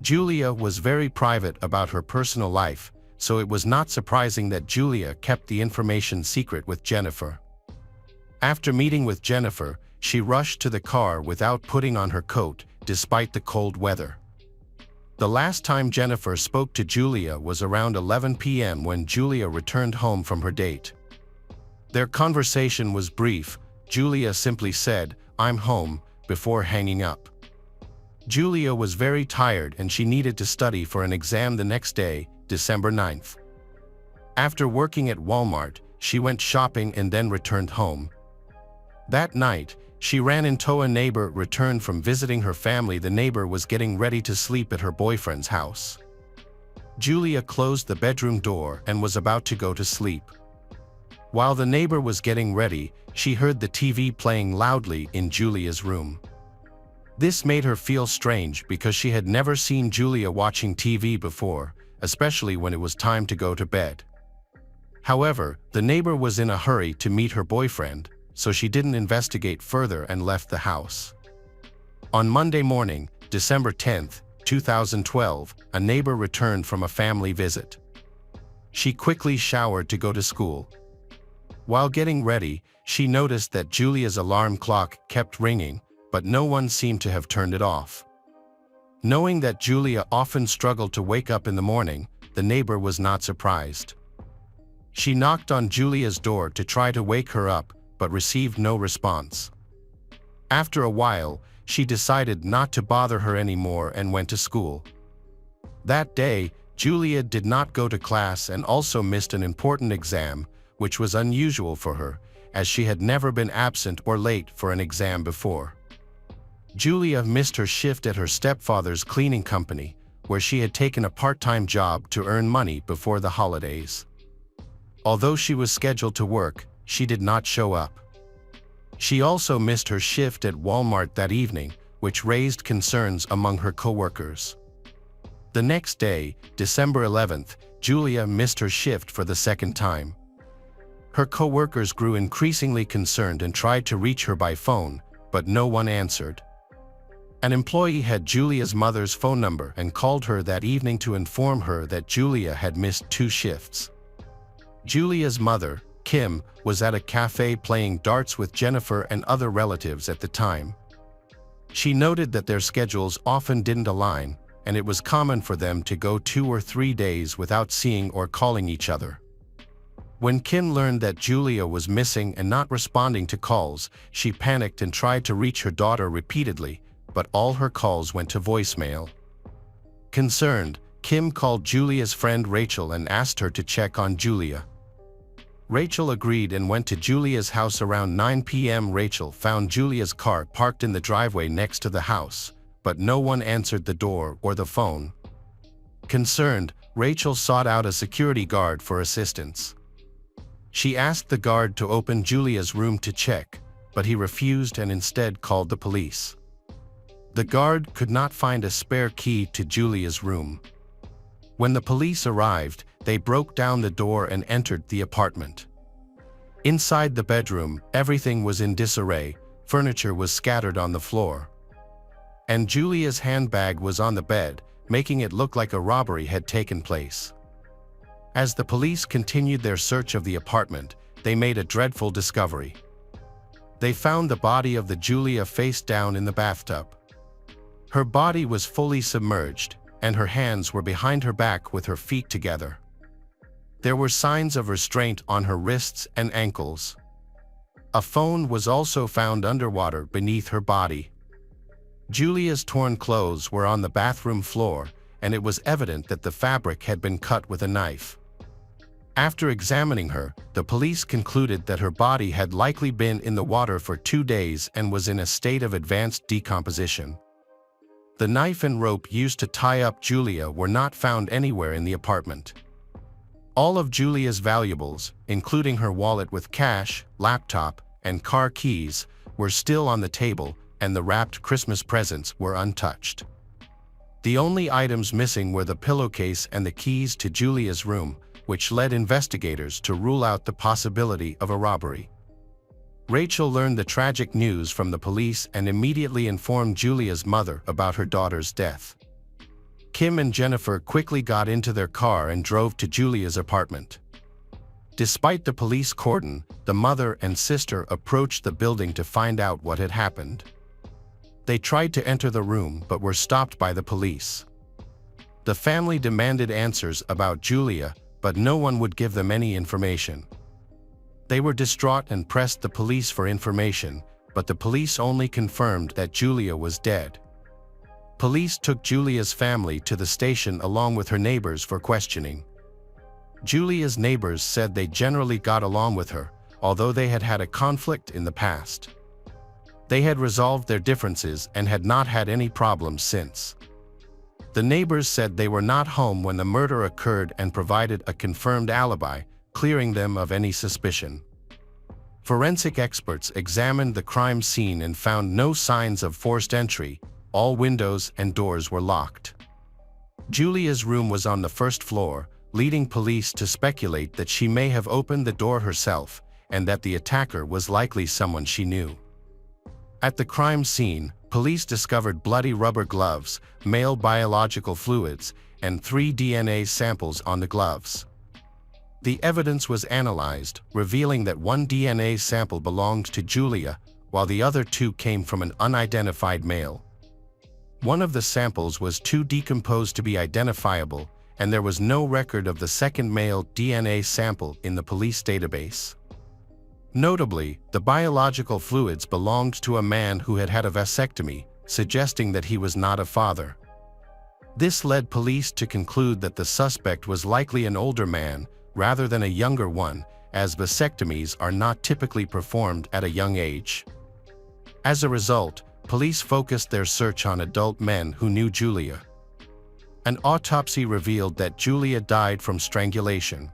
Julia was very private about her personal life, so it was not surprising that Julia kept the information secret with Jennifer. After meeting with Jennifer, she rushed to the car without putting on her coat, despite the cold weather. The last time Jennifer spoke to Julia was around 11 p.m. when Julia returned home from her date. Their conversation was brief. Julia simply said, "I'm home," before hanging up. Julia was very tired and she needed to study for an exam the next day, December 9th. After working at Walmart, she went shopping and then returned home. That night, she ran into a neighbor returned from visiting her family. The neighbor was getting ready to sleep at her boyfriend's house. Julia closed the bedroom door and was about to go to sleep. While the neighbor was getting ready, she heard the TV playing loudly in Julia's room. This made her feel strange because she had never seen Julia watching TV before, especially when it was time to go to bed. However, the neighbor was in a hurry to meet her boyfriend, so she didn't investigate further and left the house. On Monday morning, December 10th, 2012, a neighbor returned from a family visit. She quickly showered to go to school. While getting ready, she noticed that Julia's alarm clock kept ringing, but no one seemed to have turned it off. Knowing that Julia often struggled to wake up in the morning, the neighbor was not surprised. She knocked on Julia's door to try to wake her up, but received no response. After a while, she decided not to bother her anymore and went to school. That day, Julia did not go to class and also missed an important exam, which was unusual for her, as she had never been absent or late for an exam before. Julia missed her shift at her stepfather's cleaning company, where she had taken a part-time job to earn money before the holidays. Although she was scheduled to work, she did not show up. She also missed her shift at Walmart that evening, which raised concerns among her coworkers. The next day, December 11th, Julia missed her shift for the second time. Her coworkers grew increasingly concerned and tried to reach her by phone, but no one answered. An employee had Julia's mother's phone number and called her that evening to inform her that Julia had missed 2 shifts. Julia's mother, Kim, was at a cafe playing darts with Jennifer and other relatives at the time. She noted that their schedules often didn't align, and it was common for them to go 2 or 3 days without seeing or calling each other. When Kim learned that Julia was missing and not responding to calls, she panicked and tried to reach her daughter repeatedly, but all her calls went to voicemail. Concerned, Kim called Julia's friend Rachel and asked her to check on Julia. Rachel agreed and went to Julia's house around 9 p.m. Rachel found Julia's car parked in the driveway next to the house, but no one answered the door or the phone. Concerned, Rachel sought out a security guard for assistance. She asked the guard to open Julia's room to check, but he refused and instead called the police. The guard could not find a spare key to Julia's room. When the police arrived, they broke down the door and entered the apartment. Inside the bedroom, everything was in disarray, furniture was scattered on the floor. And Julia's handbag was on the bed, making it look like a robbery had taken place. As the police continued their search of the apartment, they made a dreadful discovery. They found the body of Julia face down in the bathtub. Her body was fully submerged, and her hands were behind her back with her feet together. There were signs of restraint on her wrists and ankles. A phone was also found underwater beneath her body. Julia's torn clothes were on the bathroom floor, and it was evident that the fabric had been cut with a knife. After examining her, the police concluded that her body had likely been in the water for 2 days and was in a state of advanced decomposition. The knife and rope used to tie up Julia were not found anywhere in the apartment. All of Julia's valuables, including her wallet with cash, laptop, and car keys, were still on the table, and the wrapped Christmas presents were untouched. The only items missing were the pillowcase and the keys to Julia's room, which led investigators to rule out the possibility of a robbery. Rachel learned the tragic news from the police and immediately informed Julia's mother about her daughter's death. Kim and Jennifer quickly got into their car and drove to Julia's apartment. Despite the police cordon, the mother and sister approached the building to find out what had happened. They tried to enter the room but were stopped by the police. The family demanded answers about Julia, but no one would give them any information. They were distraught and pressed the police for information, but the police only confirmed that Julia was dead. Police took Julia's family to the station along with her neighbors for questioning. Julia's neighbors said they generally got along with her, although they had had a conflict in the past. They had resolved their differences and had not had any problems since. The neighbors said they were not home when the murder occurred and provided a confirmed alibi, clearing them of any suspicion. Forensic experts examined the crime scene and found no signs of forced entry. All windows and doors were locked. Julia's room was on the first floor, leading police to speculate that she may have opened the door herself and that the attacker was likely someone she knew. At the crime scene, police discovered bloody rubber gloves, male biological fluids, and 3 DNA samples on the gloves. The evidence was analyzed, revealing that one DNA sample belonged to Julia, while the other two came from an unidentified male. One of the samples was too decomposed to be identifiable, and there was no record of the second male DNA sample in the police database. Notably, the biological fluids belonged to a man who had had a vasectomy, suggesting that he was not a father. This led police to conclude that the suspect was likely an older man rather than a younger one, as vasectomies are not typically performed at a young age. As a result, police focused their search on adult men who knew Julia. An autopsy revealed that Julia died from strangulation.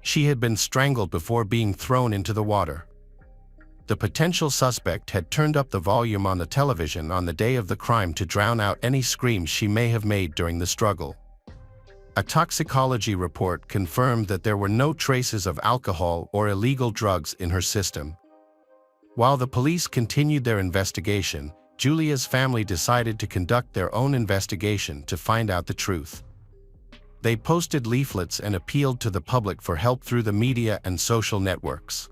She had been strangled before being thrown into the water. The potential suspect had turned up the volume on the television on the day of the crime to drown out any screams she may have made during the struggle. A toxicology report confirmed that there were no traces of alcohol or illegal drugs in her system. While the police continued their investigation, Julia's family decided to conduct their own investigation to find out the truth. They posted leaflets and appealed to the public for help through the media and social networks.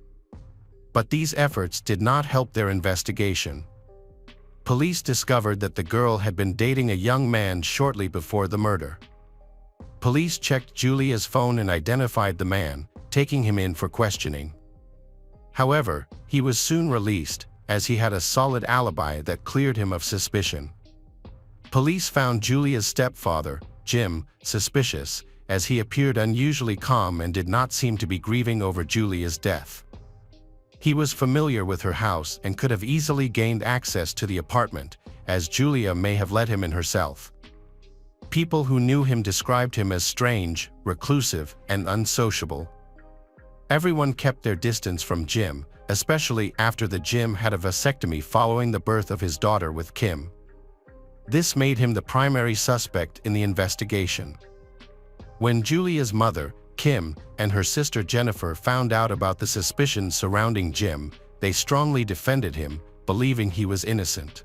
But these efforts did not help their investigation. Police discovered that the girl had been dating a young man shortly before the murder. Police checked Julia's phone and identified the man, taking him in for questioning. However, he was soon released, as he had a solid alibi that cleared him of suspicion. Police found Julia's stepfather, Jim, suspicious, as he appeared unusually calm and did not seem to be grieving over Julia's death. He was familiar with her house and could have easily gained access to the apartment, as Julia may have let him in herself. People who knew him described him as strange, reclusive, and unsociable. Everyone kept their distance from Jim, especially after Jim had a vasectomy following the birth of his daughter with Kim. This made him the primary suspect in the investigation. When Julia's mother, Kim, and her sister Jennifer found out about the suspicions surrounding Jim, they strongly defended him, believing he was innocent.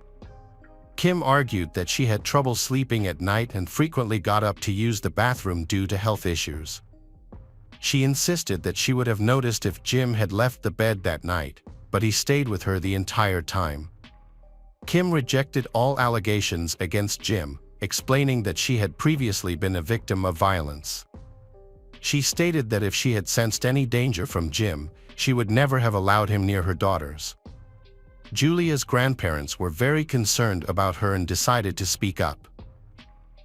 Kim argued that she had trouble sleeping at night and frequently got up to use the bathroom due to health issues. She insisted that she would have noticed if Jim had left the bed that night, but he stayed with her the entire time. Kim rejected all allegations against Jim, explaining that she had previously been a victim of violence. She stated that if she had sensed any danger from Jim, she would never have allowed him near her daughters. Julia's grandparents were very concerned about her and decided to speak up.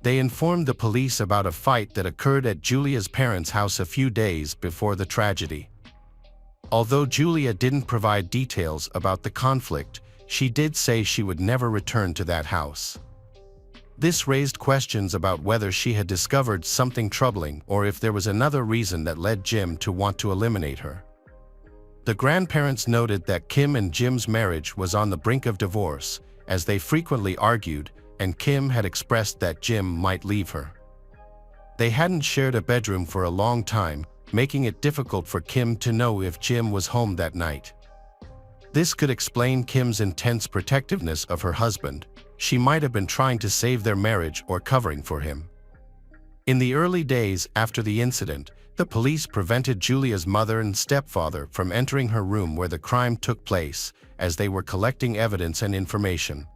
They informed the police about a fight that occurred at Julia's parents' house a few days before the tragedy. Although Julia didn't provide details about the conflict, she did say she would never return to that house. This raised questions about whether she had discovered something troubling or if there was another reason that led Jim to want to eliminate her. The grandparents noted that Kim and Jim's marriage was on the brink of divorce, as they frequently argued, and Kim had expressed that Jim might leave her. They hadn't shared a bedroom for a long time, making it difficult for Kim to know if Jim was home that night. This could explain Kim's intense protectiveness of her husband. She might have been trying to save their marriage or covering for him. In the early days after the incident, the police prevented Julia's mother and stepfather from entering her room where the crime took place, as they were collecting evidence and information.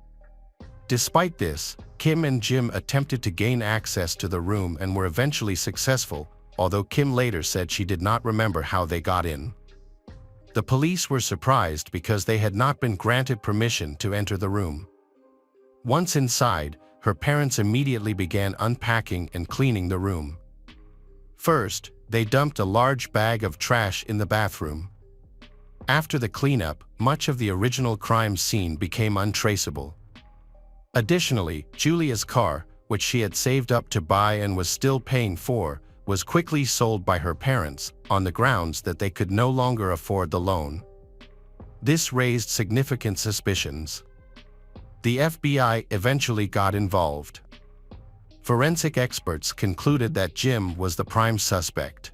Despite this, Kim and Jim attempted to gain access to the room and were eventually successful, although Kim later said she did not remember how they got in. The police were surprised because they had not been granted permission to enter the room. Once inside, her parents immediately began unpacking and cleaning the room. First, they dumped a large bag of trash in the bathroom. After the cleanup, much of the original crime scene became untraceable. Additionally, Julia's car, which she had saved up to buy and was still paying for, was quickly sold by her parents, on the grounds that they could no longer afford the loan. This raised significant suspicions. The FBI eventually got involved. Forensic experts concluded that Jim was the prime suspect.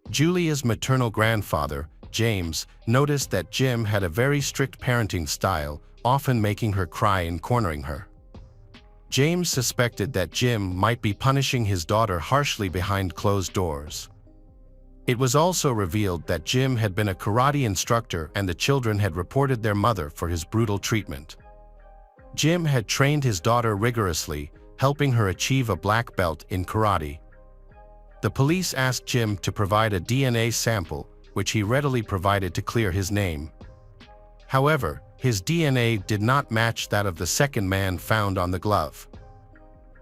Julia's maternal grandfather, James, noticed that Jim had a very strict parenting style, often making her cry and cornering her. James suspected that Jim might be punishing his daughter harshly behind closed doors. It was also revealed that Jim had been a karate instructor and the children had reported their mother for his brutal treatment. Jim had trained his daughter rigorously, helping her achieve a black belt in karate. The police asked Jim to provide a DNA sample, which he readily provided to clear his name. However, his DNA did not match that of the second man found on the glove.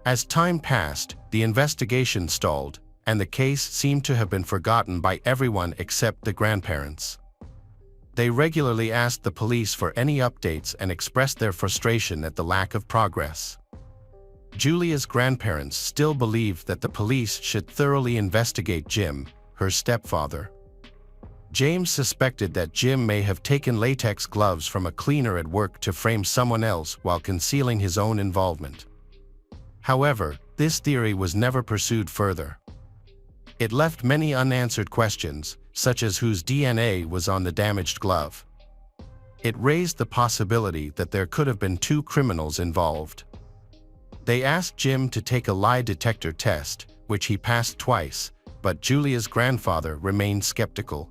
As time passed, the investigation stalled, and the case seemed to have been forgotten by everyone except the grandparents. They regularly asked the police for any updates and expressed their frustration at the lack of progress. Julia's grandparents still believed that the police should thoroughly investigate Jim, her stepfather. James suspected that Jim may have taken latex gloves from a cleaner at work to frame someone else while concealing his own involvement. However, this theory was never pursued further. It left many unanswered questions, such as whose DNA was on the damaged glove. It raised the possibility that there could have been two criminals involved. They asked Jim to take a lie detector test, which he passed twice, but Julia's grandfather remained skeptical.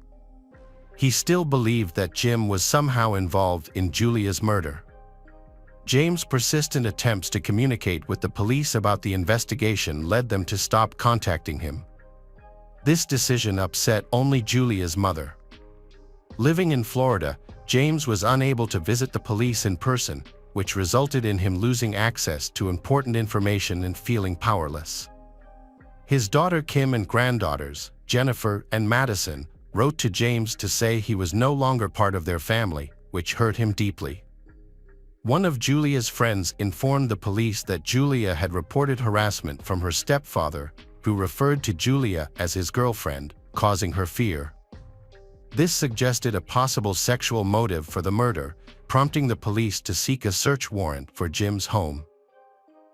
He still believed that Jim was somehow involved in Julia's murder. James' persistent attempts to communicate with the police about the investigation led them to stop contacting him. This decision upset only Julia's mother. Living in Florida, James was unable to visit the police in person, which resulted in him losing access to important information and feeling powerless. His daughter Kim and granddaughters, Jennifer and Madison, wrote to James to say he was no longer part of their family, which hurt him deeply. One of Julia's friends informed the police that Julia had reported harassment from her stepfather, who referred to Julia as his girlfriend, causing her fear. This suggested a possible sexual motive for the murder, prompting the police to seek a search warrant for Jim's home.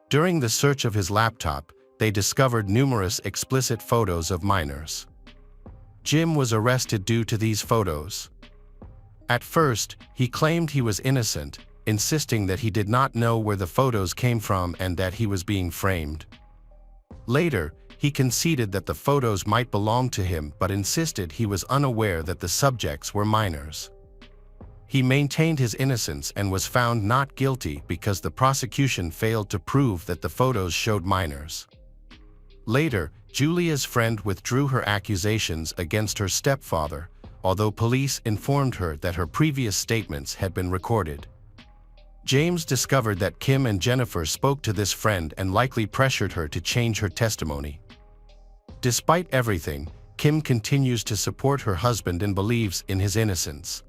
During the search of his laptop, they discovered numerous explicit photos of minors. Jim was arrested due to these photos. At first, he claimed he was innocent, insisting that he did not know where the photos came from and that he was being framed. Later, he conceded that the photos might belong to him but insisted he was unaware that the subjects were minors. He maintained his innocence and was found not guilty because the prosecution failed to prove that the photos showed minors. Later, Julia's friend withdrew her accusations against her stepfather, although police informed her that her previous statements had been recorded. James discovered that Kim and Jennifer spoke to this friend and likely pressured her to change her testimony. Despite everything, Kim continues to support her husband and believes in his innocence.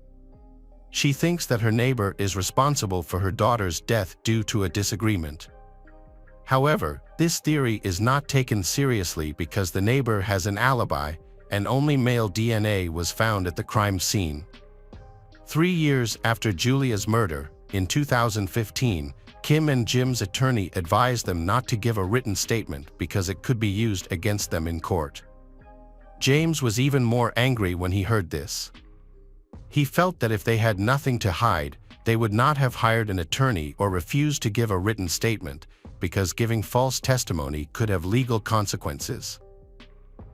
She thinks that her neighbor is responsible for her daughter's death due to a disagreement. However, this theory is not taken seriously because the neighbor has an alibi and only male DNA was found at the crime scene. 3 years after Julia's murder, in 2015, Kim and Jim's attorney advised them not to give a written statement because it could be used against them in court. James was even more angry when he heard this. He felt that if they had nothing to hide, they would not have hired an attorney or refused to give a written statement, because giving false testimony could have legal consequences.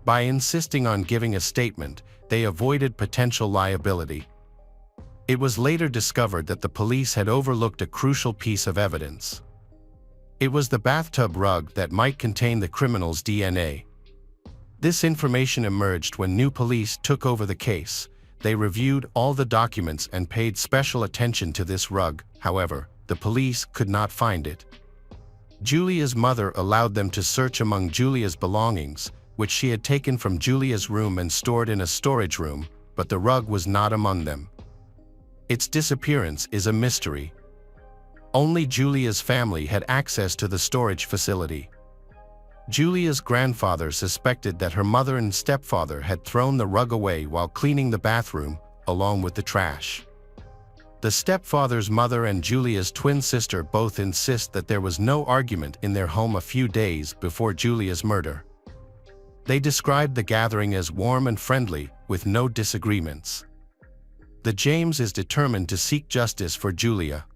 By insisting on giving a statement, they avoided potential liability. It was later discovered that the police had overlooked a crucial piece of evidence. It was the bathtub rug that might contain the criminal's DNA. This information emerged when new police took over the case. They reviewed all the documents and paid special attention to this rug. However, the police could not find it. Julia's mother allowed them to search among Julia's belongings, which she had taken from Julia's room and stored in a storage room, but the rug was not among them. Its disappearance is a mystery. Only Julia's family had access to the storage facility. Julia's grandfather suspected that her mother and stepfather had thrown the rug away while cleaning the bathroom, along with the trash. The stepfather's mother and Julia's twin sister both insist that there was no argument in their home a few days before Julia's murder. They described the gathering as warm and friendly, with no disagreements. The James is determined to seek justice for Julia.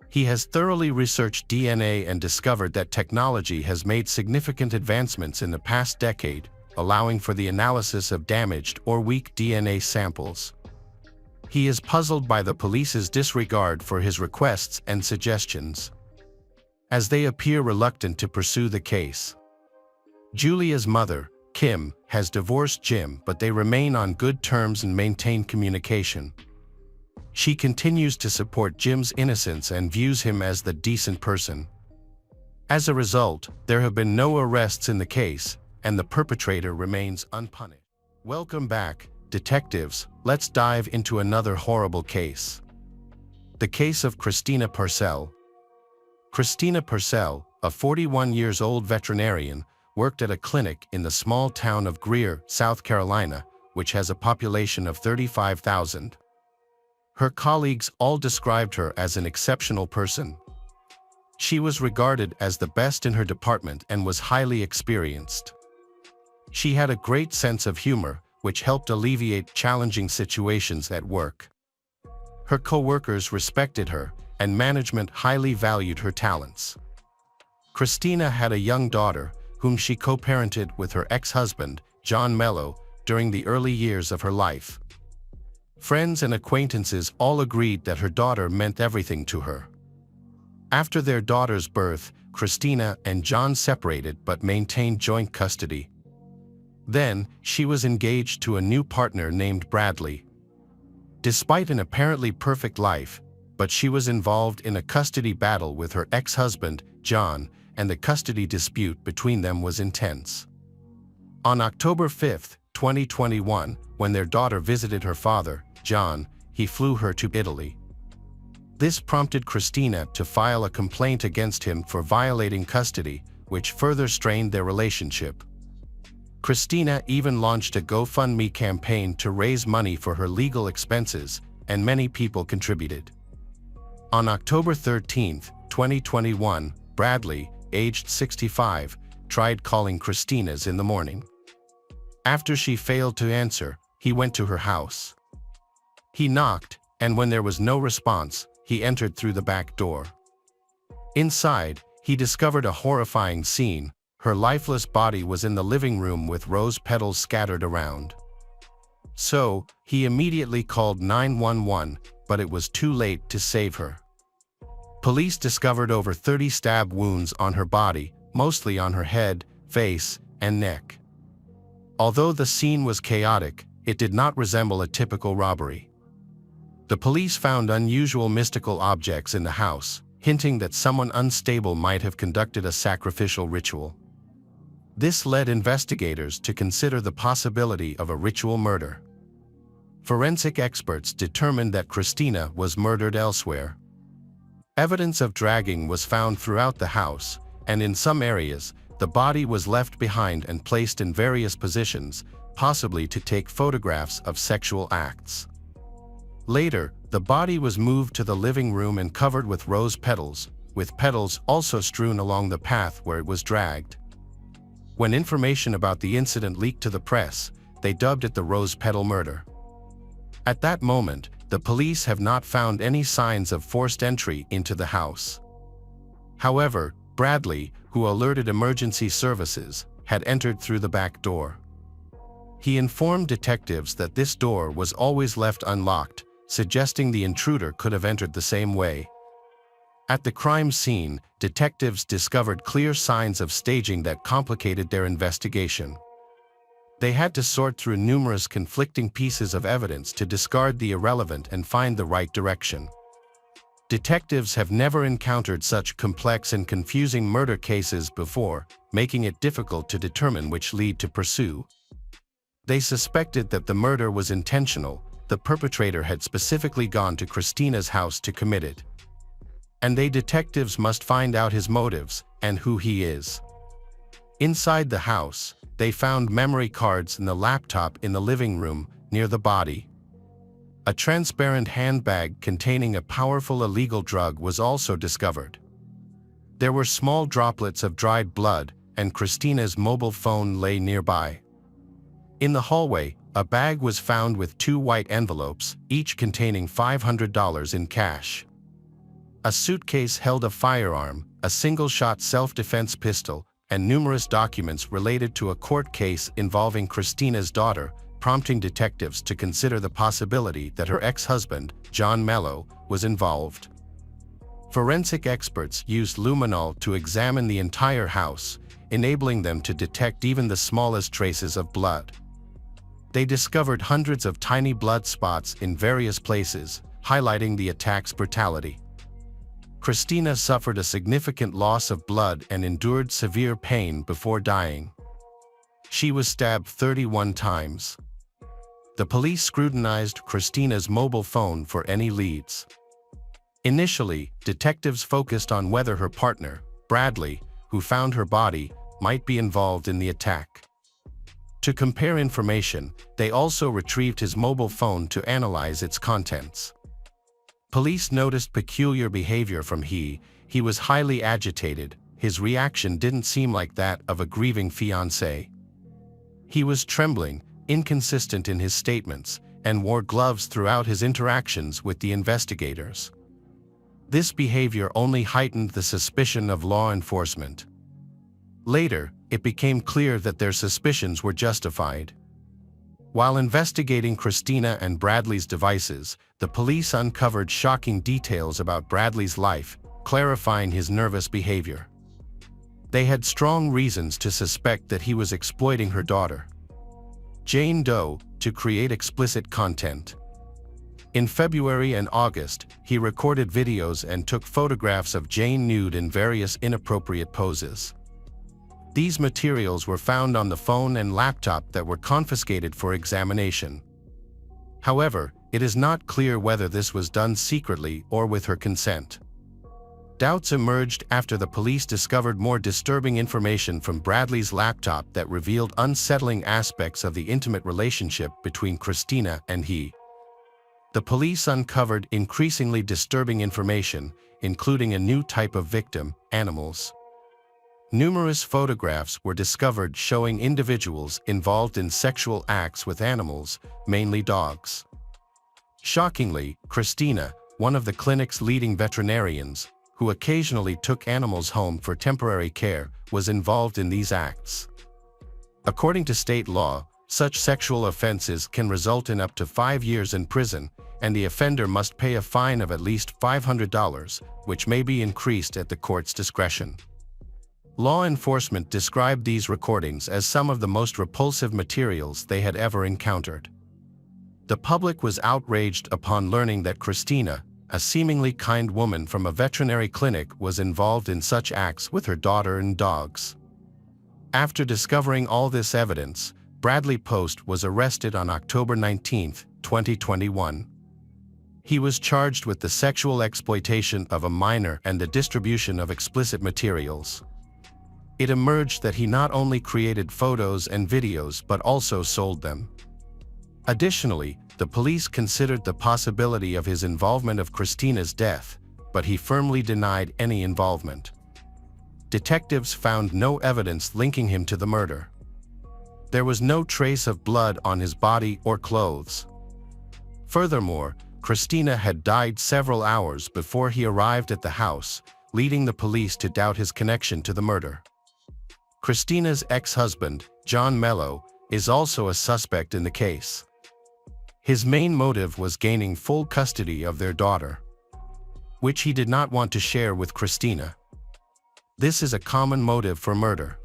He has thoroughly researched DNA and discovered that technology has made significant advancements in the past decade, allowing for the analysis of damaged or weak DNA samples. He is puzzled by the police's disregard for his requests and suggestions, as they appear reluctant to pursue the case. Julia's mother, Kim, has divorced Jim, but they remain on good terms and maintain communication. She continues to support Jim's innocence and views him as the decent person. As a result, there have been no arrests in the case, and the perpetrator remains unpunished. Welcome back, detectives. Let's dive into another horrible case. The case of Christina Purcell. Christina Purcell, a 41-year-old veterinarian, worked at a clinic in the small town of Greer, South Carolina, which has a population of 35,000. Her colleagues all described her as an exceptional person. She was regarded as the best in her department and was highly experienced. She had a great sense of humor, which helped alleviate challenging situations at work. Her co-workers respected her, and management highly valued her talents. Christina had a young daughter, whom she co-parented with her ex-husband, John Mello, during the early years of her life. Friends and acquaintances all agreed that her daughter meant everything to her. After their daughter's birth, Christina and John separated but maintained joint custody. Then, she was engaged to a new partner named Bradley. Despite an apparently perfect life, but she was involved in a custody battle with her ex-husband, John, and the custody dispute between them was intense. On October 5, 2021, when their daughter visited her father, John, he flew her to Italy. This prompted Christina to file a complaint against him for violating custody, which further strained their relationship. Christina even launched a GoFundMe campaign to raise money for her legal expenses, and many people contributed. On October 13, 2021, Bradley, aged 65, tried calling Christina's in the morning. After she failed to answer, he went to her house. He knocked, and when there was no response, he entered through the back door. Inside, he discovered a horrifying scene. Her lifeless body was in the living room with rose petals scattered around. So, he immediately called 911, but it was too late to save her. Police discovered over 30 stab wounds on her body, mostly on her head, face, and neck. Although the scene was chaotic, it did not resemble a typical robbery. The police found unusual mystical objects in the house, hinting that someone unstable might have conducted a sacrificial ritual. This led investigators to consider the possibility of a ritual murder. Forensic experts determined that Christina was murdered elsewhere. Evidence of dragging was found throughout the house, and in some areas, the body was left behind and placed in various positions, possibly to take photographs of sexual acts. Later, the body was moved to the living room and covered with rose petals, with petals also strewn along the path where it was dragged. When information about the incident leaked to the press, they dubbed it the rose petal murder. At that moment, the police have not found any signs of forced entry into the house. However, Bradley, who alerted emergency services, had entered through the back door. He informed detectives that this door was always left unlocked, suggesting the intruder could have entered the same way. At the crime scene, detectives discovered clear signs of staging that complicated their investigation. They had to sort through numerous conflicting pieces of evidence to discard the irrelevant and find the right direction. Detectives have never encountered such complex and confusing murder cases before, making it difficult to determine which lead to pursue. They suspected that the murder was intentional. The perpetrator had specifically gone to Christina's house to commit it. And detectives must find out his motives and who he is. Inside the house, they found memory cards and the laptop in the living room near the body. A transparent handbag containing a powerful illegal drug was also discovered. There were small droplets of dried blood, and Christina's mobile phone lay nearby. In the hallway, a bag was found with 2 white envelopes, each containing $500 in cash. A suitcase held a firearm, a single-shot self-defense pistol, and numerous documents related to a court case involving Christina's daughter, prompting detectives to consider the possibility that her ex-husband, John Mello, was involved. Forensic experts used luminol to examine the entire house, enabling them to detect even the smallest traces of blood. They discovered hundreds of tiny blood spots in various places, highlighting the attack's brutality. Christina suffered a significant loss of blood and endured severe pain before dying. She was stabbed 31 times. The police scrutinized Christina's mobile phone for any leads. Initially, detectives focused on whether her partner, Bradley, who found her body, might be involved in the attack. To compare information, they also retrieved his mobile phone to analyze its contents. Police noticed peculiar behavior from he was highly agitated. His reaction didn't seem like that of a grieving fiancé. He was trembling, inconsistent in his statements, and wore gloves throughout his interactions with the investigators. This behavior only heightened the suspicion of law enforcement. Later, it became clear that their suspicions were justified. While investigating Christina and Bradley's devices, the police uncovered shocking details about Bradley's life, clarifying his nervous behavior. They had strong reasons to suspect that he was exploiting her daughter, Jane Doe, to create explicit content. In February and August, he recorded videos and took photographs of Jane nude in various inappropriate poses. These materials were found on the phone and laptop that were confiscated for examination. However, it is not clear whether this was done secretly or with her consent. Doubts emerged after the police discovered more disturbing information from Bradley's laptop that revealed unsettling aspects of the intimate relationship between Christina and he. The police uncovered increasingly disturbing information, including a new type of victim, animals. Numerous photographs were discovered showing individuals involved in sexual acts with animals, mainly dogs. Shockingly, Christina, one of the clinic's leading veterinarians, who occasionally took animals home for temporary care, was involved in these acts. According to state law, such sexual offenses can result in up to 5 years in prison, and the offender must pay a fine of at least $500, which may be increased at the court's discretion. Law enforcement described these recordings as some of the most repulsive materials they had ever encountered. The public was outraged upon learning that Christina, a seemingly kind woman from a veterinary clinic, was involved in such acts with her daughter and dogs. After discovering all this evidence, Bradley Post was arrested on October 19, 2021. He was charged with the sexual exploitation of a minor and the distribution of explicit materials. It emerged that he not only created photos and videos but also sold them. Additionally, the police considered the possibility of his involvement of Christina's death, but he firmly denied any involvement. Detectives found no evidence linking him to the murder. There was no trace of blood on his body or clothes. Furthermore, Christina had died several hours before he arrived at the house, leading the police to doubt his connection to the murder. Christina's ex-husband, John Mello, is also a suspect in the case. His main motive was gaining full custody of their daughter, which he did not want to share with Christina. This is a common motive for murder.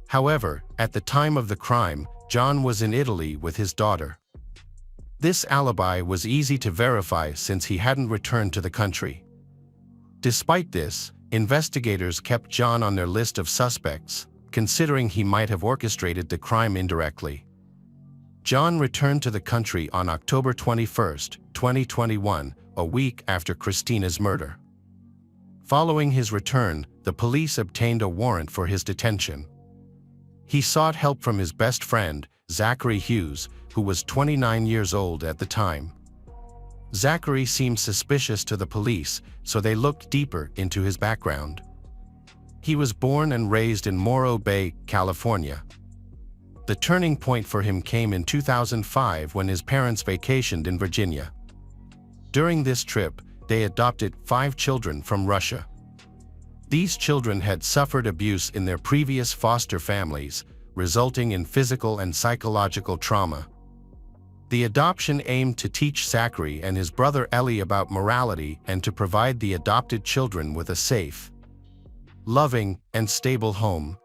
However, at the time of the crime, John was in Italy with his daughter. This alibi was easy to verify since he hadn't returned to the country. Despite this, investigators kept John on their list of suspects, considering he might have orchestrated the crime indirectly. John returned to the country on October 21, 2021, a week after Christina's murder. Following his return, the police obtained a warrant for his detention. He sought help from his best friend, Zachary Hughes, who was 29 years old at the time. Zachary seemed suspicious to the police, so they looked deeper into his background. He was born and raised in Morro Bay, California. The turning point for him came in 2005 when his parents vacationed in Virginia. During this trip, they adopted 5 children from Russia. These children had suffered abuse in their previous foster families, resulting in physical and psychological trauma. The adoption aimed to teach Zachary and his brother Ellie about morality and to provide the adopted children with a safe, loving, and stable home.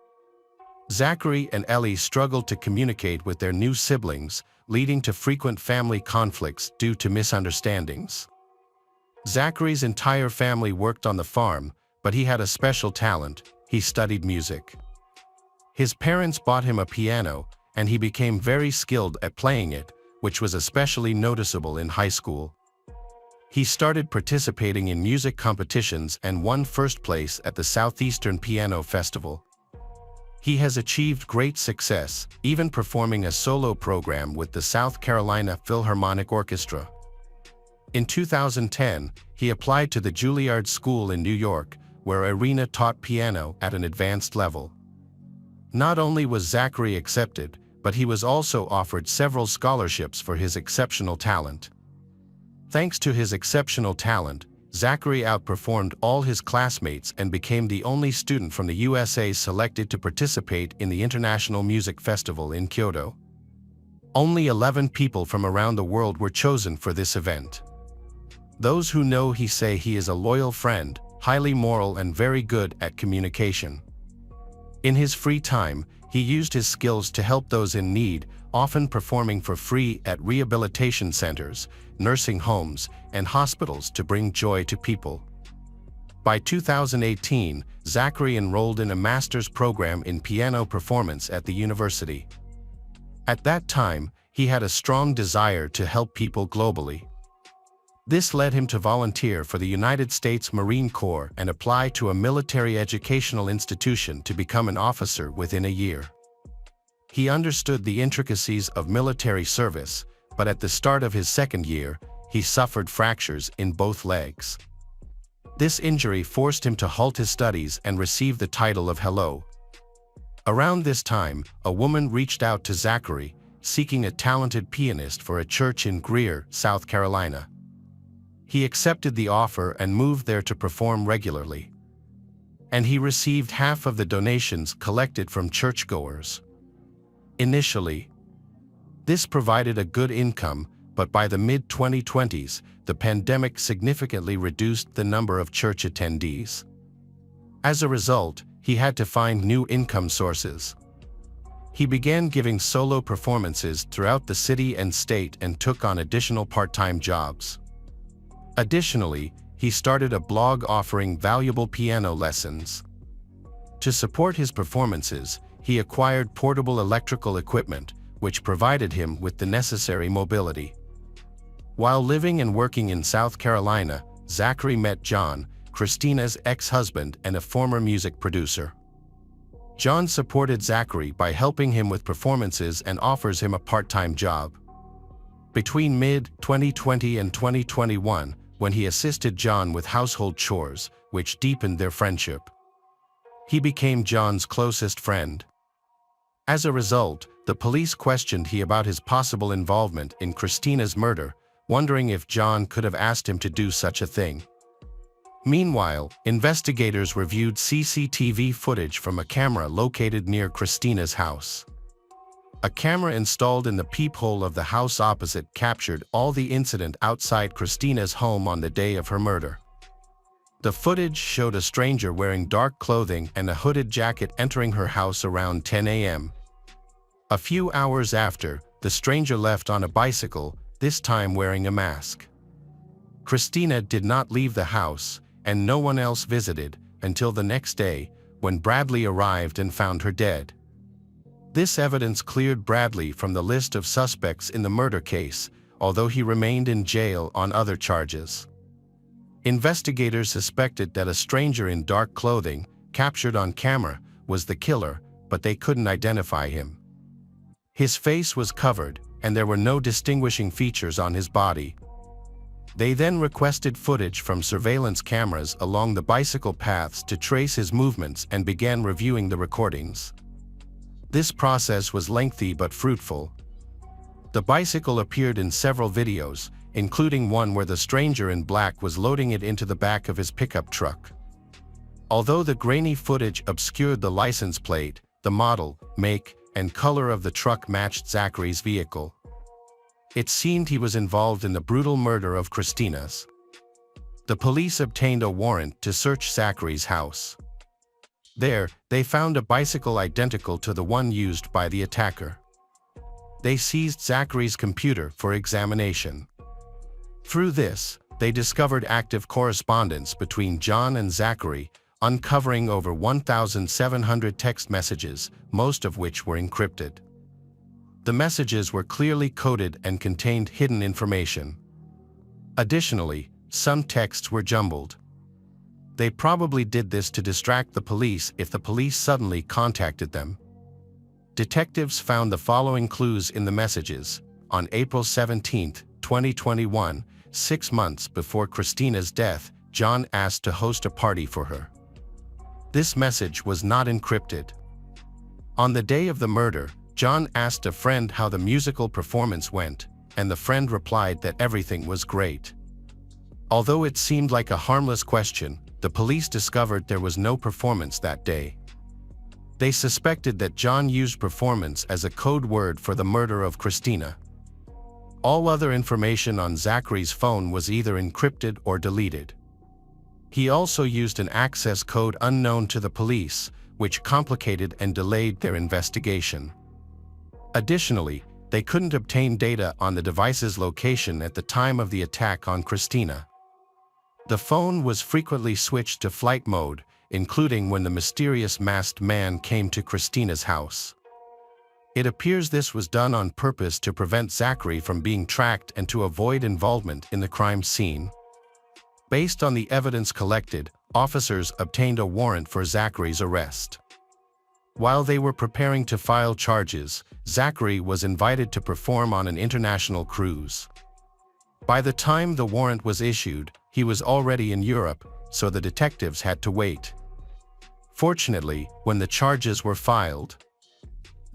Zachary and Ellie struggled to communicate with their new siblings, leading to frequent family conflicts due to misunderstandings. Zachary's entire family worked on the farm, but he had a special talent: he studied music. His parents bought him a piano, and he became very skilled at playing it, which was especially noticeable in high school. He started participating in music competitions and won first place at the Southeastern Piano Festival. He has achieved great success, even performing a solo program with the South Carolina Philharmonic Orchestra. In 2010, he applied to the Juilliard School in New York, where Irina taught piano at an advanced level. Not only was Zachary accepted, but he was also offered several scholarships for his exceptional talent. Thanks to his exceptional talent, Zachary outperformed all his classmates and became the only student from the USA selected to participate in the International Music Festival in Kyoto. Only 11 people from around the world were chosen for this event. Those who know he say he is a loyal friend, highly moral and very good at communication. In his free time, he used his skills to help those in need, often performing for free at rehabilitation centers, nursing homes, and hospitals to bring joy to people. By 2018, Zachary enrolled in a master's program in piano performance at the university. At that time, he had a strong desire to help people globally. This led him to volunteer for the United States Marine Corps and apply to a military educational institution to become an officer within a year. He understood the intricacies of military service, but at the start of his second year, he suffered fractures in both legs. This injury forced him to halt his studies and receive the title of Hello. Around this time, a woman reached out to Zachary, seeking a talented pianist for a church in Greer, South Carolina. He accepted the offer and moved there to perform regularly. And he received half of the donations collected from churchgoers. Initially, this provided a good income, but by the mid-2020s, the pandemic significantly reduced the number of church attendees. As a result, he had to find new income sources. He began giving solo performances throughout the city and state and took on additional part-time jobs. Additionally, he started a blog offering valuable piano lessons. To support his performances, he acquired portable electrical equipment, which provided him with the necessary mobility. While living and working in South Carolina, Zachary met John, Christina's ex-husband and a former music producer. John supported Zachary by helping him with performances and offers him a part-time job. Between mid-2020 and 2021, when he assisted John with household chores, which deepened their friendship. He became John's closest friend. As a result, the police questioned him about his possible involvement in Christina's murder, wondering if John could have asked him to do such a thing. Meanwhile, investigators reviewed CCTV footage from a camera located near Christina's house. A camera installed in the peephole of the house opposite captured all the incident outside Christina's home on the day of her murder. The footage showed a stranger wearing dark clothing and a hooded jacket entering her house around 10 a.m. A few hours after, the stranger left on a bicycle, this time wearing a mask. Christina did not leave the house, and no one else visited, until the next day, when Bradley arrived and found her dead. This evidence cleared Bradley from the list of suspects in the murder case, although he remained in jail on other charges. Investigators suspected that a stranger in dark clothing, captured on camera, was the killer, but they couldn't identify him. His face was covered, and there were no distinguishing features on his body. They then requested footage from surveillance cameras along the bicycle paths to trace his movements and began reviewing the recordings. This process was lengthy but fruitful. The bicycle appeared in several videos, including one where the stranger in black was loading it into the back of his pickup truck. Although the grainy footage obscured the license plate, the model, make, and color of the truck matched Zachary's vehicle. It seemed he was involved in the brutal murder of Christina's. The police obtained a warrant to search Zachary's house. There, they found a bicycle identical to the one used by the attacker. They seized Zachary's computer for examination. Through this, they discovered active correspondence between John and Zachary, uncovering over 1,700 text messages, most of which were encrypted. The messages were clearly coded and contained hidden information. Additionally, some texts were jumbled. They probably did this to distract the police if the police suddenly contacted them. Detectives found the following clues in the messages. On April 17, 2021, 6 months before Christina's death, John asked to host a party for her. This message was not encrypted. On the day of the murder, John asked a friend how the musical performance went, and the friend replied that everything was great. Although it seemed like a harmless question, the police discovered there was no performance that day. They suspected that John used performance as a code word for the murder of Christina. All other information on Zachary's phone was either encrypted or deleted. He also used an access code unknown to the police, which complicated and delayed their investigation. Additionally, they couldn't obtain data on the device's location at the time of the attack on Christina. The phone was frequently switched to flight mode, including when the mysterious masked man came to Christina's house. It appears this was done on purpose to prevent Zachary from being tracked and to avoid involvement in the crime scene. Based on the evidence collected, officers obtained a warrant for Zachary's arrest. While they were preparing to file charges, Zachary was invited to perform on an international cruise. By the time the warrant was issued, he was already in Europe, so the detectives had to wait. Fortunately, when the charges were filed,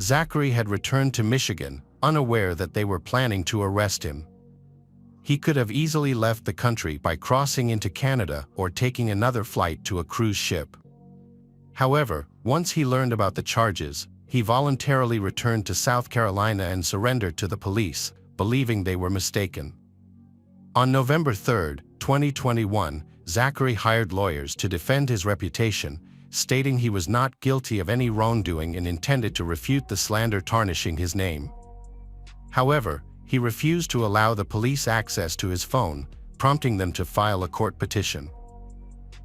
Zachary had returned to Michigan, unaware that they were planning to arrest him. He could have easily left the country by crossing into Canada or taking another flight to a cruise ship. However, once he learned about the charges, he voluntarily returned to South Carolina and surrendered to the police, believing they were mistaken. On November 3, 2021, Zachary hired lawyers to defend his reputation, stating he was not guilty of any wrongdoing and intended to refute the slander tarnishing his name. However, he refused to allow the police access to his phone, prompting them to file a court petition.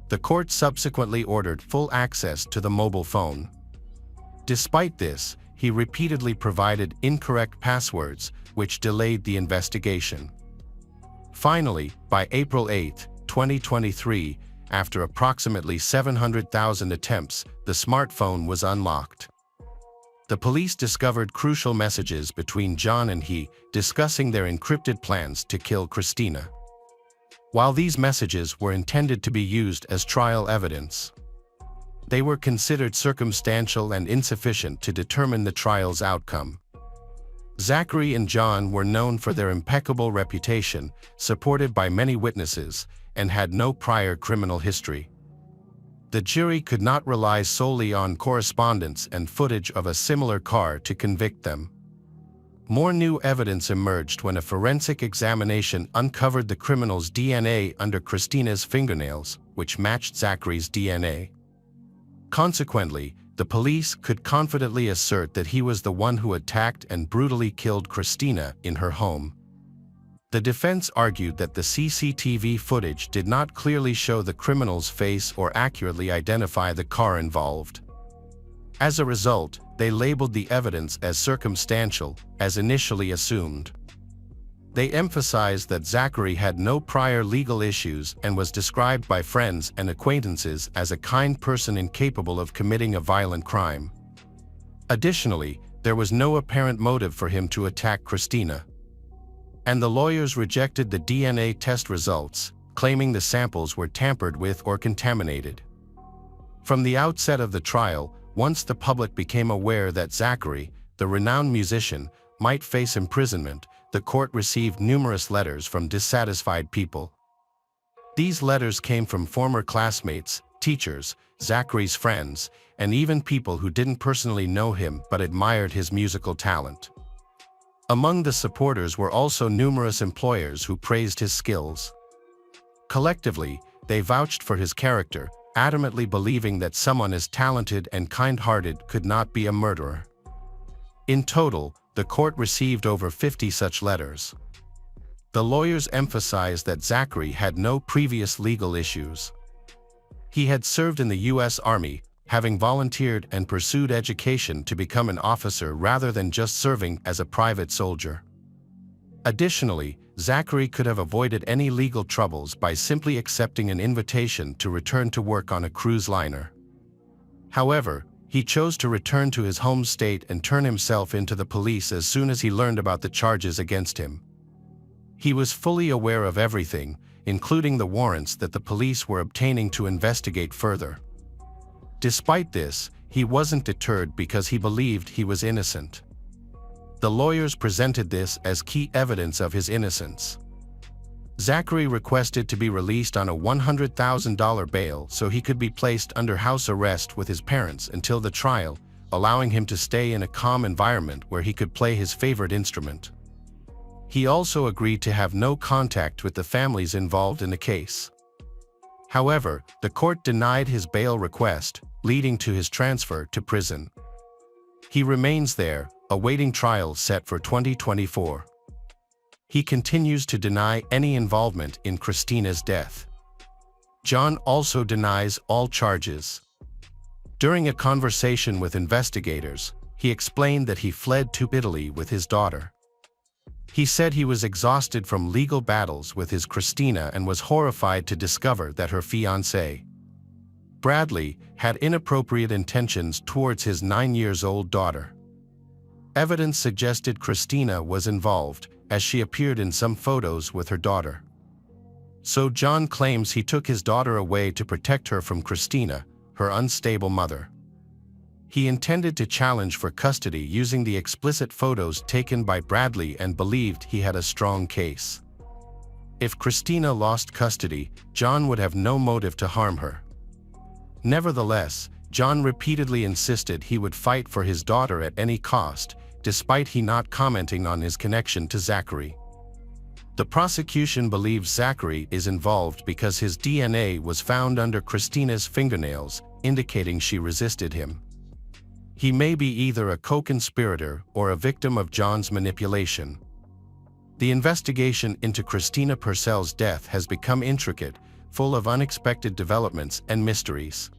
The court subsequently ordered full access to the mobile phone. Despite this, he repeatedly provided incorrect passwords, which delayed the investigation. Finally, by April 8, 2023, after approximately 700,000 attempts, the smartphone was unlocked. The police discovered crucial messages between John and he, discussing their encrypted plans to kill Christina. While these messages were intended to be used as trial evidence, they were considered circumstantial and insufficient to determine the trial's outcome. Zachary and John were known for their impeccable reputation, supported by many witnesses, and had no prior criminal history. The jury could not rely solely on correspondence and footage of a similar car to convict them. More new evidence emerged when a forensic examination uncovered the criminal's DNA under Christina's fingernails, which matched Zachary's DNA. Consequently, the police could confidently assert that he was the one who attacked and brutally killed Christina in her home. The defense argued that the CCTV footage did not clearly show the criminal's face or accurately identify the car involved. As a result, they labeled the evidence as circumstantial, as initially assumed. They emphasized that Zachary had no prior legal issues and was described by friends and acquaintances as a kind person incapable of committing a violent crime. Additionally, there was no apparent motive for him to attack Christina. And the lawyers rejected the DNA test results, claiming the samples were tampered with or contaminated. From the outset of the trial, once the public became aware that Zachary, the renowned musician, might face imprisonment, the court received numerous letters from dissatisfied people. These letters came from former classmates, teachers, Zachary's friends, and even people who didn't personally know him but admired his musical talent. Among the supporters were also numerous employers who praised his skills. Collectively, they vouched for his character, adamantly believing that someone as talented and kind-hearted could not be a murderer. In total, the court received over 50 such letters. The lawyers emphasized that Zachary had no previous legal issues. He had served in the U.S. Army, having volunteered and pursued education to become an officer rather than just serving as a private soldier. Additionally, Zachary could have avoided any legal troubles by simply accepting an invitation to return to work on a cruise liner. However, he chose to return to his home state and turn himself into the police as soon as he learned about the charges against him. He was fully aware of everything, including the warrants that the police were obtaining to investigate further. Despite this, he wasn't deterred because he believed he was innocent. The lawyers presented this as key evidence of his innocence. Zachary requested to be released on a $100,000 bail so he could be placed under house arrest with his parents until the trial, allowing him to stay in a calm environment where he could play his favorite instrument. He also agreed to have no contact with the families involved in the case. However, the court denied his bail request, leading to his transfer to prison. He remains there, awaiting trial set for 2024. He continues to deny any involvement in Christina's death. John also denies all charges. During a conversation with investigators, he explained that he fled to Italy with his daughter. He said he was exhausted from legal battles with his Christina and was horrified to discover that her fiancé, Bradley, had inappropriate intentions towards his 9-year-old daughter. Evidence suggested Christina was involved, as she appeared in some photos with her daughter. So John claims he took his daughter away to protect her from Christina, her unstable mother. He intended to challenge for custody using the explicit photos taken by Bradley and believed he had a strong case. If Christina lost custody, John would have no motive to harm her. Nevertheless, John repeatedly insisted he would fight for his daughter at any cost, despite he not commenting on his connection to Zachary. The prosecution believes Zachary is involved because his DNA was found under Christina's fingernails, indicating she resisted him. He may be either a co-conspirator or a victim of John's manipulation. The investigation into Christina Purcell's death has become intricate, full of unexpected developments and mysteries.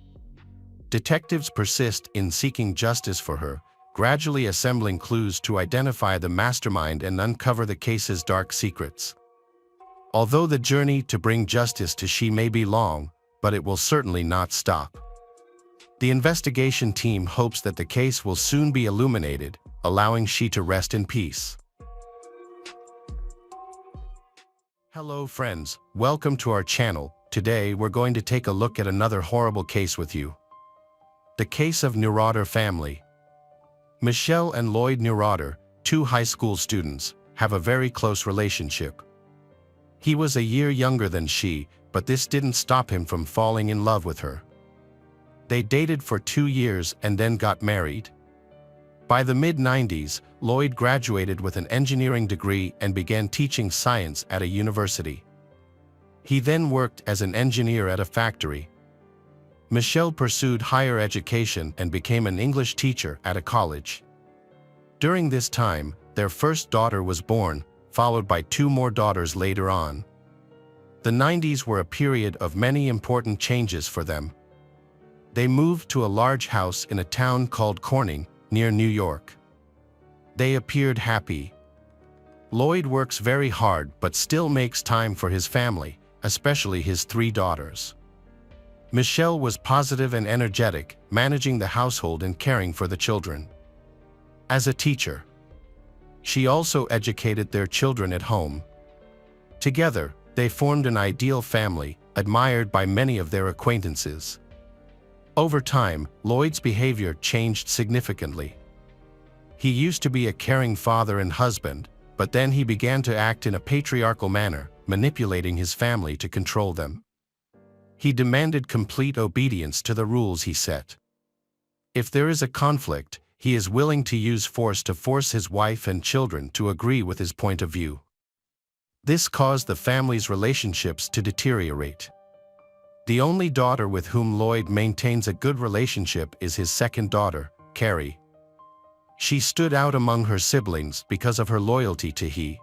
Detectives persist in seeking justice for her, gradually assembling clues to identify the mastermind and uncover the case's dark secrets. Although the journey to bring justice to she may be long, but it will certainly not stop. The investigation team hopes that the case will soon be illuminated, allowing she to rest in peace. Hello friends, welcome to our channel. Today we're going to take a look at another horrible case with you. The case of Neurotter family. Michelle and Lloyd Neurotter, two high school students, have a very close relationship. He was a year younger than she, but this didn't stop him from falling in love with her. They dated for 2 years and then got married. By the mid-90s, Lloyd graduated with an engineering degree and began teaching science at a university. He then worked as an engineer at a factory. Michelle pursued higher education and became an English teacher at a college. During this time, their first daughter was born, followed by 2 more daughters later on. The 90s were a period of many important changes for them. They moved to a large house in a town called Corning, near New York. They appeared happy. Lloyd works very hard but still makes time for his family, especially his 3 daughters. Michelle was positive and energetic, managing the household and caring for the children. As a teacher, she also educated their children at home. Together, they formed an ideal family, admired by many of their acquaintances. Over time, Lloyd's behavior changed significantly. He used to be a caring father and husband, but then he began to act in a patriarchal manner, manipulating his family to control them. He demanded complete obedience to the rules he set. If there is a conflict, he is willing to use force to force his wife and children to agree with his point of view. This caused the family's relationships to deteriorate. The only daughter with whom Lloyd maintains a good relationship is his second daughter, Carrie. She stood out among her siblings because of her loyalty to he.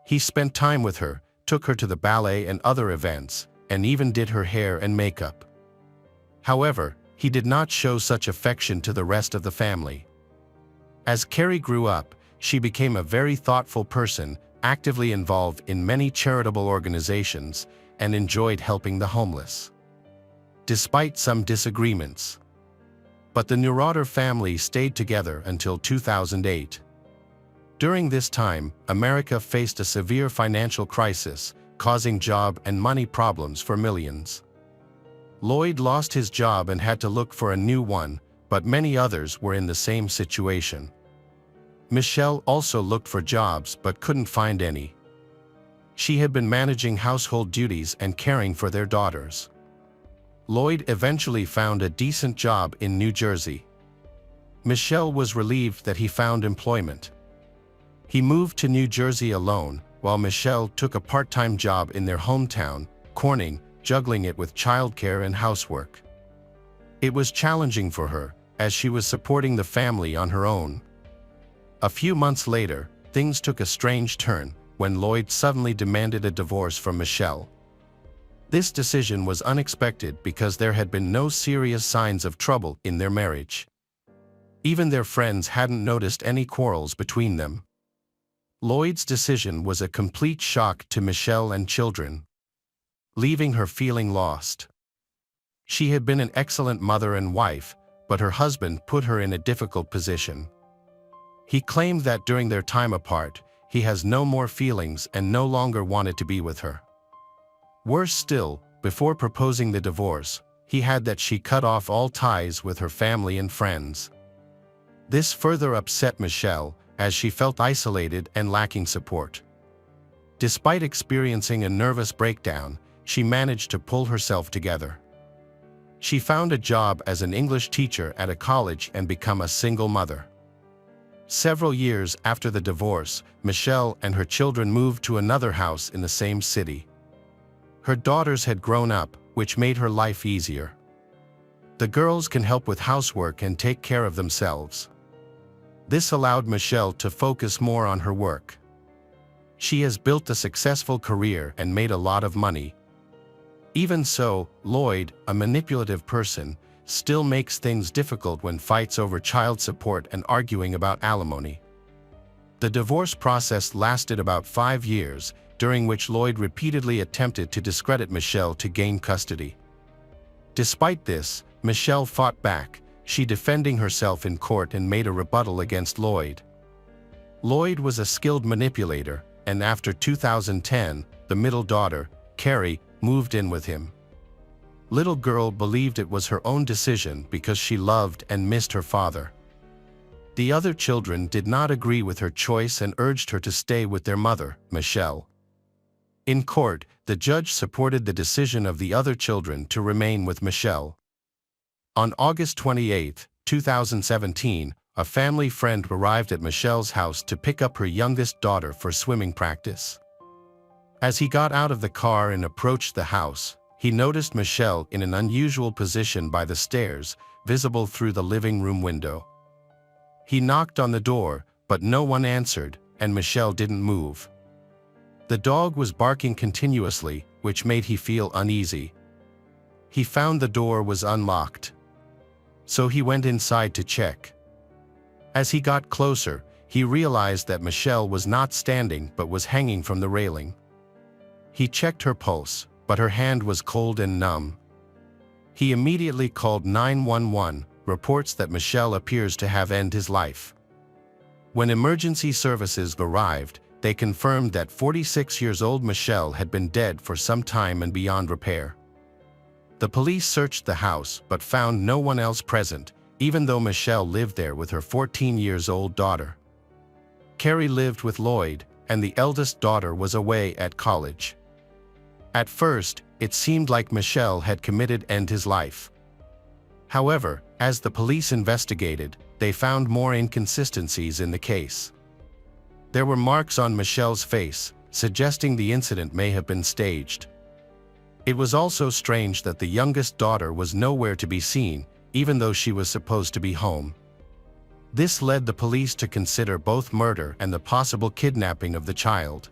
He spent time with her, took her to the ballet and other events, and even did her hair and makeup. However, he did not show such affection to the rest of the family. As Carrie grew up, she became a very thoughtful person, actively involved in many charitable organizations, and enjoyed helping the homeless. Despite some disagreements. But the Neurotter family stayed together until 2008. During this time, America faced a severe financial crisis, causing job and money problems for millions. Lloyd lost his job and had to look for a new one, but many others were in the same situation. Michelle also looked for jobs but couldn't find any. She had been managing household duties and caring for their daughters. Lloyd eventually found a decent job in New Jersey. Michelle was relieved that he found employment. He moved to New Jersey alone, while Michelle took a part-time job in their hometown, Corning, juggling it with childcare and housework. It was challenging for her, as she was supporting the family on her own. A few months later, things took a strange turn, when Lloyd suddenly demanded a divorce from Michelle. This decision was unexpected because there had been no serious signs of trouble in their marriage. Even their friends hadn't noticed any quarrels between them. Lloyd's decision was a complete shock to Michelle and children, leaving her feeling lost. She had been an excellent mother and wife, but her husband put her in a difficult position. He claimed that during their time apart, he has no more feelings and no longer wanted to be with her. Worse still, before proposing the divorce, he had that she cut off all ties with her family and friends. This further upset Michelle, as she felt isolated and lacking support. Despite experiencing a nervous breakdown, she managed to pull herself together. She found a job as an English teacher at a college and became a single mother. Several years after the divorce, Michelle and her children moved to another house in the same city. Her daughters had grown up, which made her life easier. The girls can help with housework and take care of themselves. This allowed Michelle to focus more on her work. She has built a successful career and made a lot of money. Even so, Lloyd, a manipulative person, still makes things difficult when fights over child support and arguing about alimony. The divorce process lasted about 5 years, during which Lloyd repeatedly attempted to discredit Michelle to gain custody. Despite this, Michelle fought back, she defending herself in court and made a rebuttal against Lloyd. Lloyd was a skilled manipulator, and after 2010, the middle daughter, Carrie, moved in with him. Little girl believed it was her own decision because she loved and missed her father. The other children did not agree with her choice and urged her to stay with their mother, Michelle. In court, the judge supported the decision of the other children to remain with Michelle. On August 28, 2017, a family friend arrived at Michelle's house to pick up her youngest daughter for swimming practice. As he got out of the car and approached the house, he noticed Michelle in an unusual position by the stairs, visible through the living room window. He knocked on the door, but no one answered, and Michelle didn't move. The dog was barking continuously, which made him feel uneasy. He found the door was unlocked. So he went inside to check. As he got closer, he realized that Michelle was not standing but was hanging from the railing. He checked her pulse, but her hand was cold and numb. He immediately called 911, reports that Michelle appears to have ended his life. When emergency services arrived, they confirmed that 46-year-old Michelle had been dead for some time and beyond repair. The police searched the house but found no one else present, even though Michelle lived there with her 14-year-old daughter. Carrie lived with Lloyd, and the eldest daughter was away at college. At first, it seemed like Michelle had committed to end his life. However, as the police investigated, they found more inconsistencies in the case. There were marks on Michelle's face, suggesting the incident may have been staged. It was also strange that the youngest daughter was nowhere to be seen, even though she was supposed to be home. This led the police to consider both murder and the possible kidnapping of the child.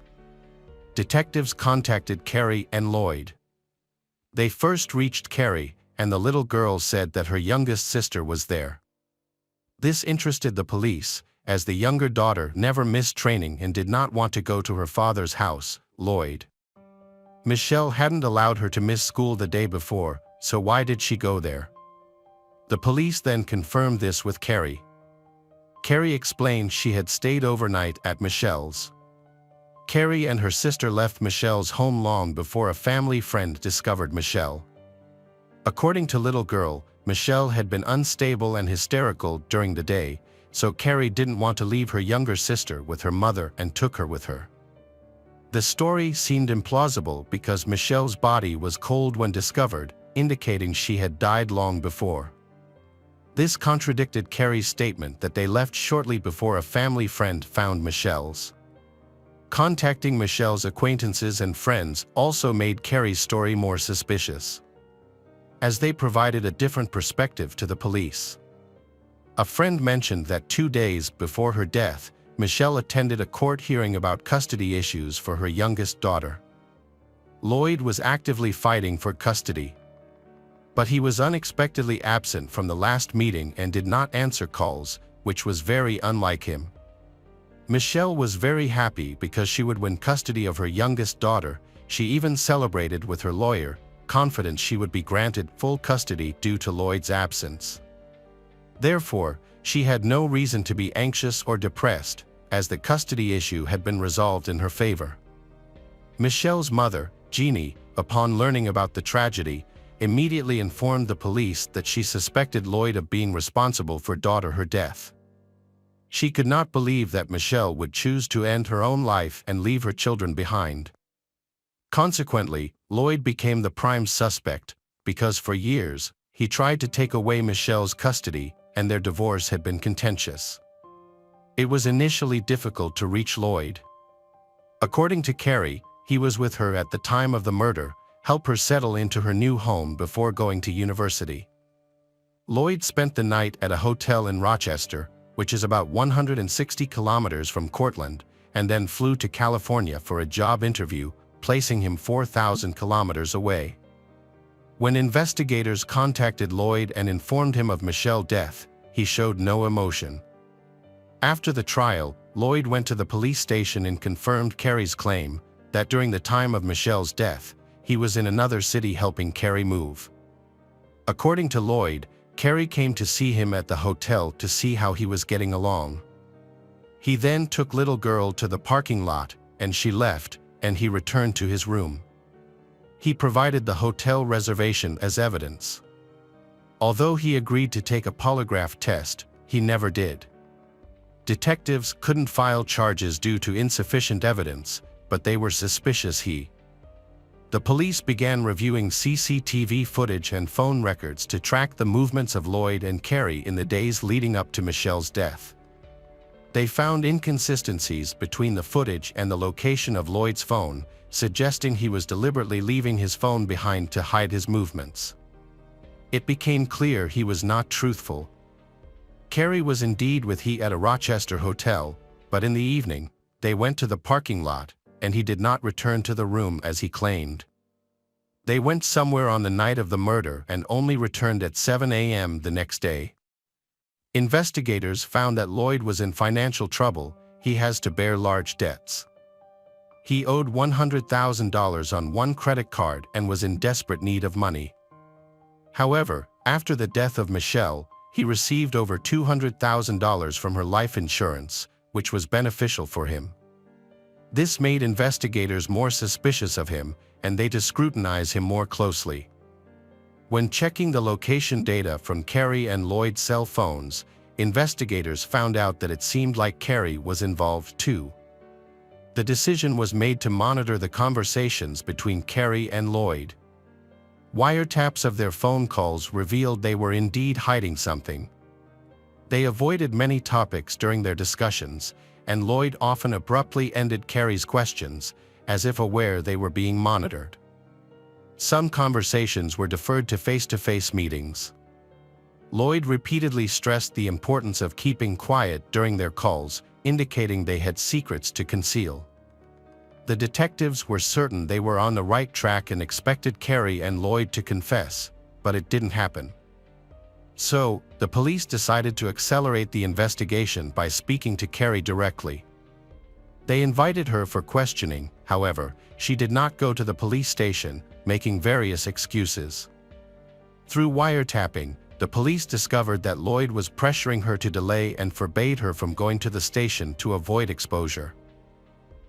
Detectives contacted Carrie and Lloyd. They first reached Carrie, and the little girl said that her youngest sister was there. This interested the police, as the younger daughter never missed training and did not want to go to her father's house, Lloyd. Michelle hadn't allowed her to miss school the day before, so why did she go there? The police then confirmed this with Carrie. Carrie explained she had stayed overnight at Michelle's. Carrie and her sister left Michelle's home long before a family friend discovered Michelle. According to little girl, Michelle had been unstable and hysterical during the day, so Carrie didn't want to leave her younger sister with her mother and took her with her. The story seemed implausible because Michelle's body was cold when discovered, indicating she had died long before. This contradicted Carrie's statement that they left shortly before a family friend found Michelle's. Contacting Michelle's acquaintances and friends also made Carrie's story more suspicious, as they provided a different perspective to the police. A friend mentioned that 2 days before her death, Michelle attended a court hearing about custody issues for her youngest daughter. Lloyd was actively fighting for custody, but he was unexpectedly absent from the last meeting and did not answer calls, which was very unlike him. Michelle was very happy because she would win custody of her youngest daughter. She even celebrated with her lawyer, confident she would be granted full custody due to Lloyd's absence. Therefore, she had no reason to be anxious or depressed, as the custody issue had been resolved in her favor. Michelle's mother, Jeannie, upon learning about the tragedy, immediately informed the police that she suspected Lloyd of being responsible for her death. She could not believe that Michelle would choose to end her own life and leave her children behind. Consequently, Lloyd became the prime suspect, because for years, he tried to take away Michelle's custody, and their divorce had been contentious. It was initially difficult to reach Lloyd. According to Carrie, he was with her at the time of the murder, help her settle into her new home before going to university. Lloyd spent the night at a hotel in Rochester, which is about 160 kilometers from Cortland, and then flew to California for a job interview, placing him 4,000 kilometers away. When investigators contacted Lloyd and informed him of Michelle's death, he showed no emotion. After the trial, Lloyd went to the police station and confirmed Carrie's claim that during the time of Michelle's death, he was in another city helping Carrie move. According to Lloyd, Carrie came to see him at the hotel to see how he was getting along. He then took little girl to the parking lot, and she left, and he returned to his room. He provided the hotel reservation as evidence. Although he agreed to take a polygraph test, he never did. Detectives couldn't file charges due to insufficient evidence, but they were suspicious The police began reviewing CCTV footage and phone records to track the movements of Lloyd and Carrie in the days leading up to Michelle's death. They found inconsistencies between the footage and the location of Lloyd's phone, suggesting he was deliberately leaving his phone behind to hide his movements. It became clear he was not truthful. Carrie was indeed with he at a Rochester hotel, but in the evening, they went to the parking lot, and he did not return to the room as he claimed. They went somewhere on the night of the murder and only returned at 7 a.m. the next day. Investigators found that Lloyd was in financial trouble. He has to bear large debts. He owed $100,000 on one credit card and was in desperate need of money. However, after the death of Michelle, he received over $200,000 from her life insurance, which was beneficial for him. This made investigators more suspicious of him, and they to scrutinize him more closely. When checking the location data from Carrie and Lloyd's cell phones, investigators found out that it seemed like Carrie was involved too. The decision was made to monitor the conversations between Carrie and Lloyd. Wiretaps of their phone calls revealed they were indeed hiding something. They avoided many topics during their discussions, and Lloyd often abruptly ended Carrie's questions, as if aware they were being monitored. Some conversations were deferred to face-to-face meetings. Lloyd repeatedly stressed the importance of keeping quiet during their calls, indicating they had secrets to conceal. The detectives were certain they were on the right track and expected Carrie and Lloyd to confess, but it didn't happen. So, the police decided to accelerate the investigation by speaking to Carrie directly. They invited her for questioning. However, she did not go to the police station, making various excuses. Through wiretapping, the police discovered that Lloyd was pressuring her to delay and forbade her from going to the station to avoid exposure.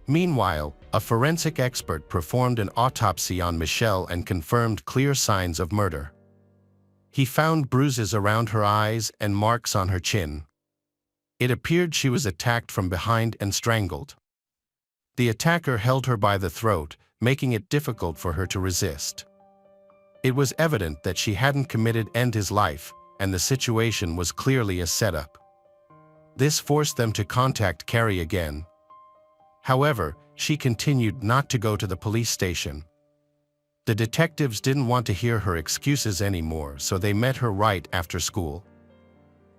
Meanwhile, a forensic expert performed an autopsy on Michelle and confirmed clear signs of murder. He found bruises around her eyes and marks on her chin. It appeared she was attacked from behind and strangled. The attacker held her by the throat, making it difficult for her to resist. It was evident that she hadn't committed to end his life, and the situation was clearly a setup. This forced them to contact Carrie again. However, she continued not to go to the police station. The detectives didn't want to hear her excuses anymore, so they met her right after school.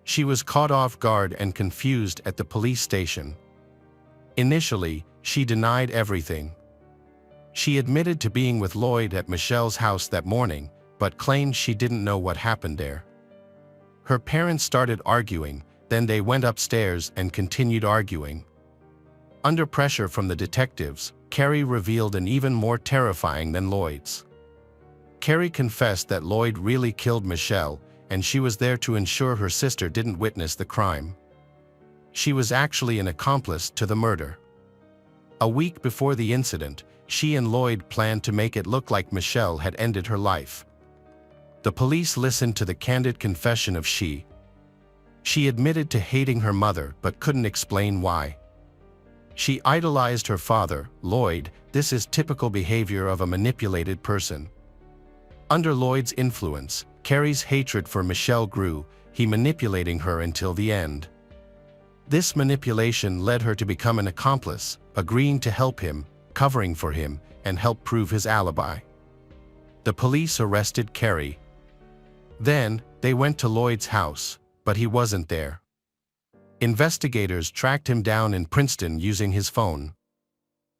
She was caught off guard and confused at the police station. Initially, she denied everything. She admitted to being with Lloyd at Michelle's house that morning, but claimed she didn't know what happened there. Her parents started arguing, then they went upstairs and continued arguing. Under pressure from the detectives, Carrie revealed an even more terrifying than Lloyd's. Carrie confessed that Lloyd really killed Michelle, and she was there to ensure her sister didn't witness the crime. She was actually an accomplice to the murder. A week before the incident, she and Lloyd planned to make it look like Michelle had ended her life. The police listened to the candid confession of she. She admitted to hating her mother but couldn't explain why. She idolized her father, Lloyd. This is typical behavior of a manipulated person. Under Lloyd's influence, Carrie's hatred for Michelle grew, he manipulating her until the end. This manipulation led her to become an accomplice, agreeing to help him, covering for him, and help prove his alibi. The police arrested Carrie. Then, they went to Lloyd's house, but he wasn't there. Investigators tracked him down in Princeton using his phone.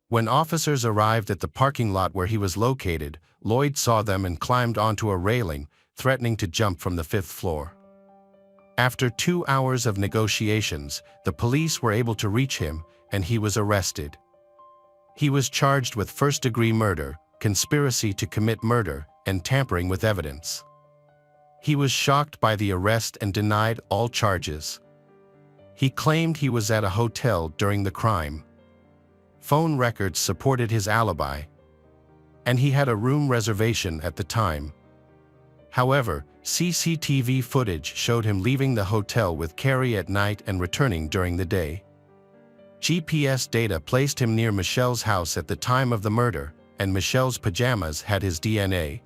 When officers arrived at the parking lot where he was located, Lloyd saw them and climbed onto a railing, threatening to jump from the 5th floor. After 2 hours of negotiations, the police were able to reach him, and he was arrested. He was charged with first-degree murder, conspiracy to commit murder, and tampering with evidence. He was shocked by the arrest and denied all charges. He claimed he was at a hotel during the crime. Phone records supported his alibi, and he had a room reservation at the time. However, CCTV footage showed him leaving the hotel with Carrie at night and returning during the day. GPS data placed him near Michelle's house at the time of the murder, and Michelle's pajamas had his DNA.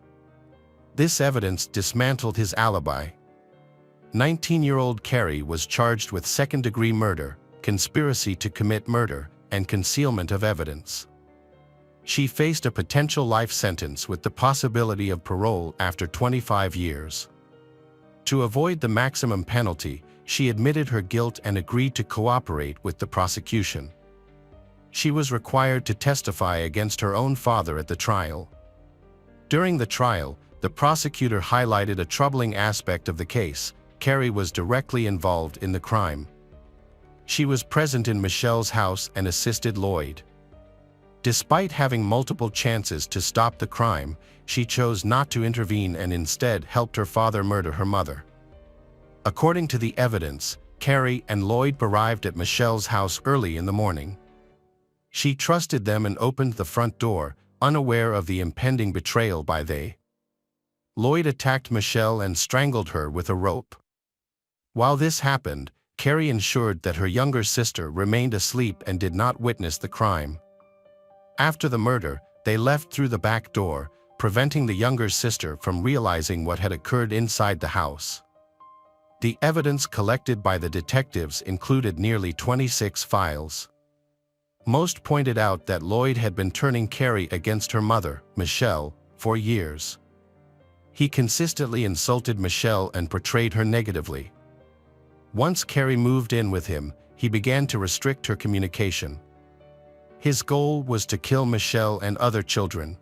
This evidence dismantled his alibi. 19-year-old Carrie was charged with second-degree murder, conspiracy to commit murder, and concealment of evidence. She faced a potential life sentence with the possibility of parole after 25 years. To avoid the maximum penalty, she admitted her guilt and agreed to cooperate with the prosecution. She was required to testify against her own father at the trial. During the trial, the prosecutor highlighted a troubling aspect of the case: Carrie was directly involved in the crime. She was present in Michelle's house and assisted Lloyd. Despite having multiple chances to stop the crime, she chose not to intervene and instead helped her father murder her mother. According to the evidence, Carrie and Lloyd arrived at Michelle's house early in the morning. She trusted them and opened the front door, unaware of the impending betrayal by they. Lloyd attacked Michelle and strangled her with a rope. While this happened, Carrie ensured that her younger sister remained asleep and did not witness the crime. After the murder, they left through the back door, preventing the younger sister from realizing what had occurred inside the house. The evidence collected by the detectives included nearly 26 files. Most pointed out that Lloyd had been turning Carrie against her mother, Michelle, for years. He consistently insulted Michelle and portrayed her negatively. Once Carrie moved in with him, he began to restrict her communication. His goal was to kill Michelle and other children.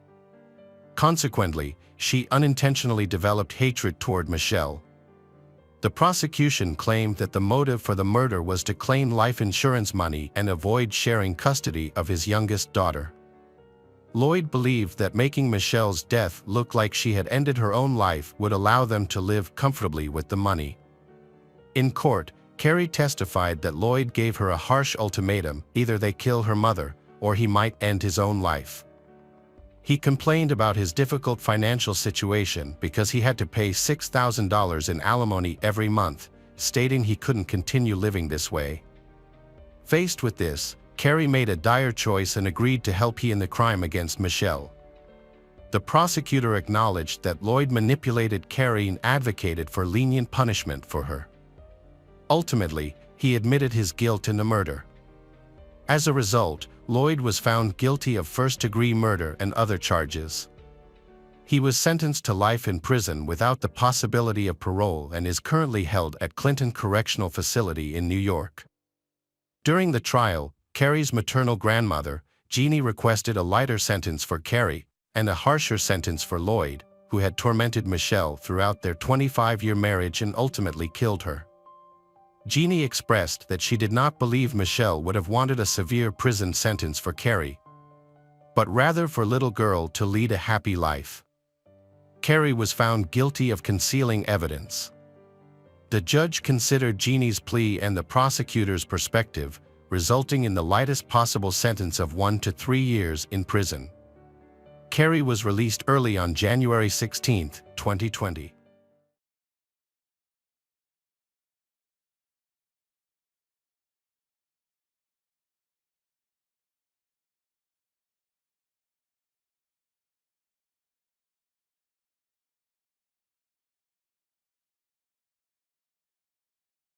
Consequently, she unintentionally developed hatred toward Michelle. The prosecution claimed that the motive for the murder was to claim life insurance money and avoid sharing custody of his youngest daughter. Lloyd believed that making Michelle's death look like she had ended her own life would allow them to live comfortably with the money. In court, Carrie testified that Lloyd gave her a harsh ultimatum: either they kill her mother, or he might end his own life. He complained about his difficult financial situation because he had to pay $6,000 in alimony every month, stating he couldn't continue living this way. Faced with this, Carrie made a dire choice and agreed to help in the crime against Michelle. The prosecutor acknowledged that Lloyd manipulated Carrie and advocated for lenient punishment for her. Ultimately, he admitted his guilt in the murder. As a result, Lloyd was found guilty of first-degree murder and other charges. He was sentenced to life in prison without the possibility of parole and is currently held at Clinton Correctional Facility in New York. During the trial, Carrie's maternal grandmother, Jeannie, requested a lighter sentence for Carrie and a harsher sentence for Lloyd, who had tormented Michelle throughout their 25-year marriage and ultimately killed her. Jeannie expressed that she did not believe Michelle would have wanted a severe prison sentence for Carrie, but rather for little girl to lead a happy life. Carrie was found guilty of concealing evidence. The judge considered Jeannie's plea and the prosecutor's perspective, resulting in the lightest possible sentence of 1 to 3 years in prison. Carrie was released early on January 16, 2020.